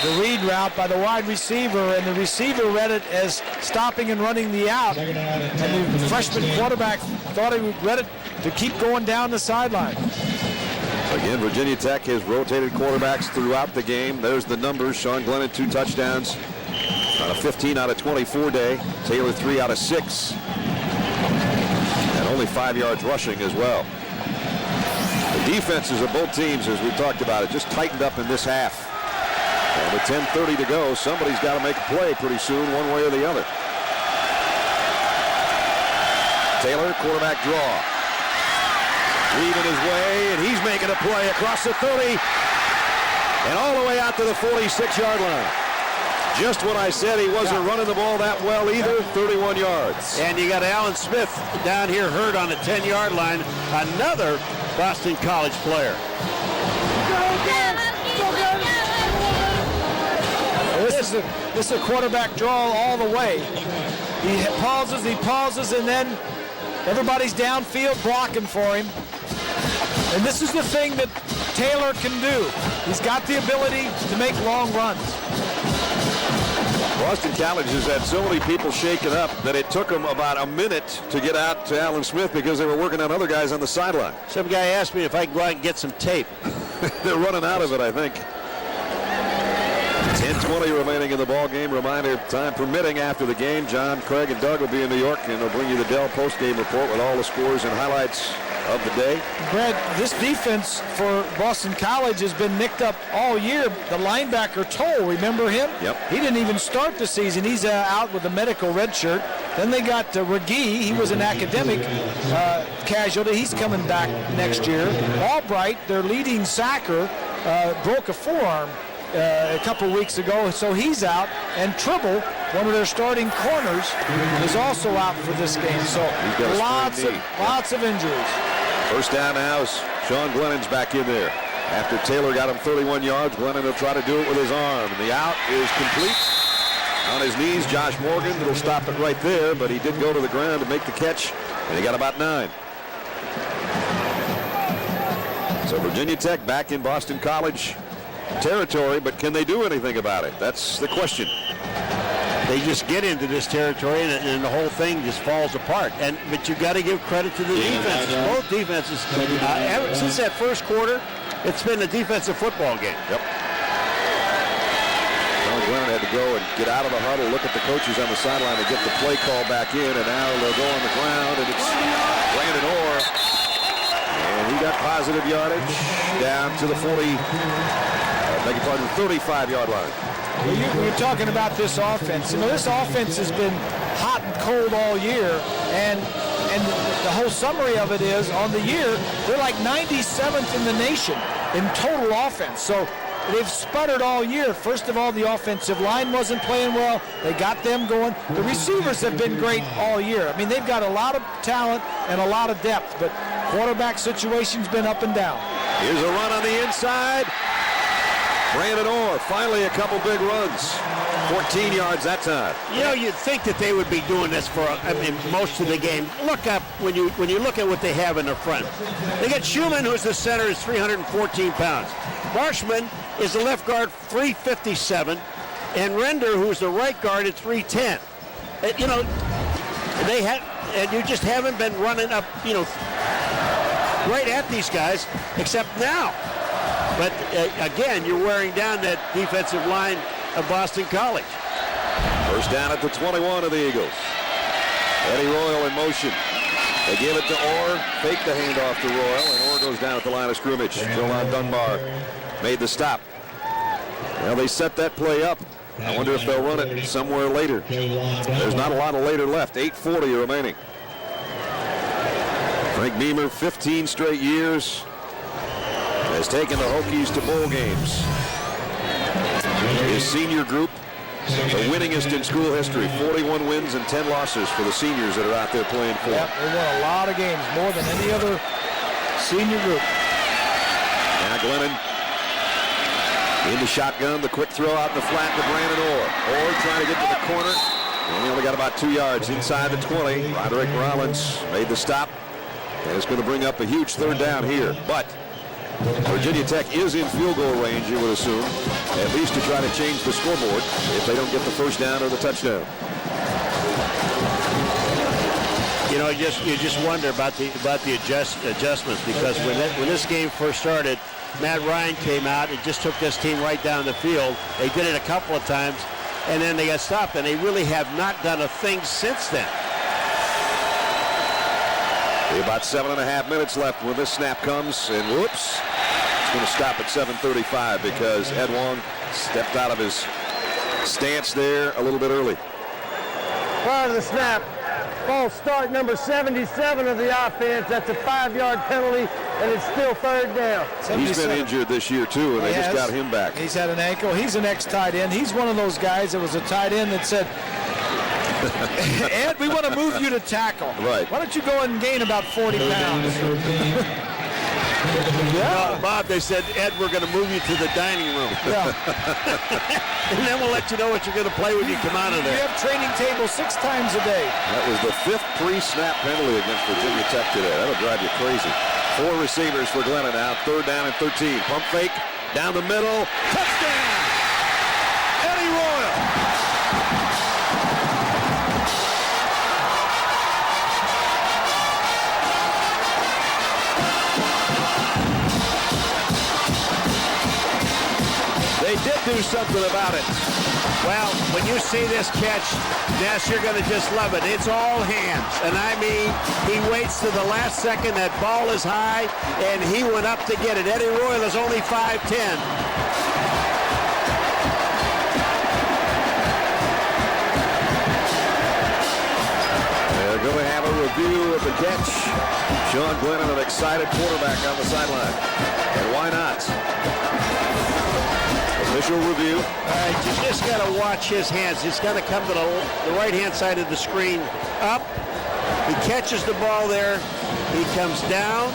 The read route by the wide receiver, and the receiver read it as stopping and running the out. And the freshman quarterback thought he read it to keep going down the sideline. Again, Virginia Tech has rotated quarterbacks throughout the game. There's the numbers. Sean Glennon, 2 touchdowns on a 15 out of 24 day. Taylor, 3 out of 6. And only 5 yards rushing as well. The defenses of both teams, as we talked about it, just tightened up in this half. And with 10:30 to go, somebody's got to make a play pretty soon, one way or the other. Taylor, quarterback draw. Weaving his way, and he's making a play across the 30 and all the way out to the 46-yard line. Just when I said he wasn't running the ball that well either, 31 yards. And you got Alan Smith down here hurt on the 10-yard line, another Boston College player. This is a quarterback draw all the way. He pauses, and then everybody's downfield blocking for him. And this is the thing that Taylor can do. He's got the ability to make long runs. Boston College has had so many people shaken up that it took them about a minute to get out to Alan Smith because they were working on other guys on the sideline. Some guy asked me if I can go out and get some tape. They're running out of it, I think. 10:20 remaining in the ball game. Reminder, time permitting after the game, John, Craig, and Doug will be in New York, and they'll bring you the Dell post-game report with all the scores and highlights of the day. Brad, this defense for Boston College has been nicked up all year. The linebacker Toll, remember him? Yep. He didn't even start the season. He's out with a medical red shirt. Then they got McGee. He was an academic casualty. He's coming back next year. Albright, their leading sacker, broke a forearm a couple weeks ago, so he's out. And Tribble, one of their starting corners, is also out for this game. So lots of injuries. First down now is Sean Glennon's back in there. After Taylor got him 31 yards, Glennon will try to do it with his arm. And the out is complete. On his knees, Josh Morgan will stop it right there, but he did go to the ground to make the catch, and he got about 9. So Virginia Tech back in Boston College territory, but can they do anything about it? That's the question. They just get into this territory, and the whole thing just falls apart. But you got to give credit to the defenses. Both defenses, ever since that first quarter, it's been a defensive football game. Yep. Sean Glennon had to go and get out of the huddle, look at the coaches on the sideline to get the play call back in, and now they'll go on the ground, and it's Brandon Orr. And he got positive yardage down to the 35-yard line. Well, you're talking about this offense. You know, this offense has been hot and cold all year, and the whole summary of it is, on the year, they're like 97th in the nation in total offense. So they've sputtered all year. First of all, the offensive line wasn't playing well. They got them going. The receivers have been great all year. I mean, they've got a lot of talent and a lot of depth, but quarterback situation's been up and down. Here's a run on the inside. Brandon Orr, finally a couple big runs. 14 yards that time. You know, you'd think that they would be doing this for most of the game. Look up when you look at what they have in the front. They got Schumann, who's the center, is 314 pounds. Marshman is the left guard, 357, and Render, who's the right guard, at 310. You know, they have, and you just haven't been running up, you know, right at these guys, except now. But again, you're wearing down that defensive line of Boston College. First down at the 21 of the Eagles. Eddie Royal in motion. They give it to Orr, fake the handoff to Royal, and Orr goes down at the line of scrimmage. Jolan Dunbar made the stop. Well, they set that play up. I wonder if they'll run it somewhere later. There's not a lot of later left. 8:40 remaining. Frank Beamer, 15 straight years, has taken the Hokies to bowl games. His senior group, the winningest in school history, 41 wins and 10 losses for the seniors that are out there playing for. Yep, they won a lot of games, more than any other senior group. Now Glennon in the shotgun, the quick throw out in the flat to Brandon Orr. Orr trying to get to the corner. And he only got about 2 yards inside the 20. Roderick Rollins made the stop. And it's going to bring up a huge third down here. But Virginia Tech is in field goal range, you would assume, at least to try to change the scoreboard if they don't get the first down or the touchdown. You know, you just wonder about the adjustments, because when this game first started, Matt Ryan came out and just took this team right down the field. They did it a couple of times, and then they got stopped, and they really have not done a thing since then. About 7.5 minutes left when this snap comes, and whoops, it's going to stop at 7:35 because Ed Wong stepped out of his stance there a little bit early. Prior to the snap, false start number 77 of the offense. That's a 5-yard penalty, and it's still third down. He's been injured this year too, and they just got him back. He's had an ankle. He's an ex-tight end. He's one of those guys that was a tight end that said, Ed, we want to move you to tackle. Right. Why don't you go and gain about 40 pounds? Yeah. Bob, they said, Ed, we're going to move you to the dining room. Yeah. And then we'll let you know what you're going to play when you come out of there. We have training tables 6 times a day. That was the 5th pre-snap penalty against Virginia Tech today. That'll drive you crazy. 4 receivers for Glennon now. 3rd down and 13. Pump fake down the middle. Touchdown! Eddie Royal. They did do something about it. Well, when you see this catch, Ness, you're going to just love it. It's all hands. And I mean, he waits to the last second. That ball is high, and he went up to get it. Eddie Royal is only 5'10". They're going to have a review of the catch. Sean Glennon, an excited quarterback on the sideline. And why not? Official review. All right, you just got to watch his hands. He's going to come to the right-hand side of the screen. Up. He catches the ball there. He comes down.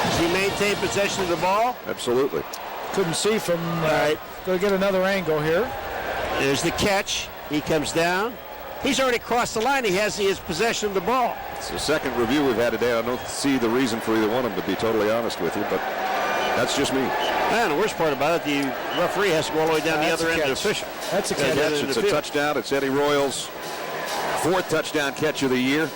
Does he maintain possession of the ball? Absolutely. Couldn't see from, go get another angle here. There's the catch. He comes down. He's already crossed the line. He has his possession of the ball. It's the second review we've had today. I don't see the reason for either one of them, to be totally honest with you, but that's just me. And the worst part about it, the referee has to go all the way down the other end of the official. That's a catch. It's a touchdown. It's Eddie Royal's 4th touchdown catch of the year.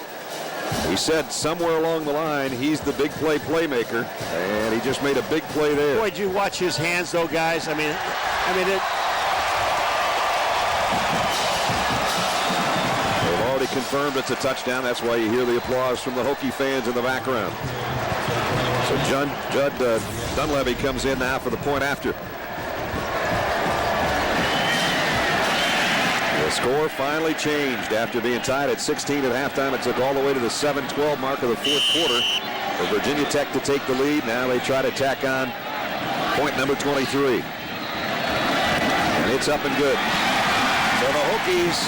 He said somewhere along the line he's the big play playmaker, and he just made a big play there. Boy, did you watch his hands, though, guys? I mean, They've already confirmed it's a touchdown. That's why you hear the applause from the Hokie fans in the background. So Judd Dunleavy comes in now for the point after. The score finally changed after being tied at 16 at halftime. It took all the way to the 7-12 mark of the 4th quarter for Virginia Tech to take the lead. Now they try to tack on point number 23. And it's up and good. So the Hokies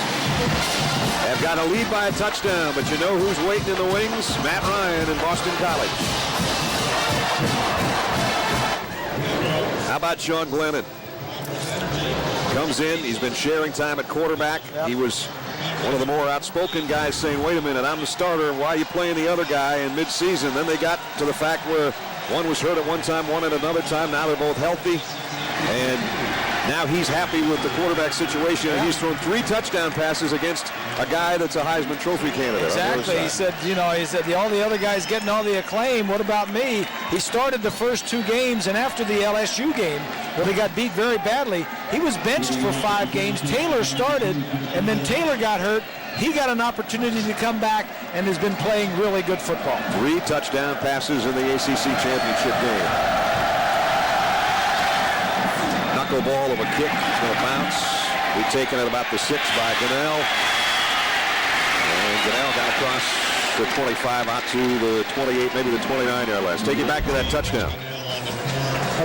have got a lead by a touchdown, but you know who's waiting in the wings? Matt Ryan in Boston College. How about Sean Glennon? Comes in, he's been sharing time at quarterback. Yep. He was one of the more outspoken guys saying, wait a minute, I'm the starter, why are you playing the other guy in midseason? Then they got to the fact where one was hurt at one time, one at another time. Now they're both healthy. And now he's happy with the quarterback situation. And he's thrown 3 touchdown passes against a guy that's a Heisman Trophy candidate. Exactly. He said, all the other guys getting all the acclaim. What about me? He started the first 2 games, and after the LSU game, where they got beat very badly, he was benched for 5 games. Taylor started, and then Taylor got hurt. He got an opportunity to come back and has been playing really good football. 3 touchdown passes in the ACC Championship game. Knuckleball of a kick. It's going to bounce. Be taken at about the 6 by Gunnell. And Gunnell got across the 25 out to the 28, maybe the 29-yard line. Take it back to that touchdown.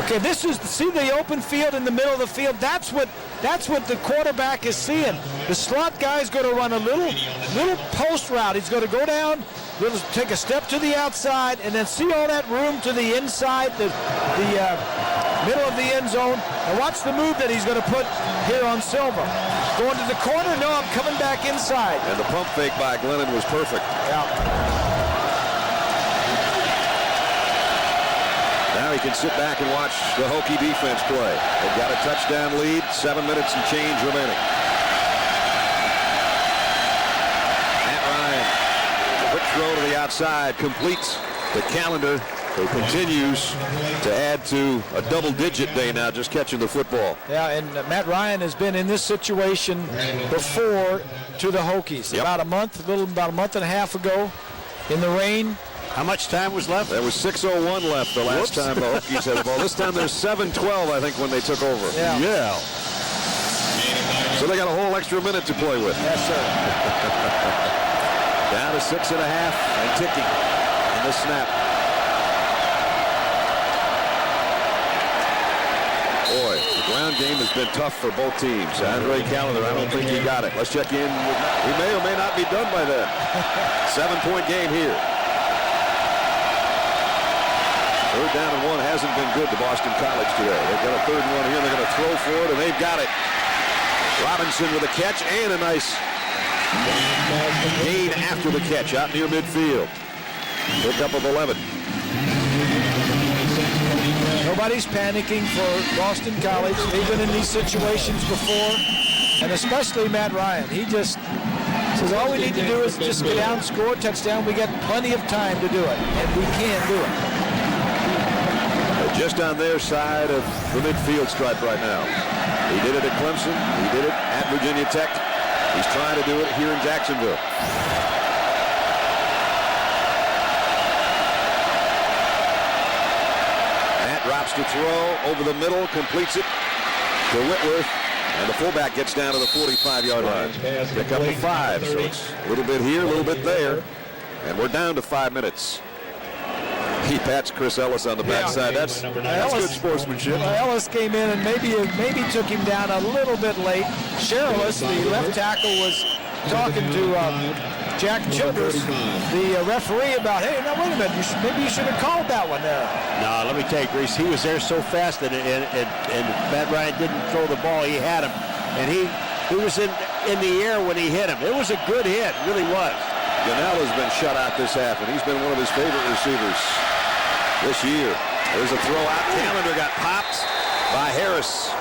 Okay, this is, see the open field in the middle of the field? That's what the quarterback is seeing. The slot guy is going to run a little post route. He's going to go down, take a step to the outside, and then see all that room to the inside, the middle of the end zone. And watch the move that he's going to put here on Silva. Going to the corner? No, I'm coming back inside. And the pump fake by Glennon was perfect. Yeah. Now he can sit back and watch the Hokie defense play. They've got a touchdown lead, 7 minutes and change remaining. Matt Ryan, quick throw to the outside, completes the calendar, who continues to add to a double-digit day now, just catching the football. Yeah, and Matt Ryan has been in this situation before to the Hokies. Yep. About a month and a half ago in the rain. How much time was left? There was 6:01 left the last time the Hokies had the ball. This time there's 7:12, I think, when they took over. Yeah. So they got a whole extra minute to play with. Yes, sir. Down to 6.5 and ticking in the snap. Boy, the ground game has been tough for both teams. Andre Callender, I don't think he got it. Let's check in. He may or may not be done by then. 7-point game here. Third down and 1 hasn't been good to Boston College today. They've got a 3rd and 1 here. They're going to throw for it, and they've got it. Robinson with a catch and a nice gain after the catch out near midfield. Pickup of 11. Nobody's panicking for Boston College. They've been in these situations before, and especially Matt Ryan. He just says all we need to do is just get down, score a touchdown. We got plenty of time to do it, and we can do it. Just on their side of the midfield stripe right now. He did it at Clemson. He did it at Virginia Tech. He's trying to do it here in Jacksonville. Matt drops to throw over the middle, completes it to Whitworth, and the fullback gets down to the 45-yard line. Pick up a 5, so it's a little bit here, a little bit there, and we're down to 5 minutes. He pats Chris Ellis on the backside. That's good sportsmanship. Ellis came in and maybe took him down a little bit late. Sherrillis, the left tackle, was talking to Jack Childress, the referee, about, hey, now wait a minute, maybe you should have called that one there. No, let me tell you, Grease, he was there so fast and Matt Ryan didn't throw the ball. He had him, and he was in the air when he hit him. It was a good hit, really was. Gunnell has been shut out this half, and he's been one of his favorite receivers this year. There's a throw out. Callender got popped by Harris.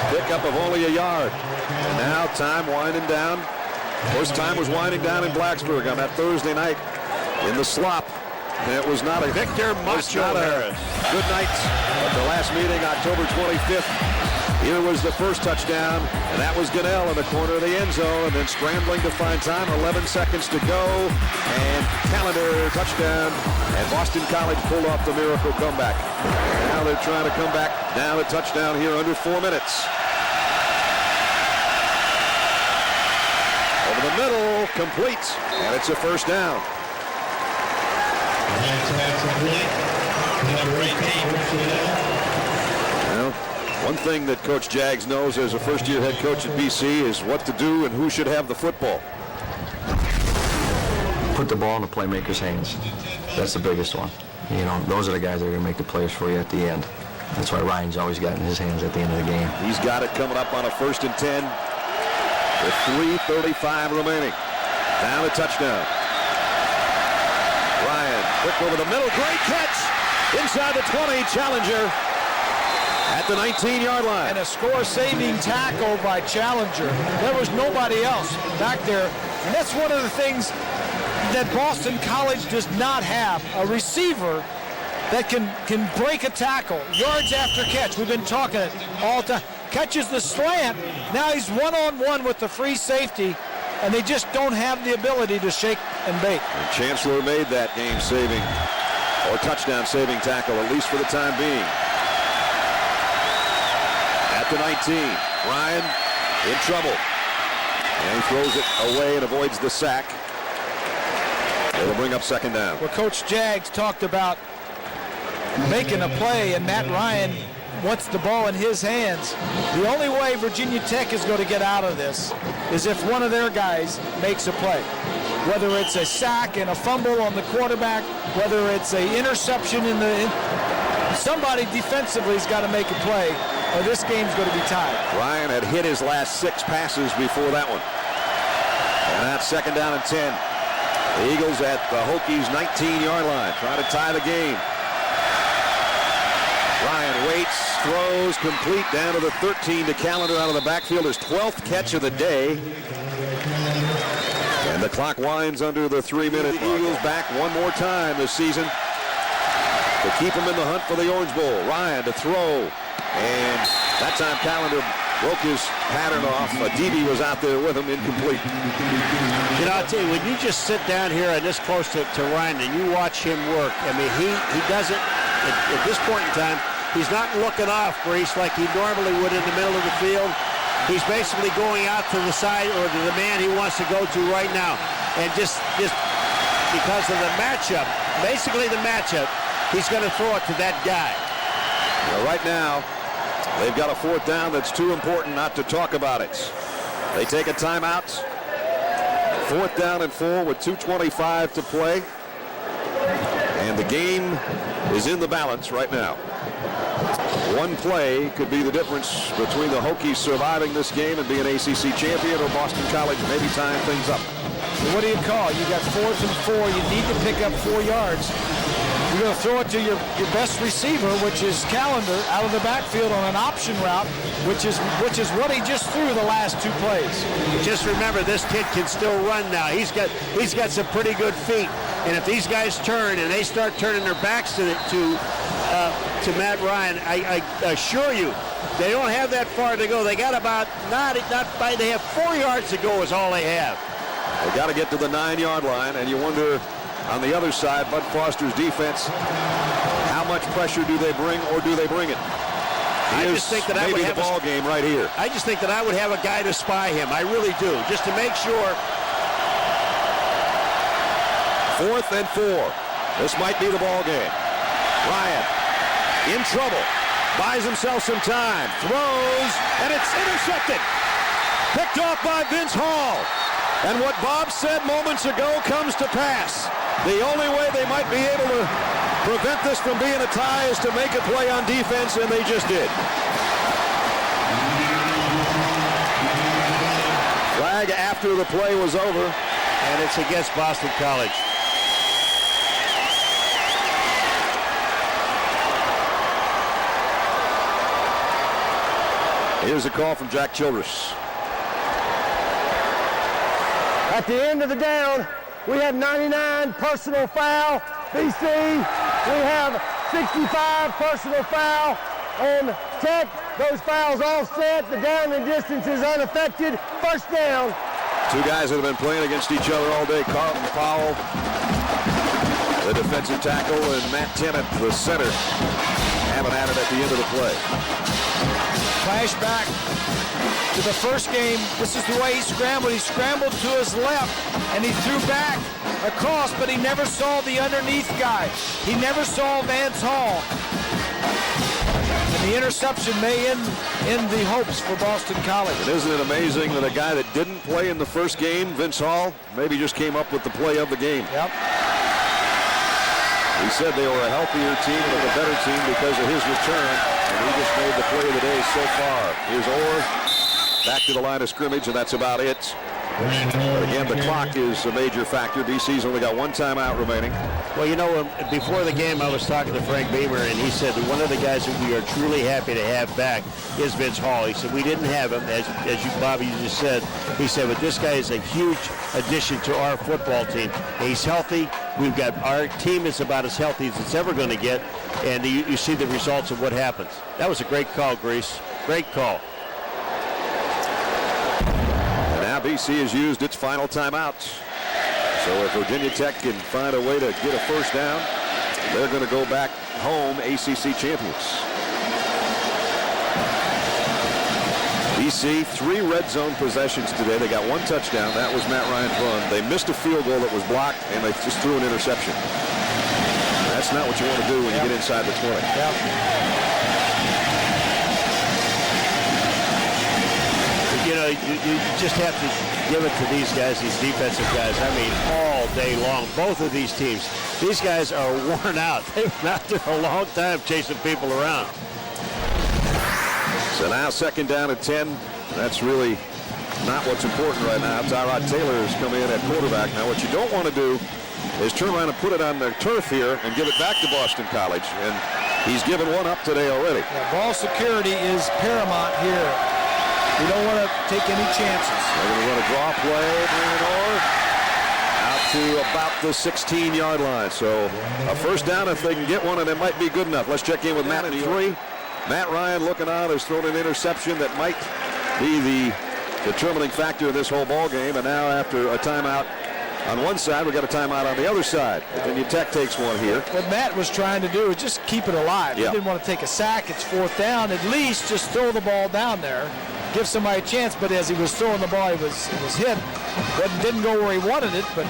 Pickup of only a yard. And now time winding down. Of course, time was winding down in Blacksburg on that Thursday night in the slop. And it was not a Victor Macho Harris. Good night at the last meeting, October 25th. Here was the first touchdown, and that was Gunnell in the corner of the end zone, and then scrambling to find time, 11 seconds to go, and Callender touchdown, and Boston College pulled off the miracle comeback. Now they're trying to come back down a touchdown here under 4 minutes. Over the middle, complete, and it's a first down. Well, one thing that Coach Jaggs knows as a first-year head coach at BC is what to do and who should have the football. Put the ball in the playmaker's hands. That's the biggest one. You know, those are the guys that are going to make the plays for you at the end. That's why Ryan's always got in his hands at the end of the game. He's got it coming up on a 1st and 10 with 3:35 remaining. Down a touchdown. Ryan, quick over the middle, great catch. Inside the 20, Challenger at the 19-yard line. And a score-saving tackle by Challenger. There was nobody else back there. And that's one of the things that Boston College does not have, a receiver that can break a tackle, yards after catch. We've been talking it all the time. Catches the slant. Now he's one-on-one with the free safety, and they just don't have the ability to shake and bake. And Chancellor made that game-saving or touchdown-saving tackle, at least for the time being. At 4th and 19. Ryan in trouble. And he throws it away and avoids the sack. It'll bring up 2nd down. Well, Coach Jaggs talked about making a play, and Matt Ryan wants the ball in his hands. The only way Virginia Tech is going to get out of this is if one of their guys makes a play. Whether it's a sack and a fumble on the quarterback, whether it's an interception somebody defensively has got to make a play, or this game's going to be tied. Ryan had hit his last 6 passes before that one. And that's 2nd down and 10. The Eagles at the Hokies' 19-yard line, trying to tie the game. Ryan waits, throws, complete down to the 13 to Callender out of the backfield. His 12th catch of the day. And the clock winds under the 3-minute. Eagles back one more time this season to keep them in the hunt for the Orange Bowl. Ryan to throw. And that time Callender broke his pattern off. DB was out there with him, incomplete. You know, I'll tell you, when you just sit down here and this close to Ryan and you watch him work, I mean, he doesn't, at this point in time, he's not looking off, Grace, like he normally would in the middle of the field. He's basically going out to the side or to the man he wants to go to right now. And just because of the matchup, basically the matchup, he's going to throw it to that guy. Well, right now, they've got a 4th down that's too important not to talk about it. They take a timeout. 4th down and 4 with 2:25 to play. And the game is in the balance right now. One play could be the difference between the Hokies surviving this game and being ACC champion, or Boston College maybe tying things up. So what do you call? You got 4th and 4. You need to pick up 4 yards. You're going to throw it to your best receiver, which is Callender, out of the backfield on an option route, which is what he just threw the last 2 plays. Just remember, this kid can still run now. He's got some pretty good feet, and if these guys turn and they start turning their backs to Matt Ryan, I assure you, they don't have that far to go. They got about they have 4 yards to go is all they have. They got to get to the 9-yard line, and you wonder on the other side, Bud Foster's defense, how much pressure do they bring, or do they bring it? I just think that I would have the ball game right here. I just think that I would have a guy to spy him. I really do, just to make sure. 4th and 4. This might be the ball game. Ryan in trouble. Buys himself some time. Throws, and it's intercepted. Picked off by Vince Hall. And what Bob said moments ago comes to pass. The only way they might be able to prevent this from being a tie is to make a play on defense, and they just did. Flag after the play was over, and it's against Boston College. Here's a call from Jack Childress. At the end of the down, we have 99 personal foul. BC, we have 65 personal foul. On Tech, those fouls offset. The down and distance is unaffected. 1st down. 2 guys that have been playing against each other all day. Carlton Powell, the defensive tackle, and Matt Tennant, the center, having at it at the end of the play. Flashback to the first game. This is the way he scrambled. He scrambled to his left, and he threw back across, but he never saw the underneath guy. He never saw Vance Hall. And the interception may end the hopes for Boston College. And isn't it amazing that a guy that didn't play in the first game, Vince Hall, maybe just came up with the play of the game? Yep. He said they were a healthier team and a better team because of his return, and he just made the play of the day so far. Here's Orr back to the line of scrimmage, and that's about it. But again, the clock is a major factor. BC's only got 1 timeout remaining. Well, you know, before the game, I was talking to Frank Beamer, and he said that one of the guys that we are truly happy to have back is Vince Hall. He said we didn't have him, as you, Bobby, you just said. He said, but this guy is a huge addition to our football team. He's healthy. We've got our team is about as healthy as it's ever going to get, and you see the results of what happens. That was a great call, Grease. Great call. And now BC has used its final timeout. So if Virginia Tech can find a way to get a 1st down, they're going to go back home ACC champions. BC, 3 red zone possessions today. They got 1 touchdown. That was Matt Ryan's run. They missed a field goal that was blocked, and they just threw an interception. That's not what you want to do when you get inside the 20. You know, you just have to give it to these guys, these defensive guys. I mean, all day long, both of these teams. These guys are worn out. They've been out there a long time chasing people around. So now 2nd down and 10. That's really not what's important right now. Tyrod Taylor has come in at quarterback. Now what you don't want to do is turn around and put it on the turf here and give it back to Boston College. And he's given one up today already. Yeah, ball security is paramount here. We don't want to take any chances. They're going to run a draw play, bring it over out to about the 16-yard line. So a 1st down if they can get one, and it might be good enough. Let's check in with Matt at 3. Matt Ryan looking on, has thrown an interception that might be the determining factor in this whole ball game. And now after a timeout on one side, we got a timeout on the other side. Virginia Tech takes one here. What Matt was trying to do is just keep it alive. Yeah. He didn't want to take a sack. It's 4th down. At least just throw the ball down there. Give somebody a chance, but as he was throwing the ball, it was hit. Didn't go where he wanted it, but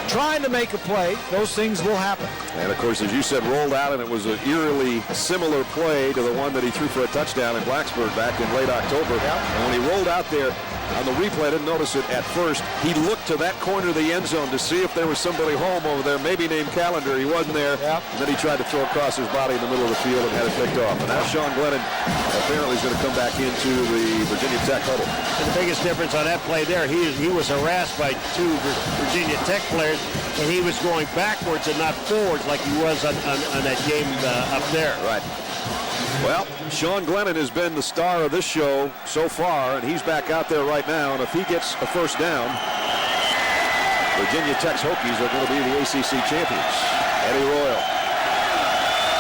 trying to make a play, those things will happen. And of course, as you said, rolled out, and it was an eerily similar play to the one that he threw for a touchdown in Blacksburg back in late October. Yeah. And when he rolled out there on the replay, I didn't notice it at first. He looked to that corner of the end zone to see if there was somebody home over there, maybe named Callender. He wasn't there. Yeah. And then he tried to throw across his body in the middle of the field and had it picked off. And now Sean Glennon apparently is going to come back into the Virginia Tech huddle. And the biggest difference on that play there, he was harassed by 2 Virginia Tech players, and he was going backwards and not forwards like he was on that game up there. Right. Well, Sean Glennon has been the star of this show so far, and he's back out there right now. And if he gets a 1st down, Virginia Tech's Hokies are going to be the ACC champions. Eddie Royal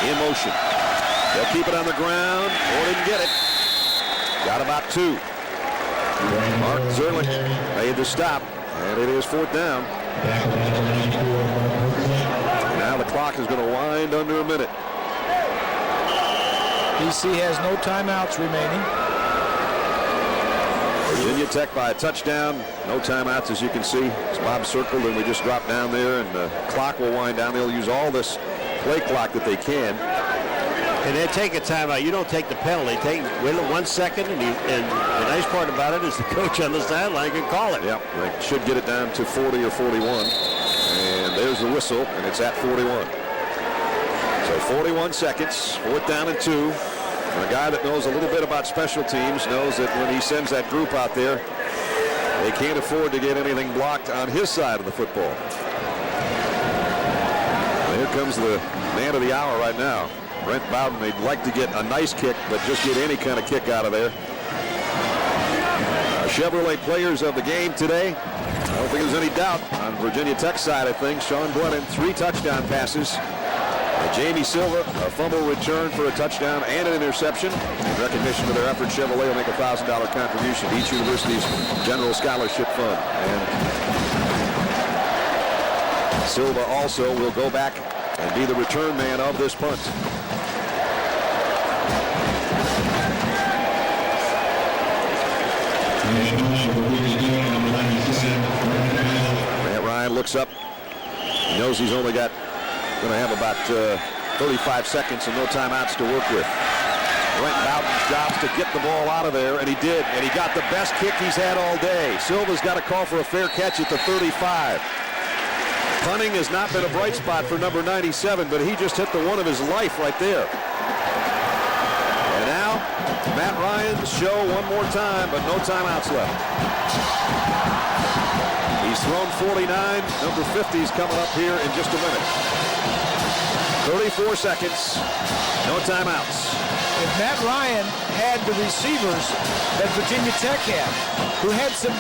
in motion. They'll keep it on the ground. Or didn't get it. Got about 2. Mark Zerlich made the stop, and it is 4th down. Now the clock is going to wind under a minute. BC has no timeouts remaining. Virginia Tech by a touchdown. No timeouts, as you can see. It's Bob circled, and we just dropped down there, and the clock will wind down. They'll use all this play clock that they can. And they take a timeout. You don't take the penalty. Wait 1 second, and the nice part about it is the coach on the sideline can call it. Yep, they should get it down to 40 or 41. And there's the whistle, and it's at 41. So 41 seconds, 4th down and 2. And a guy that knows a little bit about special teams knows that when he sends that group out there, they can't afford to get anything blocked on his side of the football. Here comes the man of the hour right now. Brent Bowden. They'd like to get a nice kick, but just get any kind of kick out of there. Our Chevrolet players of the game today. I don't think there's any doubt on Virginia Tech side of things. Sean Glennon, 3 touchdown passes. Jamie Silva, a fumble return for a touchdown and an interception. In recognition of their efforts, Chevrolet will make a $1,000 contribution to each university's general scholarship fund. And Silva also will go back and be the return man of this punt. Matt Ryan looks up. He knows he's only going to have about 35 seconds and no timeouts to work with. Brent Bowden's job is to get the ball out of there, and he did. And he got the best kick he's had all day. Silva's got a call for a fair catch at the 35. Punting has not been a bright spot for number 97, but he just hit the one of his life right there. And now, Matt Ryan's show one more time, but no timeouts left. He's thrown 49. Number 50 is coming up here in just a minute. 34 seconds. No timeouts. If Matt Ryan had the receivers that Virginia Tech had, who had some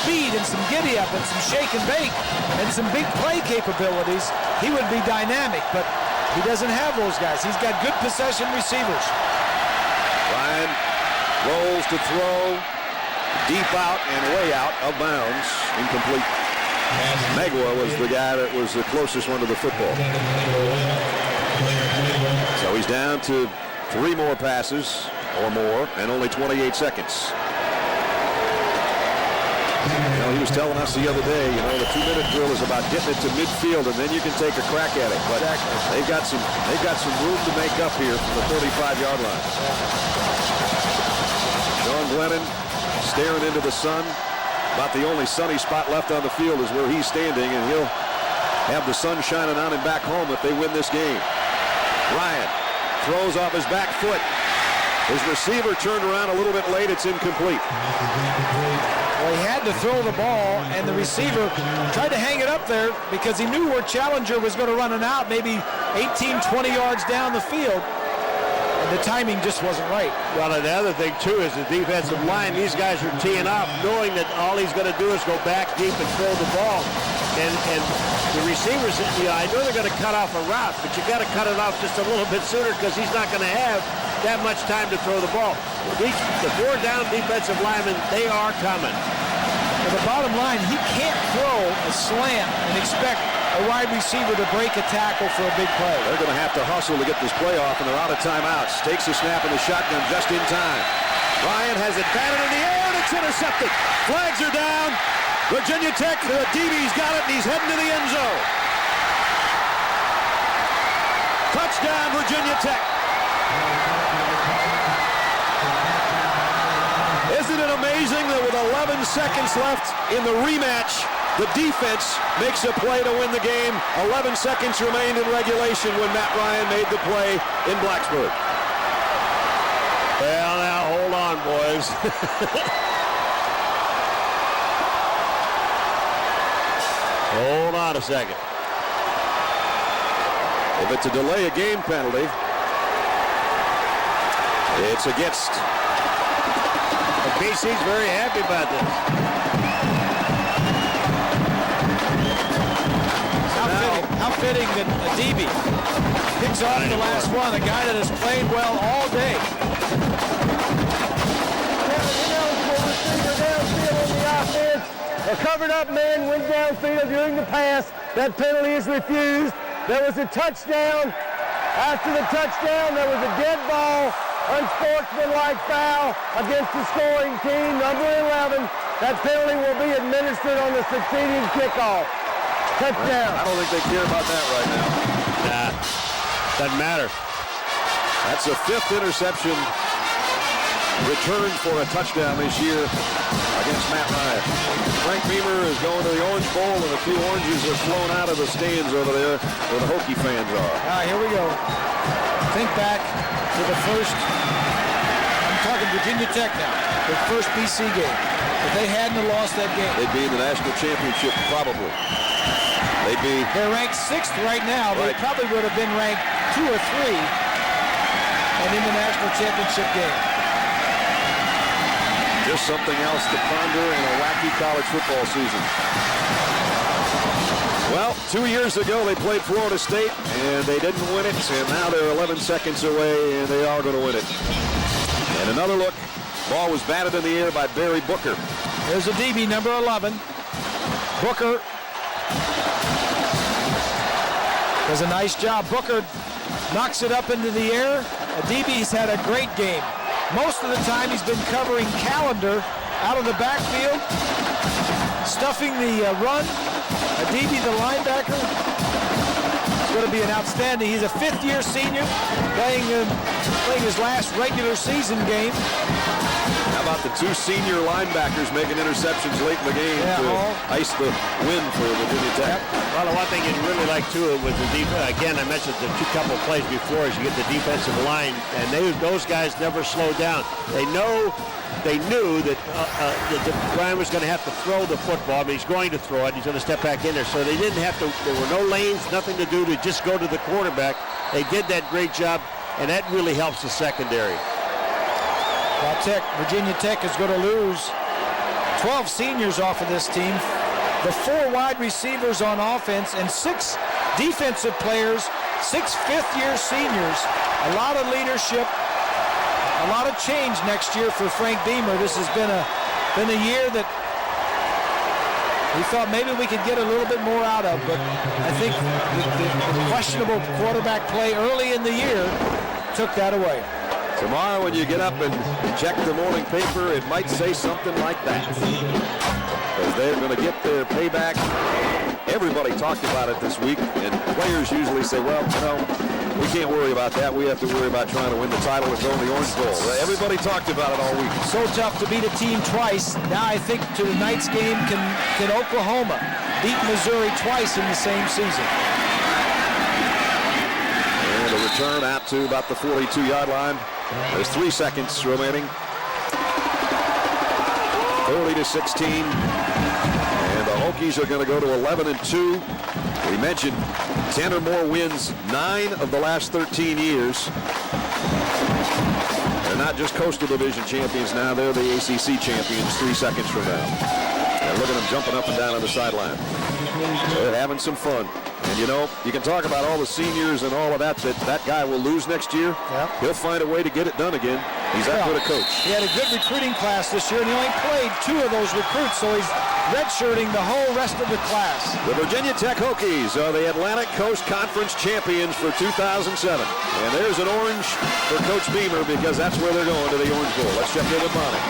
speed and some giddy up and some shake and bake and some big play capabilities, he would be dynamic. But he doesn't have those guys. He's got good possession receivers. Ryan rolls to throw. Deep out and way out of bounds. Incomplete. Megwa was the guy that was the closest one to the football. So he's down to 3 more passes. or more, and only 28 seconds. You know, he was telling us the other day, you know, the 2-minute drill is about getting it to midfield, and then you can take a crack at it. But they've got some room to make up here from the 35-yard line. Sean Glennon staring into the sun. About the only sunny spot left on the field is where he's standing, and he'll have the sun shining on him back home if they win this game. Ryan throws off his back foot. His receiver turned around a little bit late. It's incomplete. Well, he had to throw the ball, and the receiver tried to hang it up there because he knew where Challenger was going to run it out, maybe 18, 20 yards down the field. And the timing just wasn't right. Well, and the other thing, too, is the defensive line. These guys are teeing up, knowing that all he's going to do is go back deep and throw the ball. And the receivers, you know, I know they're going to cut off a route, but you got to cut it off just a little bit sooner because he's not going to have that much time to throw the ball. The 4 down defensive linemen, they are coming. But the bottom line, he can't throw a slant and expect a wide receiver to break a tackle for a big play. They're going to have to hustle to get this play off, and they're out of timeouts. Takes a snap in the shotgun just in time. Ryan has it batted in the air, and it's intercepted. Flags are down. Virginia Tech, the DB's got it, and he's heading to the end zone. Touchdown, Virginia Tech. Isn't it amazing that with 11 seconds left in the rematch, the defense makes a play to win the game? 11 seconds remained in regulation when Matt Ryan made the play in Blacksburg. Well, now, hold on, boys. Hold on a second. If it's a delay of game penalty, it's against. BC's very happy about this. How fitting that Adibi picks off the last one, a guy that has played well all day. A covered up man went downfield during the pass. That penalty is refused. There was a touchdown. After the touchdown, there was a dead ball. Unsportsmanlike foul against the scoring team, number 11. That penalty will be administered on the succeeding kickoff. Touchdown. I don't think they care about that right now. Nah, doesn't matter. That's a 5th interception returned for a touchdown this year against Matt Ryan. Frank Beamer is going to the Orange Bowl, and a few oranges are flown out of the stands over there where the Hokie fans are. All right, here we go. Think back to the first, I'm talking Virginia Tech now, the first BC game. If they hadn't have lost that game, they'd be in the national championship probably. They're ranked 6th right now. Right. They probably would have been ranked 2 or 3 and in the national championship game. Just something else to ponder in a wacky college football season. Well, 2 years ago they played Florida State and they didn't win it, and now they're 11 seconds away and they are going to win it. And another look. Ball was batted in the air by Barry Booker. There's a DB, number 11. Booker does a nice job. Booker knocks it up into the air. DB's had a great game. Most of the time he's been covering Callender out of the backfield, stuffing the run. DB, the linebacker, is going to be an outstanding. He's a 5th-year senior, playing his last regular season game. How about the 2 senior linebackers making interceptions late in the game to ice the win for Virginia Tech? Well, the one thing you'd really like to was the defense. Again, I mentioned the couple of plays before is you get the defensive line, and those guys never slow down. They knew that Ryan was going to have to throw the football. I mean, he's going to throw it. He's going to step back in there. So they didn't have to. There were no lanes, nothing to do to just go to the quarterback. They did that great job, and that really helps the secondary. Virginia Tech is going to lose 12 seniors off of this team, the 4 wide receivers on offense, and 6 defensive players, 6 5th-year seniors. A lot of leadership, a lot of change next year for Frank Beamer. This has been a year that we thought maybe we could get a little bit more out of, but I think the questionable quarterback play early in the year took that away. Tomorrow when you get up and check the morning paper, it might say something like that. Because they're going to get their payback. Everybody talked about it this week, and players usually say, well, we can't worry about that. We have to worry about trying to win the title and go in the Orange Bowl. Everybody talked about it all week. So tough to beat a team twice. Now I think to tonight's game, can Oklahoma beat Missouri twice in the same season? And a return out to about the 42-yard line. There's 3 seconds remaining. 30-16. And the Hokies are going to go to 11-2. We mentioned 10 or more wins 9 of the last 13 years. They're not just Coastal Division champions now, they're the ACC champions 3 seconds from now. And look at them jumping up and down on the sideline. They're having some fun. And you can talk about all the seniors and all of that guy will lose next year. Yep. He'll find a way to get it done again. He's that good a coach. He had a good recruiting class this year, and he only played 2 of those recruits, so he's redshirting the whole rest of the class. The Virginia Tech Hokies are the Atlantic Coast Conference champions for 2007. And there's an orange for Coach Beamer because that's where they're going, to the Orange Bowl. Let's check in with Bonnie.